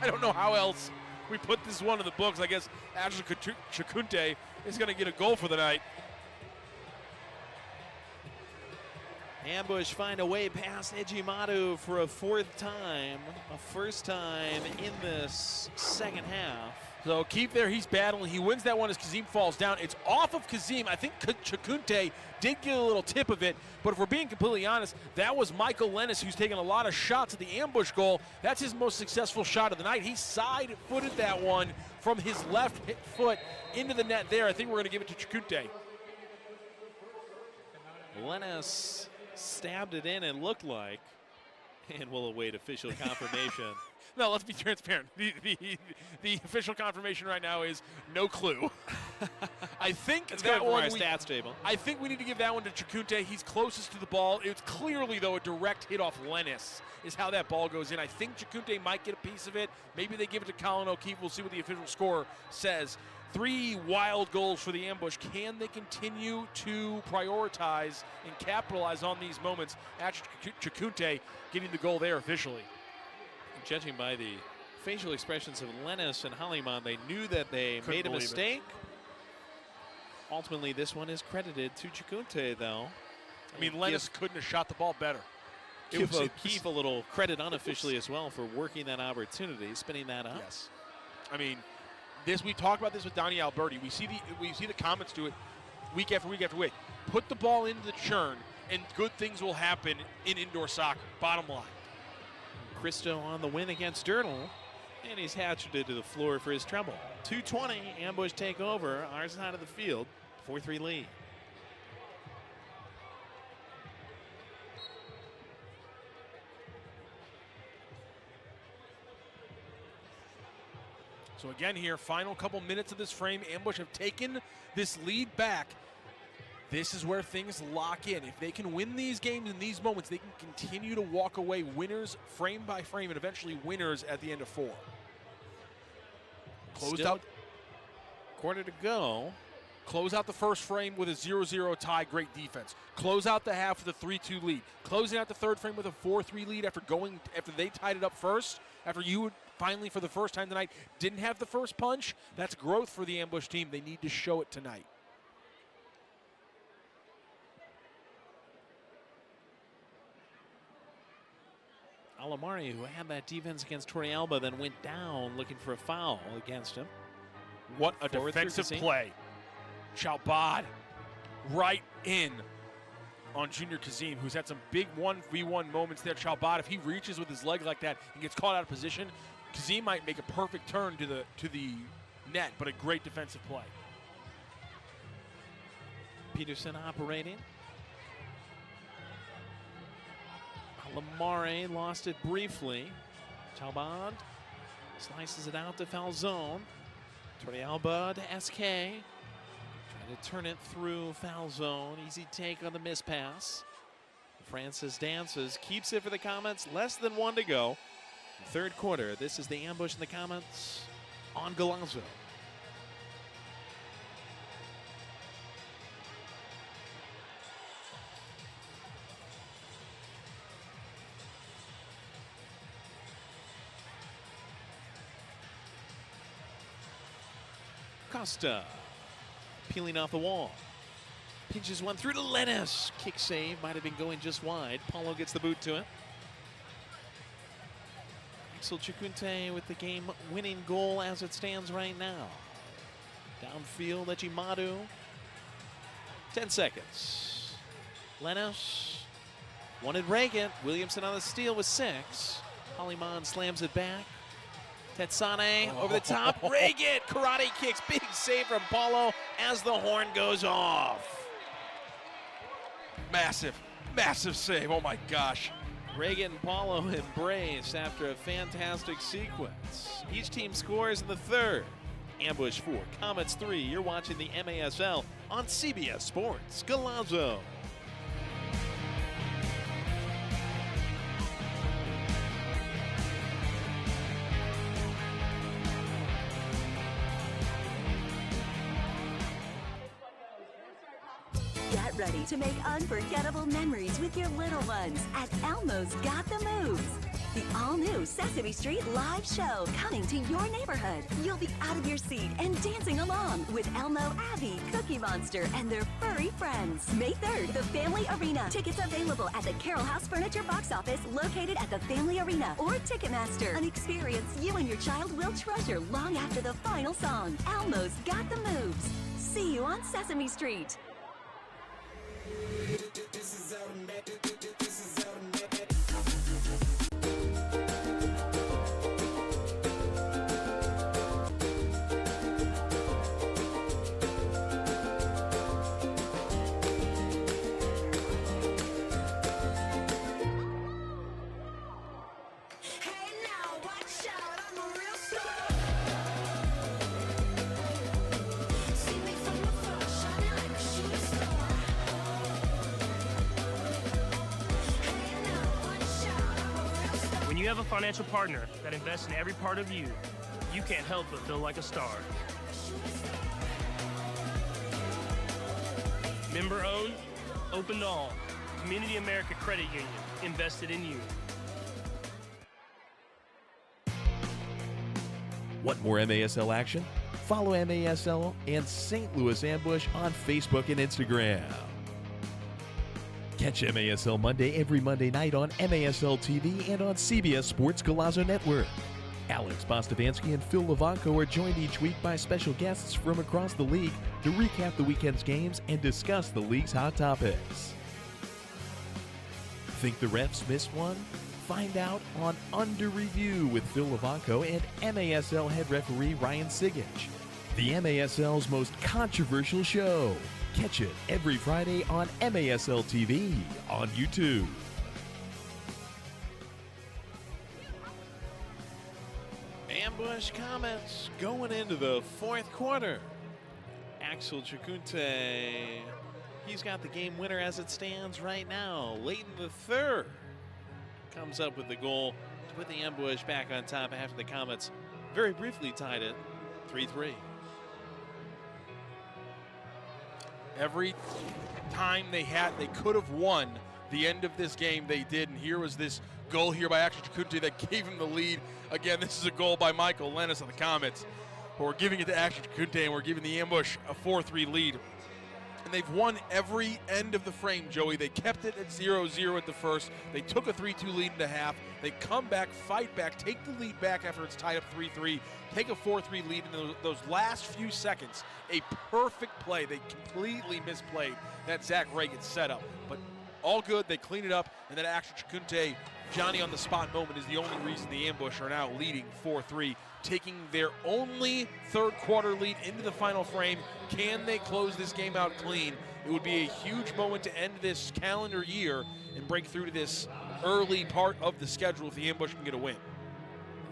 I don't know how else we put this one in the books. I guess Arslan Chakunte is going to get a goal for the night. Ambush find a way past Ejimata for a fourth time, a first time in this second half. So keep there, he's battling. He wins that one as Kazim falls down. It's off of Kazim. I think Chakunte did get a little tip of it, but if we're being completely honest, that was Michael Lennis, who's taken a lot of shots at the Ambush goal. That's his most successful shot of the night. He side-footed that one from his left foot into the net there. I think we're going to give it to Chakunte. Lennis stabbed it in and looked like, and we'll await official confirmation. No, let's be transparent. The official confirmation right now is no clue. I think it's that one. Our stats table. I think we need to give that one to Chakunte. He's closest to the ball. It's clearly, though, a direct hit off Lennis is how that ball goes in. I think Chakunte might get a piece of it. Maybe they give it to Colin O'Keefe. We'll see what the official score says. 3 wild goals for the Ambush. Can they continue to prioritize and capitalize on these moments? Chakunte getting the goal there officially. Judging by the facial expressions of Lennis and Hollyman, they knew that they made a mistake. Ultimately, this one is credited to Chikute, though. I mean, Lennis couldn't have shot the ball better. Give O'Keefe a little credit unofficially as well for working that opportunity, spinning that up. Yes. I mean, we talked about this with Donnie Alberti. We see the Comets do it week after week after week. Put the ball into the churn, and good things will happen in indoor soccer. Bottom line. Cristo on the win against Dirtle, and he's hatcheted to the floor for his treble. 2:20, Ambush take over. Our side of the field, 4-3 lead. So again here, final couple minutes of this frame, Ambush have taken this lead back. This is where things lock in. If they can win these games in these moments, they can continue to walk away winners frame by frame and eventually winners at the end of 4. Closed out. Quarter to go. Close out the first frame with a 0-0 tie, great defense. Close out the half with a 3-2 lead. Closing out the third frame with a 4-3 lead after they tied it up first, after you finally for the first time tonight didn't have the first punch. That's growth for the Ambush team. They need to show it tonight. Alamari, who had that defense against Torrealba, then went down looking for a foul against him. What a defensive play. Chalbad right in on Junior Kazim, who's had some big 1v1 moments there. Chalbad, if he reaches with his leg like that and gets caught out of position, Kazim might make a perfect turn to the net, but a great defensive play. Peterson operating. Alamari lost it briefly. Chalbad slices it out to Falzone. Torrealba to SK. Trying to turn it through foul zone. Easy take on the miss pass. Francis dances, keeps it for the Comets. Less than 1 to go. Third quarter. This is the Ambush in the Comets on Galazzo. Costa peeling off the wall. Pinches one through to Lennis. Kick save, might have been going just wide. Paulo gets the boot to it. Axel Chikute with the game-winning goal as it stands right now. Downfield, Echimadu. 10 seconds. Lennis wanted Reagan. Williamson on the steal with 6. Hollyman slams it back. Tetsane over the top. Reagan, karate kicks. Big save from Paulo as the horn goes off. Massive, massive save. Oh my gosh. Reagan and Paulo embrace after a fantastic sequence. Each team scores in the third. Ambush 4, Comets 3. You're watching the MASL on CBS Sports Galazzo. Get ready to make unforgettable memories with your little ones at Elmo's Got the Moves. The all-new Sesame Street live show coming to your neighborhood. You'll be out of your seat and dancing along with Elmo, Abby, Cookie Monster, and their furry friends. May 3rd, the Family Arena. Tickets available at the Carroll House Furniture box office located at the Family Arena or Ticketmaster. An experience you and your child will treasure long after the final song. Elmo's Got the Moves. See you on Sesame Street. When you have a financial partner that invests in every part of you, you can't help but feel like a star. Member owned, open to all. Community America Credit Union, invested in you. Want more MASL action? Follow MASL and St. Louis Ambush on Facebook and Instagram. Catch MASL Monday every Monday night on MASL TV and on CBS Sports Golazo Network. Alex Bostavansky and Phil Levanko are joined each week by special guests from across the league to recap the weekend's games and discuss the league's hot topics. Think the refs missed one? Find out on Under Review with Phil Levanko and MASL head referee Ryan Sigich, the MASL's most controversial show. Catch it every Friday on MASL TV on YouTube. Ambush Comets going into the fourth quarter. Axel Chacunte, he's got the game winner as it stands right now. Late in the third, comes up with the goal to put the Ambush back on top after the Comets very briefly tied it 3-3. Every time they could have won the end of this game, they did. And here was this goal here by Axel Chacunte that gave him the lead. Again, this is a goal by Michael Lennis of the Comets. But we're giving it to Axel Chacunte, and we're giving the Ambush a 4-3 lead. And they've won every end of the frame, Joey. They kept it at 0-0 at the first. They took a 3-2 lead in the half. They come back, fight back, take the lead back after it's tied up 3-3, take a 4-3 lead in those last few seconds. A perfect play. They completely misplayed that Zach Reagan setup. But all good. They clean it up. And then Axel Chacunte, Johnny on the spot moment is the only reason the Ambush are now leading 4-3. Taking their only third quarter lead into the final frame. Can they close this game out clean? It would be a huge moment to end this calendar year and break through to this early part of the schedule if the Ambush can get a win.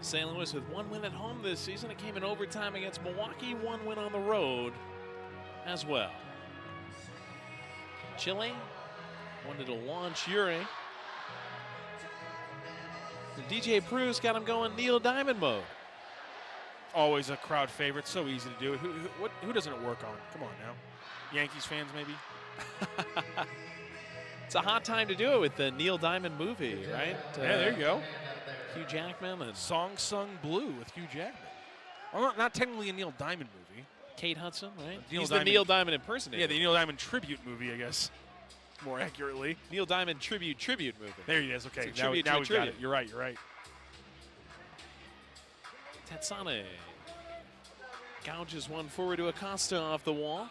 St. Louis with one win at home this season. It came in overtime against Milwaukee, one win on the road as well. Chile wanted to launch Uri. And DJ Prus got him going Neil Diamond mode. Always a crowd favorite, so easy to do. Who doesn't it work on? Come on now. Yankees fans, maybe? It's a hot time to do it with the Neil Diamond movie, right? Yeah, there you go. Hugh Jackman. And Song Sung Blue with Hugh Jackman. Well, not technically a Neil Diamond movie. Kate Hudson, right? He's the Neil Diamond impersonator. Yeah, the Neil Diamond tribute movie, I guess, more accurately. Neil Diamond tribute movie. There he is. Okay, now we got it. You're right. Tatsane gouges one forward to Acosta off the wall.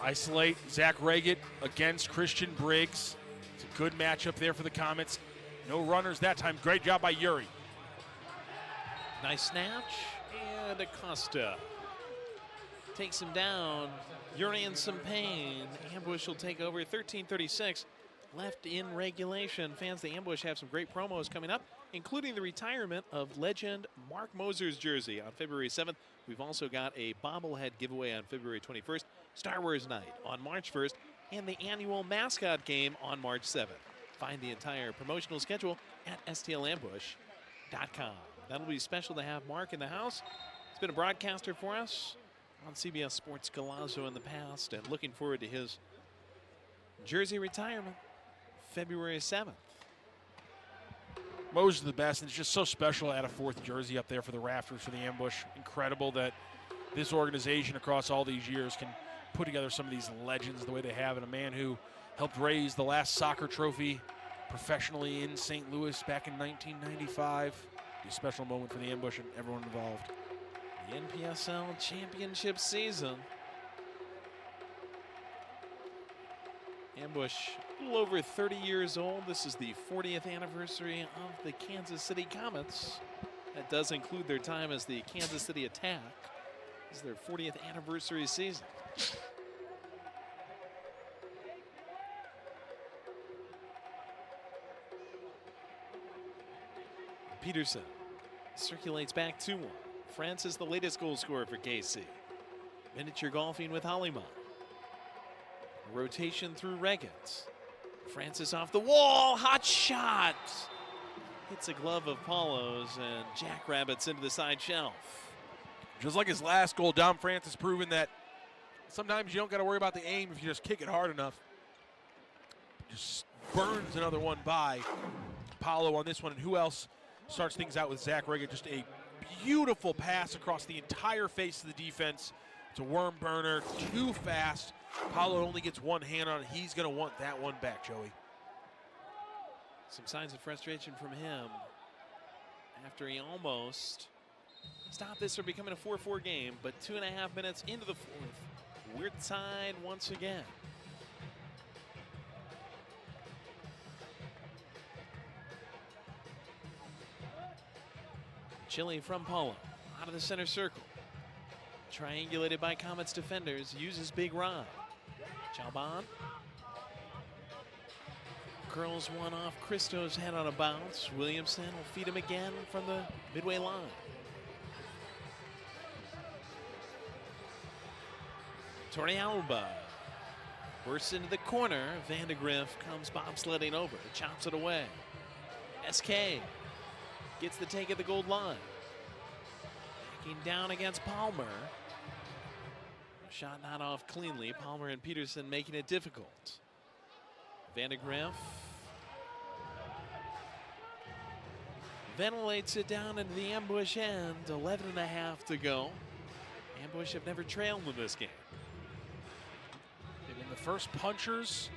Isolate Zach Reagan against Christian Briggs. It's a good matchup there for the Comets. No runners that time. Great job by Uri. Nice snatch, and Acosta takes him down. Uri in some pain. Ambush will take over. 13:36 left in regulation. Fans, the Ambush have some great promos coming up, including the retirement of legend Mark Moser's jersey on February 7th. We've also got a bobblehead giveaway on February 21st, Star Wars Night on March 1st, and the annual mascot game on March 7th. Find the entire promotional schedule at stlambush.com. That'll be special to have Mark in the house. He's been a broadcaster for us on CBS Sports Golazo in the past, and looking forward to his jersey retirement February 7th. Moser's the best, and it's just so special to add a fourth jersey up there for the rafters for the Ambush. Incredible that this organization across all these years can put together some of these legends the way they have, and a man who helped raise the last soccer trophy professionally in St. Louis back in 1995. Be a special moment for the Ambush and everyone involved. The NPSL championship season. Ambush a little over 30 years old. This is the 40th anniversary of the Kansas City Comets. That does include their time as the Kansas City Attack. This is their 40th anniversary season. Peterson circulates back 2-1. Francis, the latest goal scorer for KC. Miniature golfing with Hollyman. Rotation through Reggins. Francis off the wall, hot shot. hits a glove of Paulo's and jackrabbits into the side shelf. Just like his last goal, Dom France has proven that sometimes you don't got to worry about the aim if you just kick it hard enough. Just burns another one by Paulo on this one. And who else starts things out with Zach Reggett? Just a beautiful pass across the entire face of the defense. It's a worm burner, too fast. Paulo only gets one hand on it. He's going to want that one back, Joey. Some signs of frustration from him after he almost stopped this from becoming a 4-4 game, but 2.5 minutes into the fourth, we're tied once again. Chile from Paulo, out of the center circle. Triangulated by Comets defenders, uses big rod. Chalban curls one off Christo's head on a bounce. Williamson will feed him again from the midway line. Torrealba bursts into the corner. Vandegrift comes bobsledding over, chops it away. SK gets the take at the gold line. Backing down against Palmer. Shot not off cleanly. Palmer and Peterson making it difficult. Vandegrift ventilates it down into the ambush end. 11.5 to go. Ambush have never trailed in this game. They've been the first punchers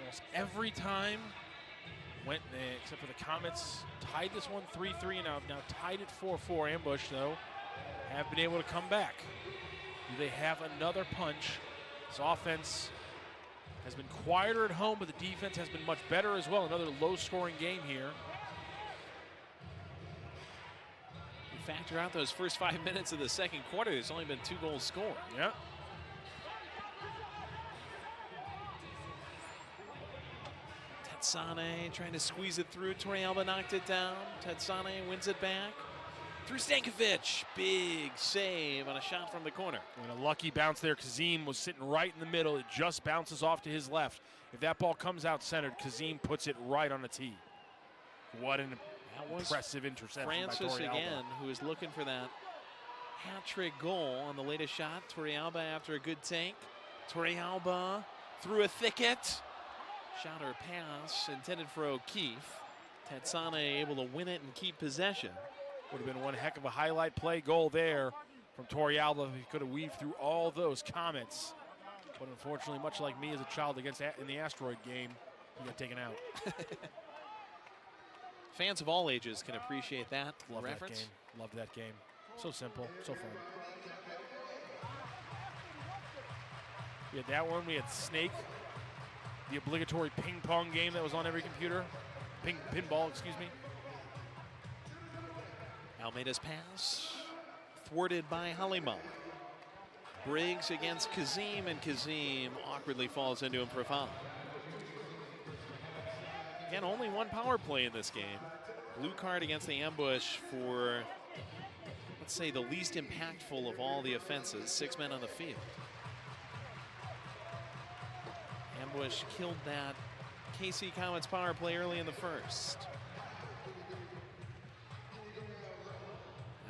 almost every time. Except for the Comets, tied this one 3-3 and now tied it 4-4. Ambush, though, have been able to come back. Do they have another punch? This offense has been quieter at home, but the defense has been much better as well. Another low-scoring game here. You factor out those first 5 minutes of the second quarter, there's only been 2 goals scored. Yeah. Tetsane trying to squeeze it through. Torrealba knocked it down. Tetsane wins it back. Through Stankovic. Big save on a shot from the corner. And a lucky bounce there. Kazim was sitting right in the middle. It just bounces off to his left. If that ball comes out centered, Kazim puts it right on the tee. What an impressive interception Francis by Torrealba. again, who is looking for that hat-trick goal on the latest shot. Torrealba after a good take. Torrealba through a thicket. Shot or pass intended for O'Keefe. Tetsane able to win it and keep possession. Would have been one heck of a highlight play goal there from Torrealba. He could have weaved through all those Comets. But unfortunately, much like me as a child in the Asteroid game, he got taken out. Fans of all ages can appreciate that Love reference. that game. Loved that game. So simple, so fun. We had that one. We had Snake, the obligatory ping pong game that was on every computer. Pinball, excuse me. Almeida's pass thwarted by Halima. Briggs against Kazim, and Kazim awkwardly falls into him for a foul. Again, only one power play in this game. Blue card against the ambush for, let's say, the least impactful of all the offenses. 6 men on the field. Ambush killed that KC Comets power play early in the first.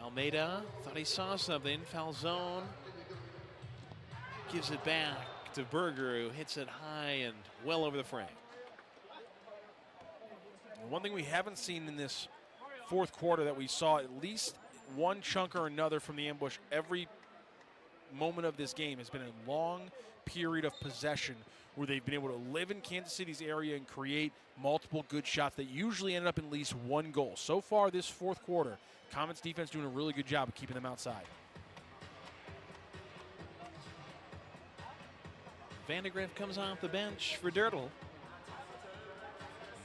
Almeida thought he saw something. Falzone gives it back to Berger, who hits it high and well over the frame. One thing we haven't seen in this fourth quarter that we saw at least one chunk or another from the ambush every moment of this game has been a long period of possession where they've been able to live in Kansas City's area and create multiple good shots that usually ended up in at least one goal. So far this fourth quarter, Comets defense doing a really good job of keeping them outside. Vandegrift comes off the bench for Dirtle.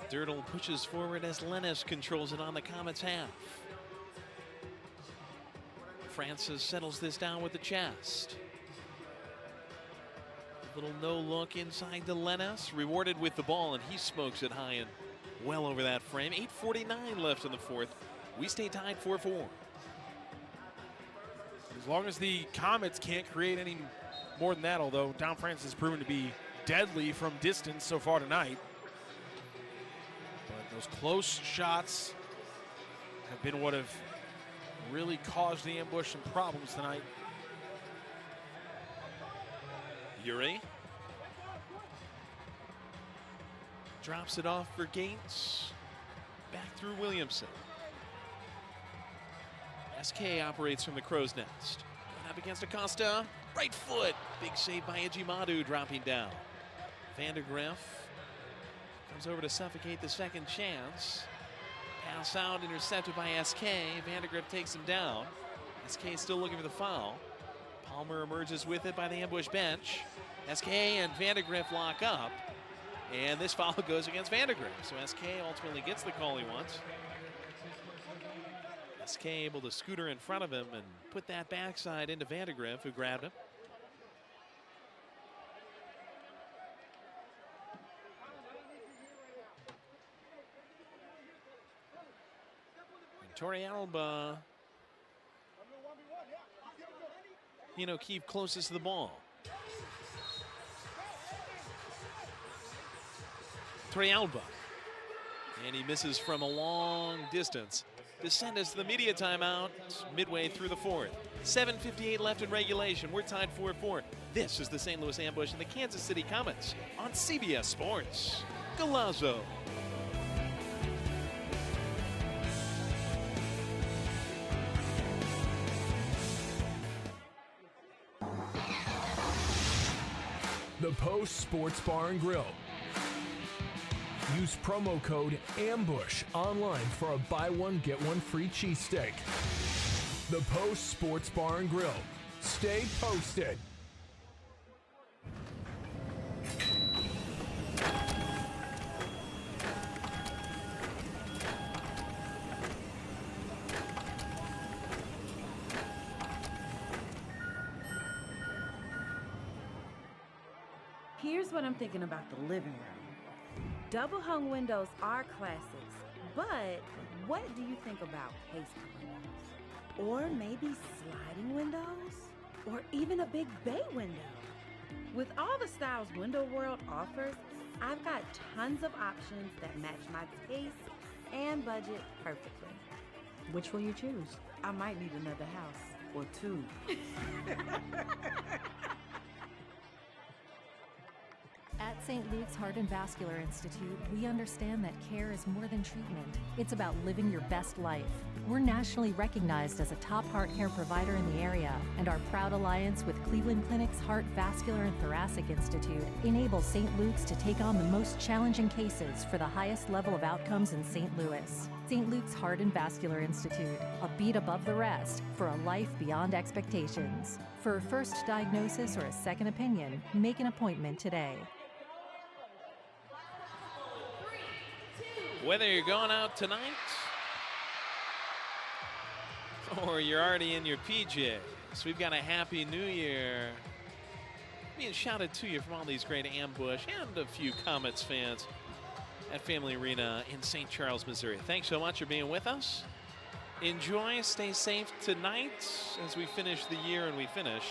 Dirtle pushes forward as Lennis controls it on the Comets half. Francis settles this down with the chest. A little no look inside to Lennis, rewarded with the ball, and he smokes it high and well over that frame. 8:49 left in the fourth. We stay tied 4-4. As long as the Comets can't create any more than that, although Don Francis has proven to be deadly from distance so far tonight. But those close shots have been what have really caused the ambush some problems tonight. Uri drops it off for Gates. Back through Williamson. SK operates from the crow's nest. Going up against Acosta. Right foot. Big save by Ejimadu, dropping down. Vandergriff comes over to suffocate the second chance. Pass out, intercepted by SK. Vandergriff takes him down. SK still looking for the foul. Palmer emerges with it by the ambush bench. SK and Vandergriff lock up. And this foul goes against Vandergriff. So SK ultimately gets the call he wants. SK able to scooter in front of him and put that backside into Vandergriff, who grabbed him. Torrealba. Keith closest to the ball. Torrealba. And he misses from a long distance. To send us to the media timeout midway through the fourth. 7:58 left in regulation. We're tied 4-4. This is the St. Louis Ambush and the Kansas City Comets on CBS Sports. Galazzo. The Post Sports Bar and Grill. Use promo code AMBUSH online for a buy one, get one free cheesesteak. The Post Sports Bar and Grill. Stay posted. Here's what I'm thinking about the living room. Double hung windows are classics, but what do you think about casement windows? Or maybe sliding windows? Or even a big bay window? With all the styles Window World offers, I've got tons of options that match my taste and budget perfectly. Which will you choose? I might need another house or two. At St. Luke's Heart and Vascular Institute, we understand that care is more than treatment. It's about living your best life. We're nationally recognized as a top heart care provider in the area, and our proud alliance with Cleveland Clinic's Heart, Vascular, and Thoracic Institute enables St. Luke's to take on the most challenging cases for the highest level of outcomes in St. Louis. St. Luke's Heart and Vascular Institute, a beat above the rest for a life beyond expectations. For a first diagnosis or a second opinion, make an appointment today. Whether you're going out tonight or you're already in your PJs, we've got a Happy New Year being shouted to you from all these great Ambush and a few Comets fans at Family Arena in St. Charles, Missouri. Thanks so much for being with us. Enjoy, stay safe tonight as we finish the year and we finish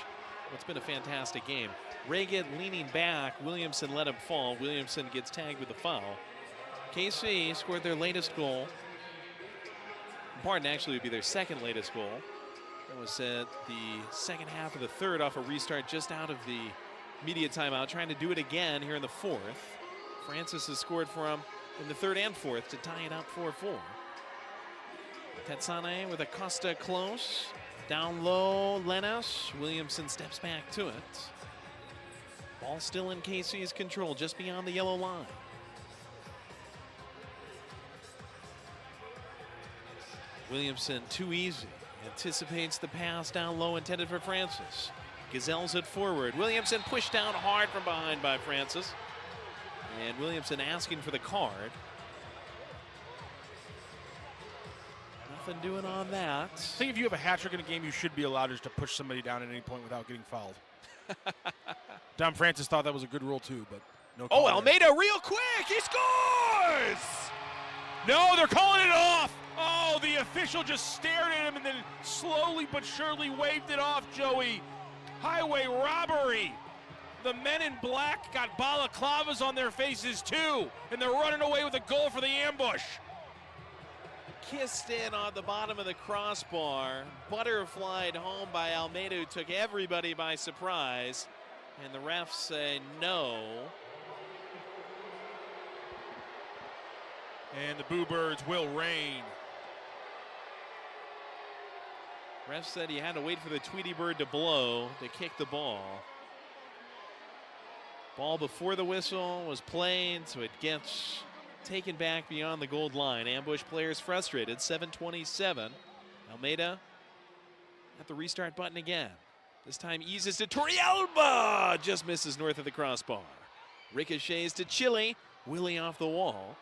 what's been a fantastic game. Reagan leaning back, Williamson let him fall. Williamson gets tagged with a foul. KC scored their latest goal. Pardon, actually would be their second latest goal. That was at the second half of the third off a restart just out of the media timeout, trying to do it again here in the fourth. Francis has scored for him in the third and fourth to tie it up 4-4. Tetsane with Acosta close. Down low, Lennis. Williamson steps back to it. Ball still in KC's control, just beyond the yellow line. Williamson, too easy. Anticipates the pass down low intended for Francis. Gazelles it forward. Williamson pushed down hard from behind by Francis. And Williamson asking for the card. Nothing doing on that. I think if you have a hat trick in a game, you should be allowed just to push somebody down at any point without getting fouled. Dom Francis thought that was a good rule too, but no call. Oh, Almeida real quick. He scores! No, they're calling it off. Oh, the official just stared at him and then slowly but surely waved it off, Joey. Highway robbery. The men in black got balaclavas on their faces too, and they're running away with a goal for the Ambush. kissed in on the bottom of the crossbar. Butterflied home by Almeida, who took everybody by surprise. And the refs say no. And the Boo Birds will reign. Ref said he had to wait for the Tweety Bird to blow to kick the ball. Ball before the whistle was played, so it gets taken back beyond the gold line. Ambush players frustrated. 7:27. Almeida at the restart button again. This time eases to Torrealba. Just misses north of the crossbar. Ricochets to Chile. Willie off the wall.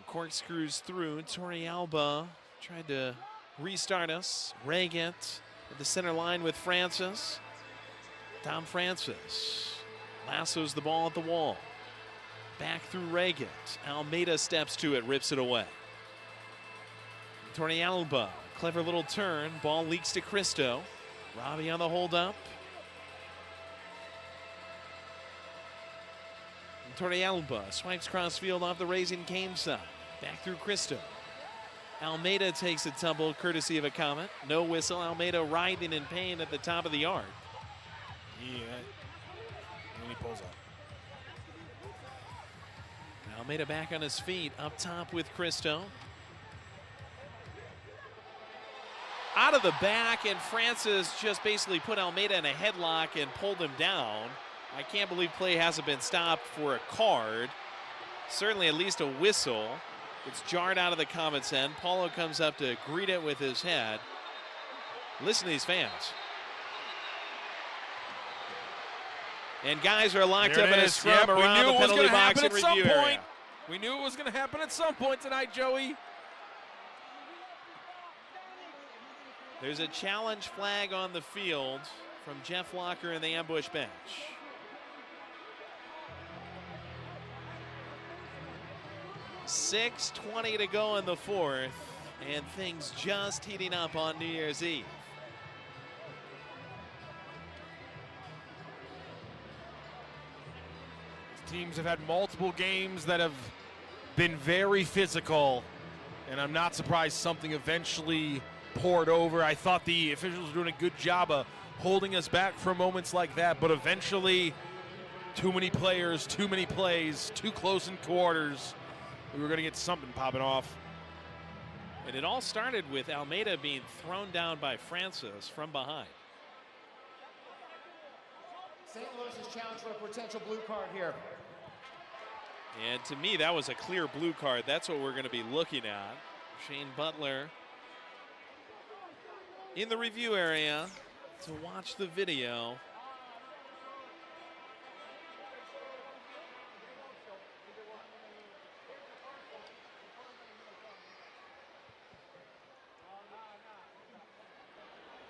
Corkscrews through. Torrealba tried to restart us. Reagan at the center line with Francis. Tom Francis lassos the ball at the wall. Back through Reagan. Almeida steps to it, rips it away. Torrealba, clever little turn. Ball leaks to Cristo. Robbie on the hold-up. Torrealba swipes crossfield off the Raising Cane side. Back through Cristo. Almeida takes a tumble courtesy of a Comet. No whistle. Almeida writhing in pain at the top of the yard. Yeah. And he pulls up. Almeida back on his feet, up top with Cristo. Out of the back, and Francis just basically put Almeida in a headlock and pulled him down. I can't believe play hasn't been stopped for a card. Certainly at least a whistle. It's jarred out of the Comets' end. Paulo comes up to greet it with his head. Listen to these fans. And guys are locked up in a scrum around the penalty box and review area. We knew it was going to happen at some point tonight, Joey. There's a challenge flag on the field from Jeff Locker in the ambush bench. .6:20 to go in the fourth, and things just heating up on New Year's Eve. Teams have had multiple games that have been very physical, and I'm not surprised something eventually poured over. I thought the officials were doing a good job of holding us back for moments like that, but eventually too many players, too many plays, too close in quarters. We were going to get something popping off. And it all started with Almeida being thrown down by Francis from behind. St. Louis is challenged for a potential blue card here. And to me, that was a clear blue card. That's what we're going to be looking at. Shane Butler in the review area to watch the video.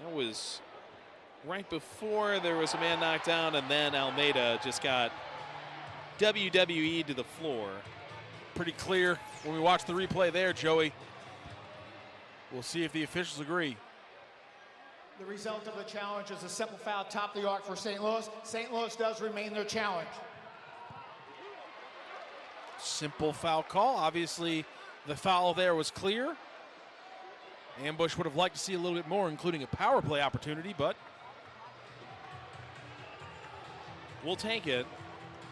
That was right before there was a man knocked down, and then Almeida just got WWE'd to the floor. Pretty clear when we watch the replay there, Joey. We'll see if the officials agree. The result of the challenge is a simple foul top of the arc for St. Louis. St. Louis does remain their challenge. Simple foul call. Obviously, the foul there was clear. Ambush would have liked to see a little bit more, including a power play opportunity, but we'll take it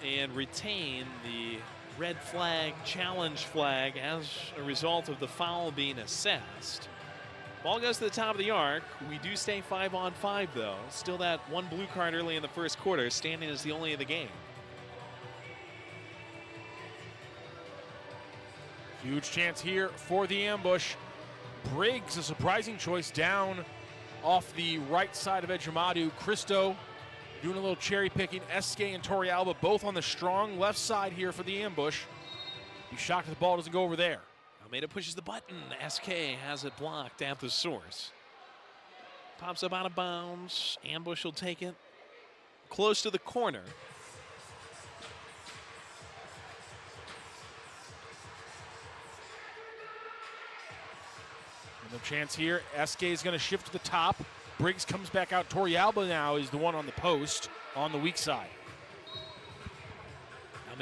and retain the red flag, challenge flag, as a result of the foul being assessed. Ball goes to the top of the arc. We do stay 5-on-5, though. Still that one blue card early in the first quarter. Standing is the only of the game. Huge chance here for the ambush. Briggs, a surprising choice, down off the right side of Ejimadu. Cristo doing a little cherry picking. Esque and Torrealba both on the strong left side here for the ambush. Be shocked if the ball doesn't go over there. Almeida pushes the button. SK has it blocked at the source. Pops up out of bounds. Ambush will take it close to the corner. No chance here. SK is going to shift to the top. Briggs comes back out. Torrealba now is the one on the post on the weak side.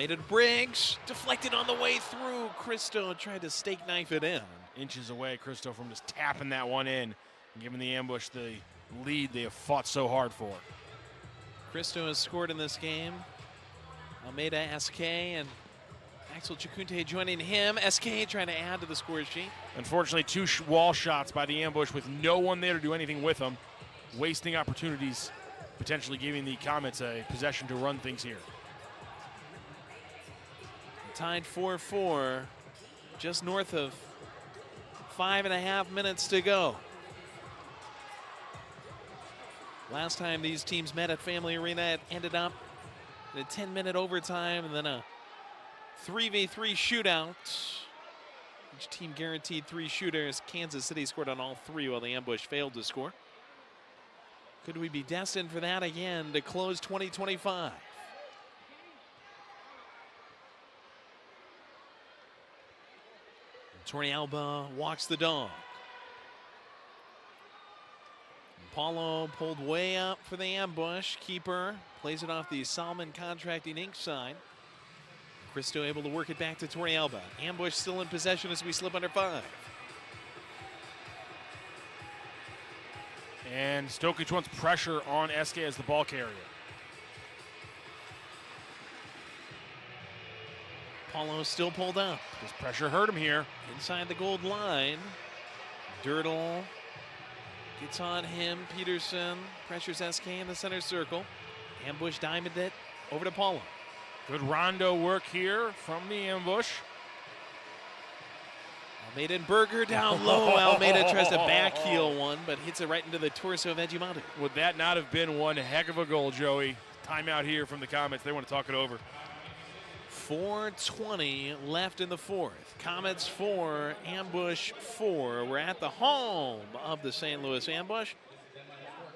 Made it Briggs, deflected on the way through. Cristo tried to steak knife it in. Inches away, Cristo from just tapping that one in and giving the ambush the lead they have fought so hard for. Cristo has scored in this game. Almeida, SK, and Axel Chacunte joining him. SK trying to add to the score sheet. Unfortunately, two wall shots by the ambush with no one there to do anything with them. Wasting opportunities, potentially giving the Comets a possession to run things here. Tied 4-4, just north of 5.5 minutes to go. Last time these teams met at Family Arena, it ended up in a 10-minute overtime and then a 3v3 shootout. Each team guaranteed 3 shooters. Kansas City scored on all 3 while the ambush failed to score. Could we be destined for that again to close 2025? Torrealba walks the dog. Paulo pulled way up for the ambush. Keeper plays it off the Salmon Contracting Inc. side. Cristo able to work it back to Torrealba. Ambush still in possession as we slip under 5. And Stokic wants pressure on SK as the ball carrier. Paulo still pulled up. This pressure hurt him here. Inside the gold line. Dirtle gets on him. Peterson pressures SK in the center circle. Ambush diamond it over to Paulo. Good rondo work here from the ambush. Almeida and Berger down low. Almeida tries to backheel one, but hits it right into the torso of Ejimadu. Would that not have been one heck of a goal, Joey? Timeout here from the Comets. They want to talk it over. 4:20 left in the 4th. Comets 4, Ambush 4. We're at the home of the St. Louis Ambush,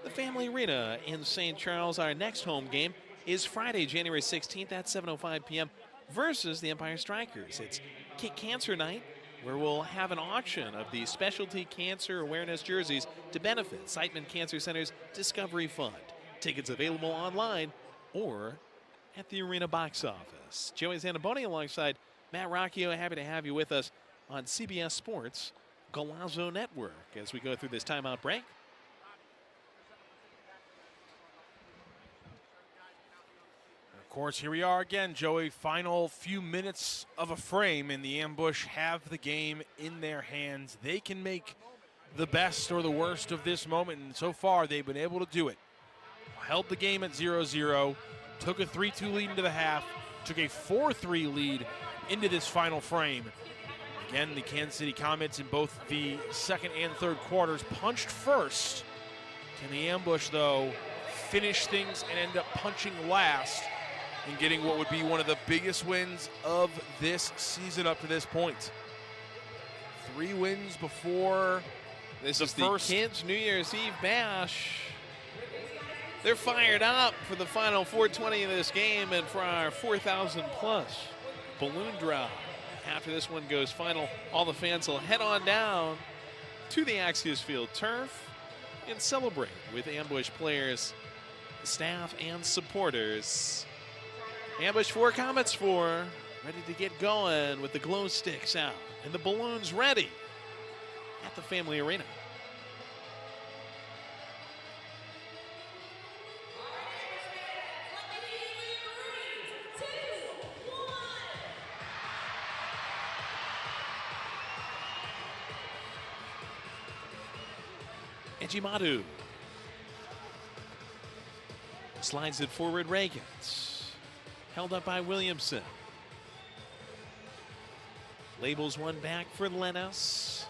the Family Arena in St. Charles. Our next home game is Friday, January 16th at 7:05 p.m. versus the Empire Strikers. It's Kick Cancer Night, where we'll have an auction of the specialty cancer awareness jerseys to benefit Siteman Cancer Center's Discovery Fund. Tickets available online or at the arena box office. Joey Zanaboni alongside Matt Rocchio. Happy to have you with us on CBS Sports Golazo Network as we go through this timeout break. Of course, here we are again, Joey. Final few minutes of a frame, and the ambush have the game in their hands. They can make the best or the worst of this moment, and so far they've been able to do it. Held the game at 0-0. Took a 3-2 lead into the half, took a 4-3 lead into this final frame. Again, the Kansas City Comets in both the second and third quarters punched first. Can the ambush, though, finish things and end up punching last and getting what would be one of the biggest wins of this season up to this point? 3 wins before this the is first the Kids New Year's Eve bash. They're fired up for the final 4:20 of this game and for our 4,000 plus balloon drop. After this one goes final, all the fans will head on down to the Axios Field turf and celebrate with Ambush players, staff, and supporters. Ambush 4, Comets 4, ready to get going with the glow sticks out and the balloons ready at the Family Arena. Ejimadu slides it forward. Reagans held up by Williamson. Labels one back for Lennis.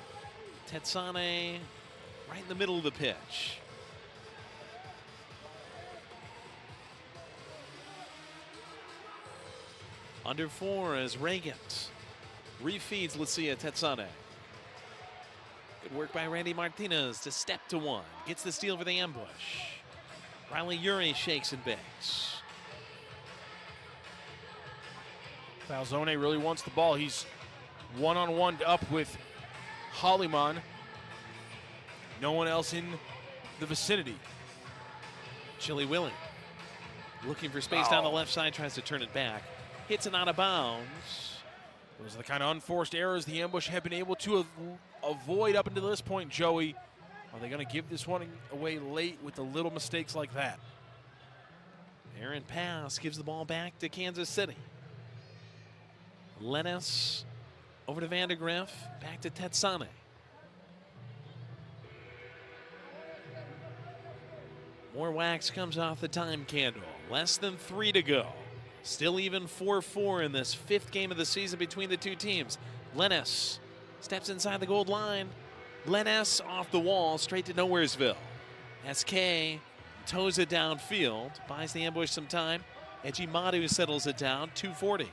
Tetsane right in the middle of the pitch. Under 4 as Reagans refeeds Lucia Tetsane. Good work by Randy Martinez to step to one. Gets the steal for the ambush. Riley Uri shakes and bakes. Falzone really wants the ball. He's one-on-one up with Hollyman. No one else in the vicinity. Chili Willie looking for space down the left side, tries to turn it back. hits it out of bounds. Those are the kind of unforced errors the Ambush have been able to avoid up until this point, Joey. Are they going to give this one away late with the little mistakes like that? Aaron pass gives the ball back to Kansas City. Lennis over to Vandergriff, back to Tetsane. More wax comes off the time candle. Less than 3 to go. Still even 4-4 in this 5th game of the season between the two teams. Lennis steps inside the gold line. Lennis off the wall, straight to Nowheresville. SK toes it downfield, buys the Ambush some time. Ejimadu settles it down, 240.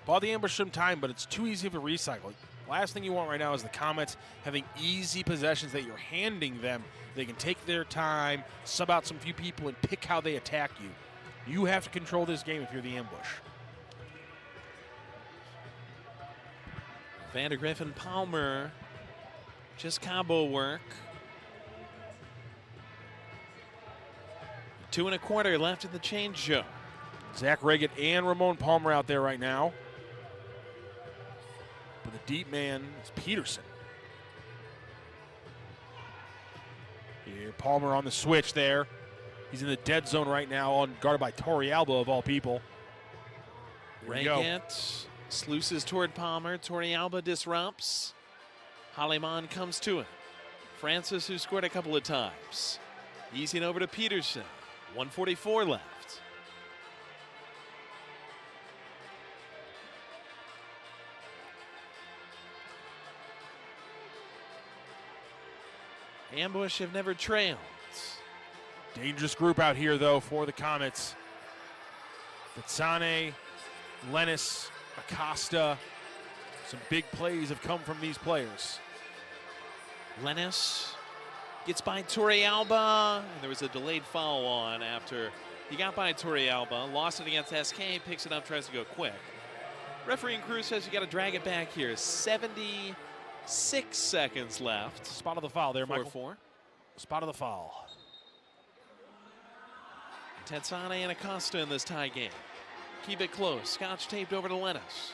Bought the Ambush some time, but it's too easy for recycling. Last thing you want right now is the Comets having easy possessions that you're handing them. They can take their time, sub out some few people, and pick how they attack you. You have to control this game if you're the Ambush. Vandergriff and Palmer, just combo work. 2 1/4 left in the change show. Zach Reggett and Ramon Palmer out there right now. But the deep man is Peterson. Here, Palmer on the switch there. He's in the dead zone right now, guarded by Torrealba of all people. Reggett sluices toward Palmer. Torrealba disrupts. Haliman comes to him. Francis, who scored a couple of times. Easing over to Peterson. 1:44 left. Ambush have never trailed. Dangerous group out here, though, for the Comets. Tetsane, Lennis, Acosta. Some big plays have come from these players. Lennis gets by Torrealba, and there was a delayed foul on after he got by Torrealba, lost it against SK, picks it up, tries to go quick. Refereeing crew says you got to drag it back here. 76 seconds left. Spot of the foul there, Michael. 4-4. Spot of the foul. Tetsane and Acosta in this tie game. Keep it close. Scotch taped over to Lennis.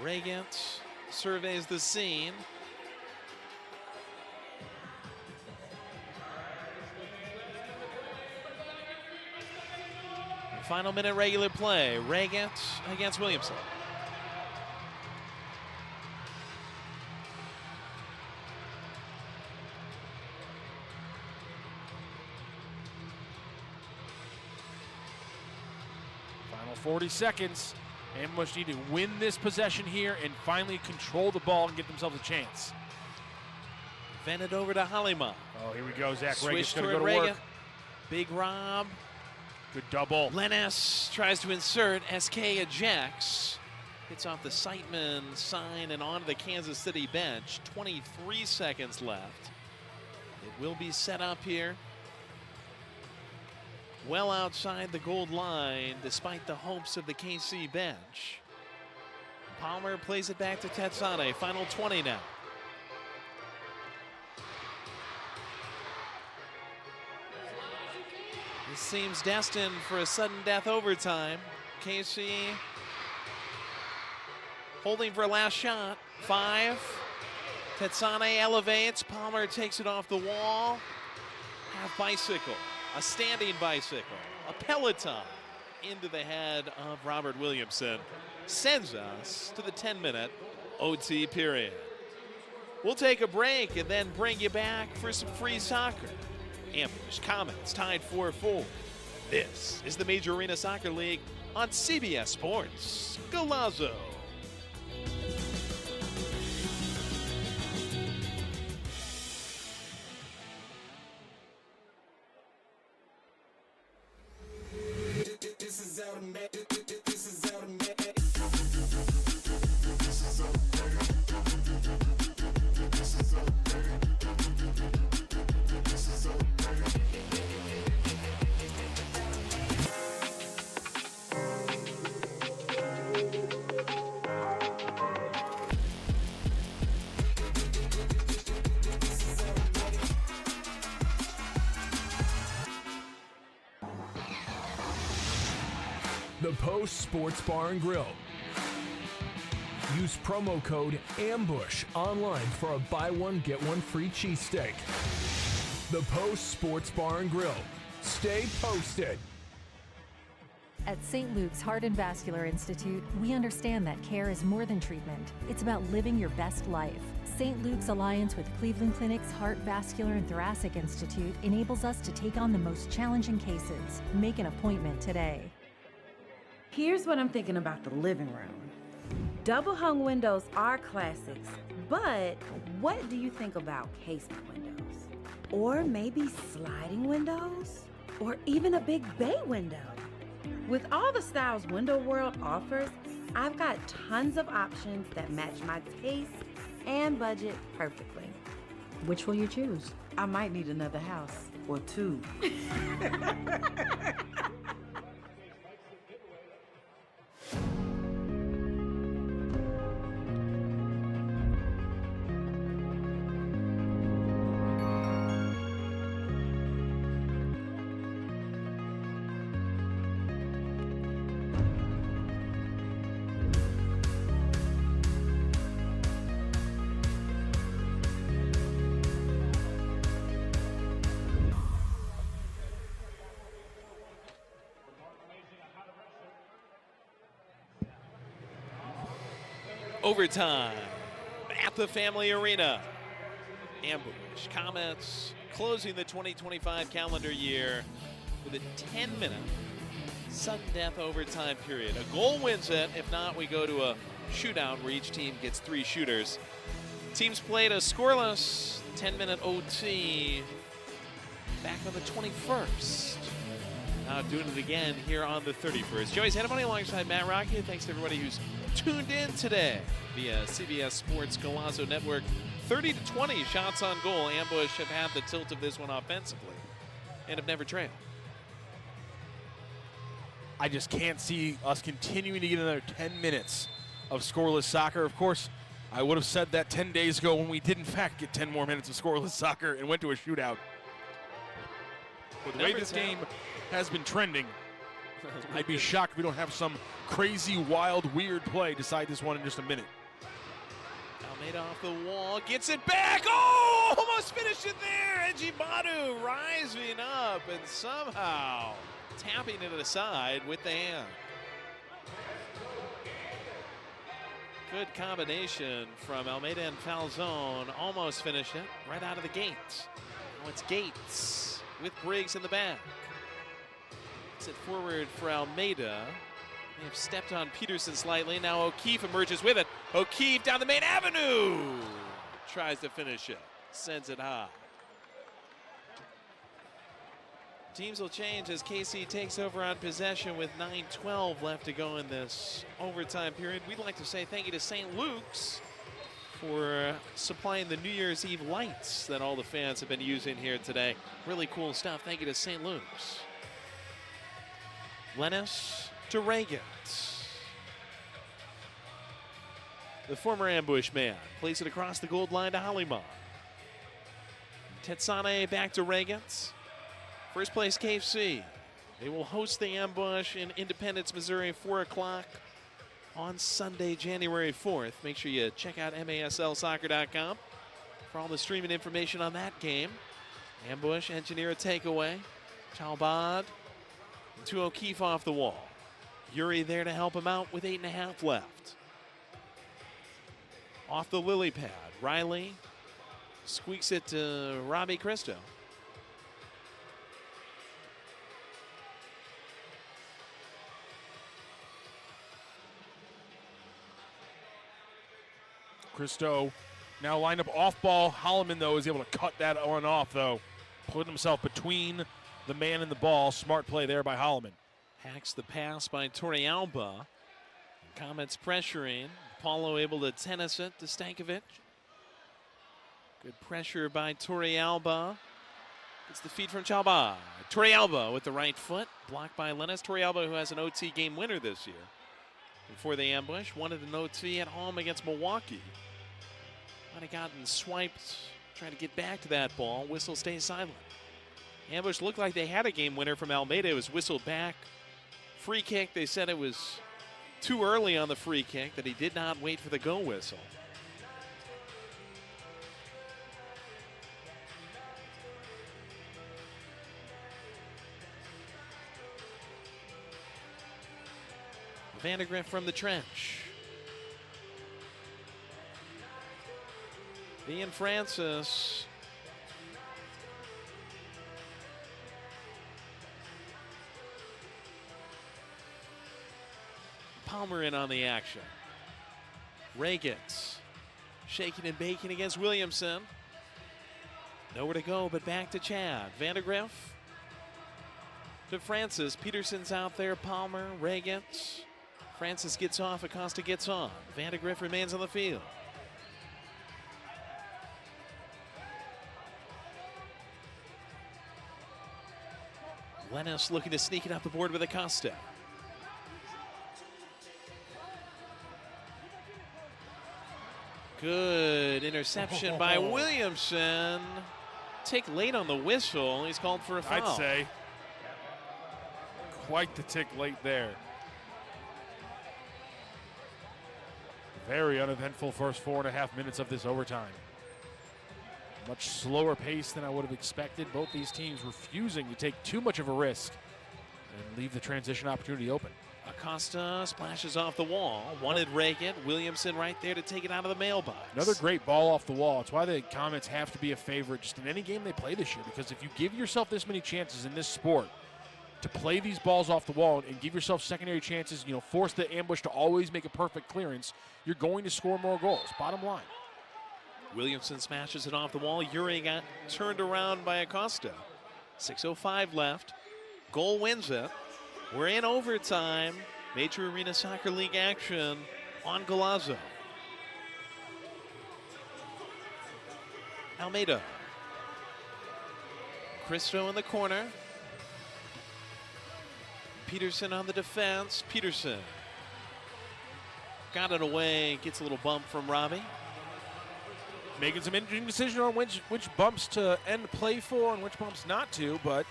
Reggett surveys the scene. Final minute regular play. Reggett against Williamson. Final 40 seconds. Ambush need to win this possession here and finally control the ball and give themselves a chance. Vented over to Haliman. Oh, here we go. Zach Switch Reggett's going to go to Reggett. work. Big Rob. Good double. Lennis tries to insert. SK ejects. Hits off the Sightman sign and onto the Kansas City bench. 23 seconds left. It will be set up here. Well outside the gold line, despite the hopes of the KC bench. Palmer plays it back to Tetsane. Final 20 now. This seems destined for a sudden death overtime. KC holding for a last shot. 5. Tetsane elevates. Palmer takes it off the wall. Half bicycle. A standing bicycle. A Peloton into the head of Robert Williamson. Sends us to the 10-minute OT period. We'll take a break and then bring you back for some free soccer. Ambush Comets tied 4-4. This is the Major Arena Soccer League on CBS Sports. Golazo. The Post Sports Bar and Grill. Use promo code AMBUSH online for a buy one, get one free cheesesteak. The Post Sports Bar and Grill. Stay posted. At St. Luke's Heart and Vascular Institute, we understand that care is more than treatment. It's about living your best life. St. Luke's alliance with Cleveland Clinic's Heart, Vascular, and Thoracic Institute enables us to take on the most challenging cases. Make an appointment today. Here's what I'm thinking about the living room. Double hung windows are classics, but what do you think about casement windows? Or maybe sliding windows? Or even a big bay window? With all the styles Window World offers, I've got tons of options that match my taste and budget perfectly. Which will you choose? I might need another house or two. Overtime at the Family Arena. Ambush Comets closing the 2025 calendar year with a 10-minute sudden death overtime period. A goal wins it. If not, we go to a shootout where each team gets 3 shooters. Teams played a scoreless 10-minute OT back on the 21st. Now doing it again here on the 31st. Joey Zanaboni alongside Matt Rocky. Thanks to everybody who's tuned in today via CBS Sports Golazo Network. 30-20 shots on goal. Ambush have had the tilt of this one offensively and have never trailed. I just can't see us continuing to get another 10 minutes of scoreless soccer. Of course, I would have said that 10 days ago when we did in fact get 10 more minutes of scoreless soccer and went to a shootout. With the way this game has been trending, I'd be shocked if we don't have some crazy, wild, weird play decide this one in just a minute. Almeida off the wall, gets it back. Oh, almost finished it there. Ejibadu rising up and somehow tapping it aside with the hand. Good combination from Almeida and Falzone. Almost finished it right out of the gate. Now it's Gates with Briggs in the back. It's it forward for Almeida. They have stepped on Peterson slightly. Now O'Keefe emerges with it. O'Keefe down the main avenue. Tries to finish it. Sends it high. Teams will change as KC takes over on possession with 9:12 left to go in this overtime period. We'd like to say thank you to St. Luke's for supplying the New Year's Eve lights that all the fans have been using here today. Really cool stuff. Thank you to St. Luke's. Lennis to Reagan. The former ambush man plays it across the gold line to Hollyman. Tetsane back to Reagan. First place KC. They will host the ambush in Independence, Missouri, 4 o'clock on Sunday, January 4th. Make sure you check out MASLsoccer.com for all the streaming information on that game. Ambush engineer a takeaway. Talbot to O'Keefe off the wall. Yuri there to help him out with 8.5 left. Off the lily pad, Riley squeaks it to Robbie Cristo. Cristo now lined up off ball. Holloman, though, is able to cut that one off, though. Putting himself between the man and the ball. Smart play there by Holloman. Hacks the pass by Torrealba. Comets pressuring. Paulo able to tennis it to Stankovic. Good pressure by Torrealba. It's the feed from Chalba. Torrealba with the right foot. Blocked by Lennis. Torrealba, who has an OT game winner this year. Before the ambush, wanted an OT at home against Milwaukee. Might have gotten swiped, trying to get back to that ball. Whistle stays silent. Ambush looked like they had a game winner from Almeida. It was whistled back Free kick, they said it was too early on the free kick, that he did not wait for the go whistle. Vandergriff from the trench. Ian Francis. Palmer in on the action. Regans shaking and baking against Williamson. Nowhere to go but back to Chad. Vandergriff to Francis. Peterson's out there. Palmer, Regans. Francis gets off. Acosta gets on. Vandergriff remains on the field. Lennis looking to sneak it up the board with Acosta. Good interception by Williamson. Tick late on the whistle. He's called for a foul. I'd say quite the tick late there. Very uneventful first 4.5 minutes of this overtime. Much slower pace than I would have expected. Both these teams refusing to take too much of a risk and leave the transition opportunity open. Acosta splashes off the wall. Wanted Reagan. Williamson right there to take it out of the mailbox. Another great ball off the wall. It's why the Comets have to be a favorite just in any game they play this year, because if you give yourself this many chances in this sport to play these balls off the wall and give yourself secondary chances, you know, force the ambush to always make a perfect clearance, you're going to score more goals. Bottom line. Williamson smashes it off the wall. Uri got turned around by Acosta. 6:05 left. Goal wins it. We're in overtime. Major Arena Soccer League action on Golazo. Almeida. Cristo in the corner. Peterson on the defense. Peterson got it away. Gets a little bump from Robbie. Making some interesting decisions on which bumps to end play for and which bumps not to, but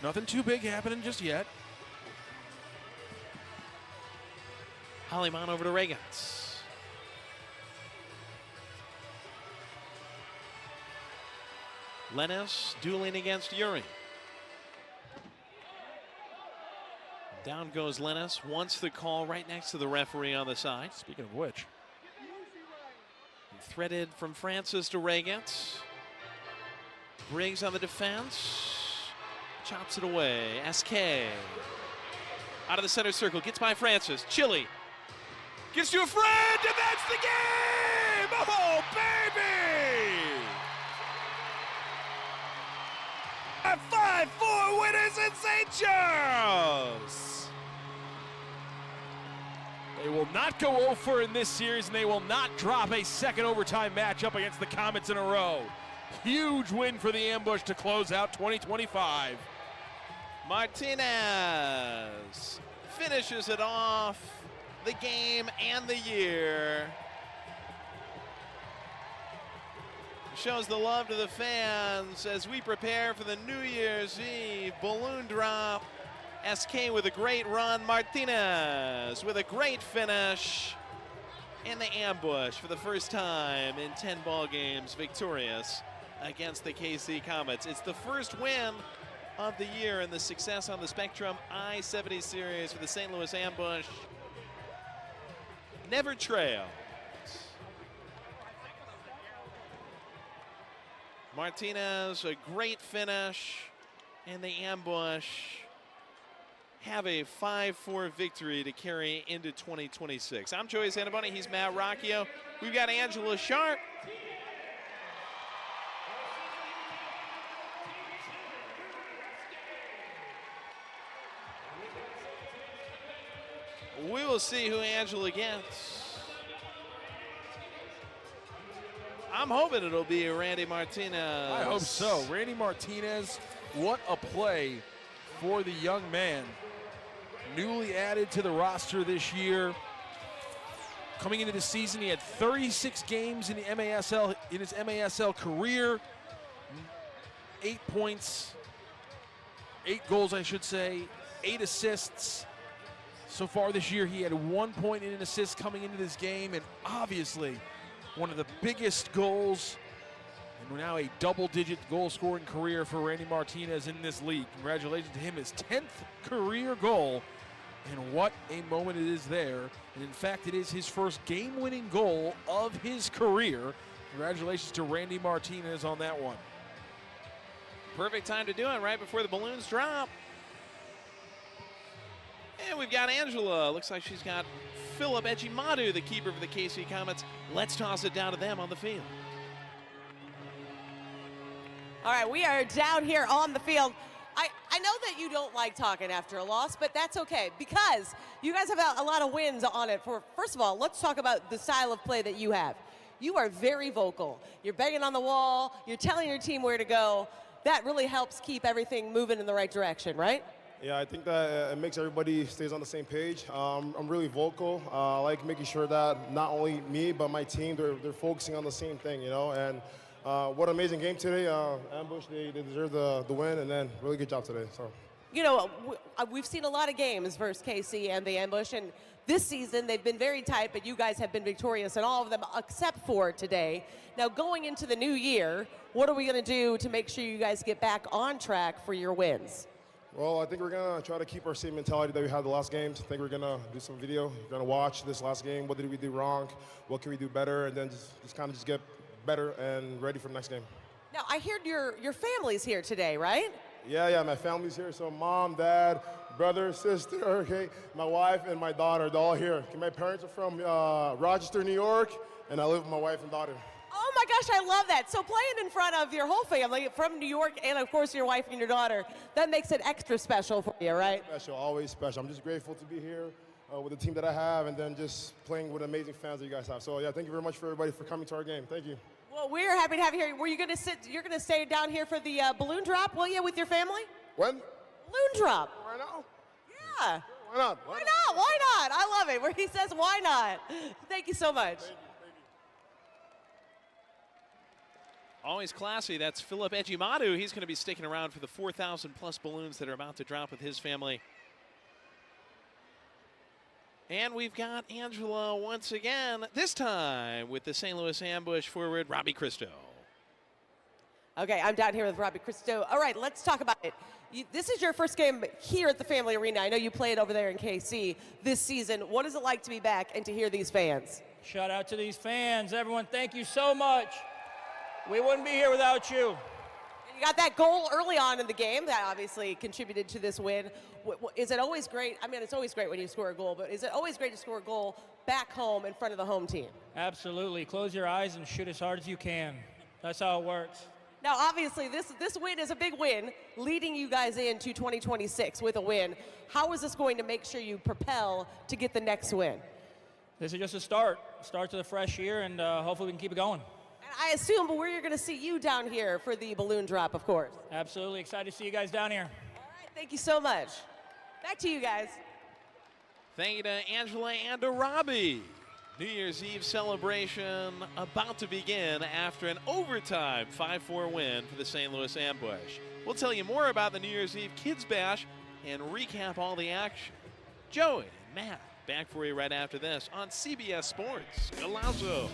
nothing too big happening just yet. Hollyman over to Regans. Lennis dueling against Uri. Down goes Lennis. Wants the call right next to the referee on the side. Speaking of which. Threaded from Francis to Regans. Briggs on the defense. Chops it away. SK. Out of the center circle. Gets by Francis. Chile. Gets to a friend, and that's the game! Oh, baby! A 5-4 winners in St. Charles! They will not go 0-4 in this series, and they will not drop a second overtime matchup against the Comets in a row. Huge win for the Ambush to close out 2025. Martinez finishes it off. The game and the year. Shows the love to the fans as we prepare for the New Year's Eve balloon drop. SK with a great run. Martinez with a great finish. And the Ambush for the first time in 10 ball games victorious against the KC Comets. It's the first win of the year and the success on the Spectrum I-70 series for the St. Louis Ambush. Never trail. Martinez, a great finish, and the Ambush have a 5-4 victory to carry into 2026. I'm Joey Santaboni, he's Matt Rocchio. We've got Angela Sharp. We will see who Angela gets. I'm hoping it'll be Randy Martinez. I hope so. Randy Martinez, what a play for the young man. Newly added to the roster this year. Coming into the season, he had 36 games in the MASL in his MASL career. 8 points, 8 goals, I should say, 8 assists. So far this year, he had 1 point and an assist coming into this game, and obviously one of the biggest goals, and now a double-digit goal-scoring career for Randy Martinez in this league. Congratulations to him, his 10th career goal, and what a moment it is there. And in fact, it is his first game-winning goal of his career. Congratulations to Randy Martinez on that one. Perfect time to do it right before the balloons drop. And we've got Angela. Looks like she's got Philip Ejimadu, the keeper for the KC Comets. Let's toss it down to them on the field. All right, we are down here on the field. I know that you don't like talking after a loss, but that's okay because you guys have a lot of wins on it. First of all, let's talk about the style of play that you have. You are very vocal. You're banging on the wall. You're telling your team where to go. That really helps keep everything moving in the right direction, right? Yeah, I think that it makes everybody stays on the same page. I'm really vocal. I like making sure that not only me, but my team, they're focusing on the same thing, you know. And what an amazing game today. Ambush, they deserve the win, and then really good job today. So, you know, we've seen a lot of games versus KC and the Ambush, and this season they've been very tight, but you guys have been victorious in all of them except for today. Now, going into the new year, what are we going to do to make sure you guys get back on track for your wins? Well, I think we're going to try to keep our same mentality that we had the last games. I think we're going to do some video. We're going to watch this last game. What did we do wrong? What can we do better? And then just kind of get better and ready for the next game. Now, I heard your family's here today, right? Yeah, my family's here. So mom, dad, brother, sister, okay, my wife and my daughter, they're all here. Okay, my parents are from Rochester, New York, and I live with my wife and daughter. Oh my gosh, I love that. So playing in front of your whole family from New York and of course your wife and your daughter, that makes it extra special for you, right? Special, always special. I'm just grateful to be here with the team that I have and then just playing with amazing fans that you guys have. So yeah, thank you very much for everybody for coming to our game. Thank you. Well, we're happy to have you here. Were you going to you're going to stay down here for the balloon drop, will you, with your family? When? Balloon drop. Right now? Yeah. Why not? Why not? Why not? I love it where he says, why not? Thank you so much. Thank you. Always classy. That's Philip Ejimadu. He's going to be sticking around for the 4,000+ balloons that are about to drop with his family. And we've got Angela once again, this time with the St. Louis Ambush forward, Robbie Christo. Okay, I'm down here with Robbie Christo. All right, let's talk about it. This is your first game here at the Family Arena. I know you played over there in KC this season. What is it like to be back and to hear these fans? Shout out to these fans. Everyone, thank you so much. We wouldn't be here without you. You got that goal early on in the game that obviously contributed to this win. Is it always great? I mean, it's always great when you score a goal, but is it always great to score a goal back home in front of the home team? Absolutely. Close your eyes and shoot as hard as you can. That's how it works. Now, obviously, this win is a big win, leading you guys into 2026 with a win. How is this going to make sure you propel to get the next win? This is just a start to the fresh year, and hopefully we can keep it going. I assume we're going to see you down here for the balloon drop, of course. Absolutely. Excited to see you guys down here. All right. Thank you so much. Back to you guys. Thank you to Angela and to Robbie. New Year's Eve celebration about to begin after an overtime 5-4 win for the St. Louis Ambush. We'll tell you more about the New Year's Eve Kids Bash and recap all the action. Joey and Matt back for you right after this on CBS Sports Golazo.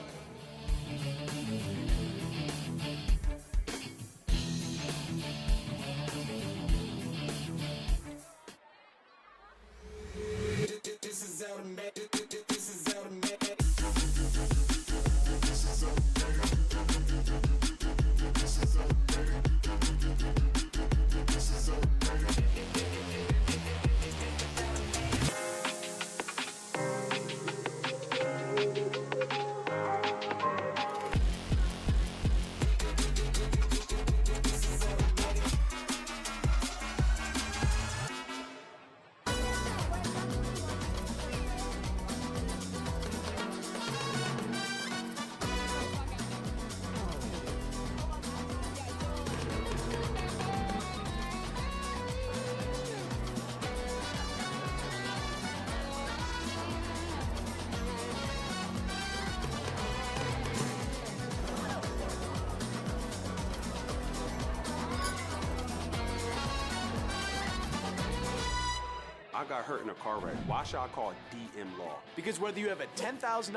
I got hurt in a car wreck. Why should I call DM Law? Because whether you have a $10,000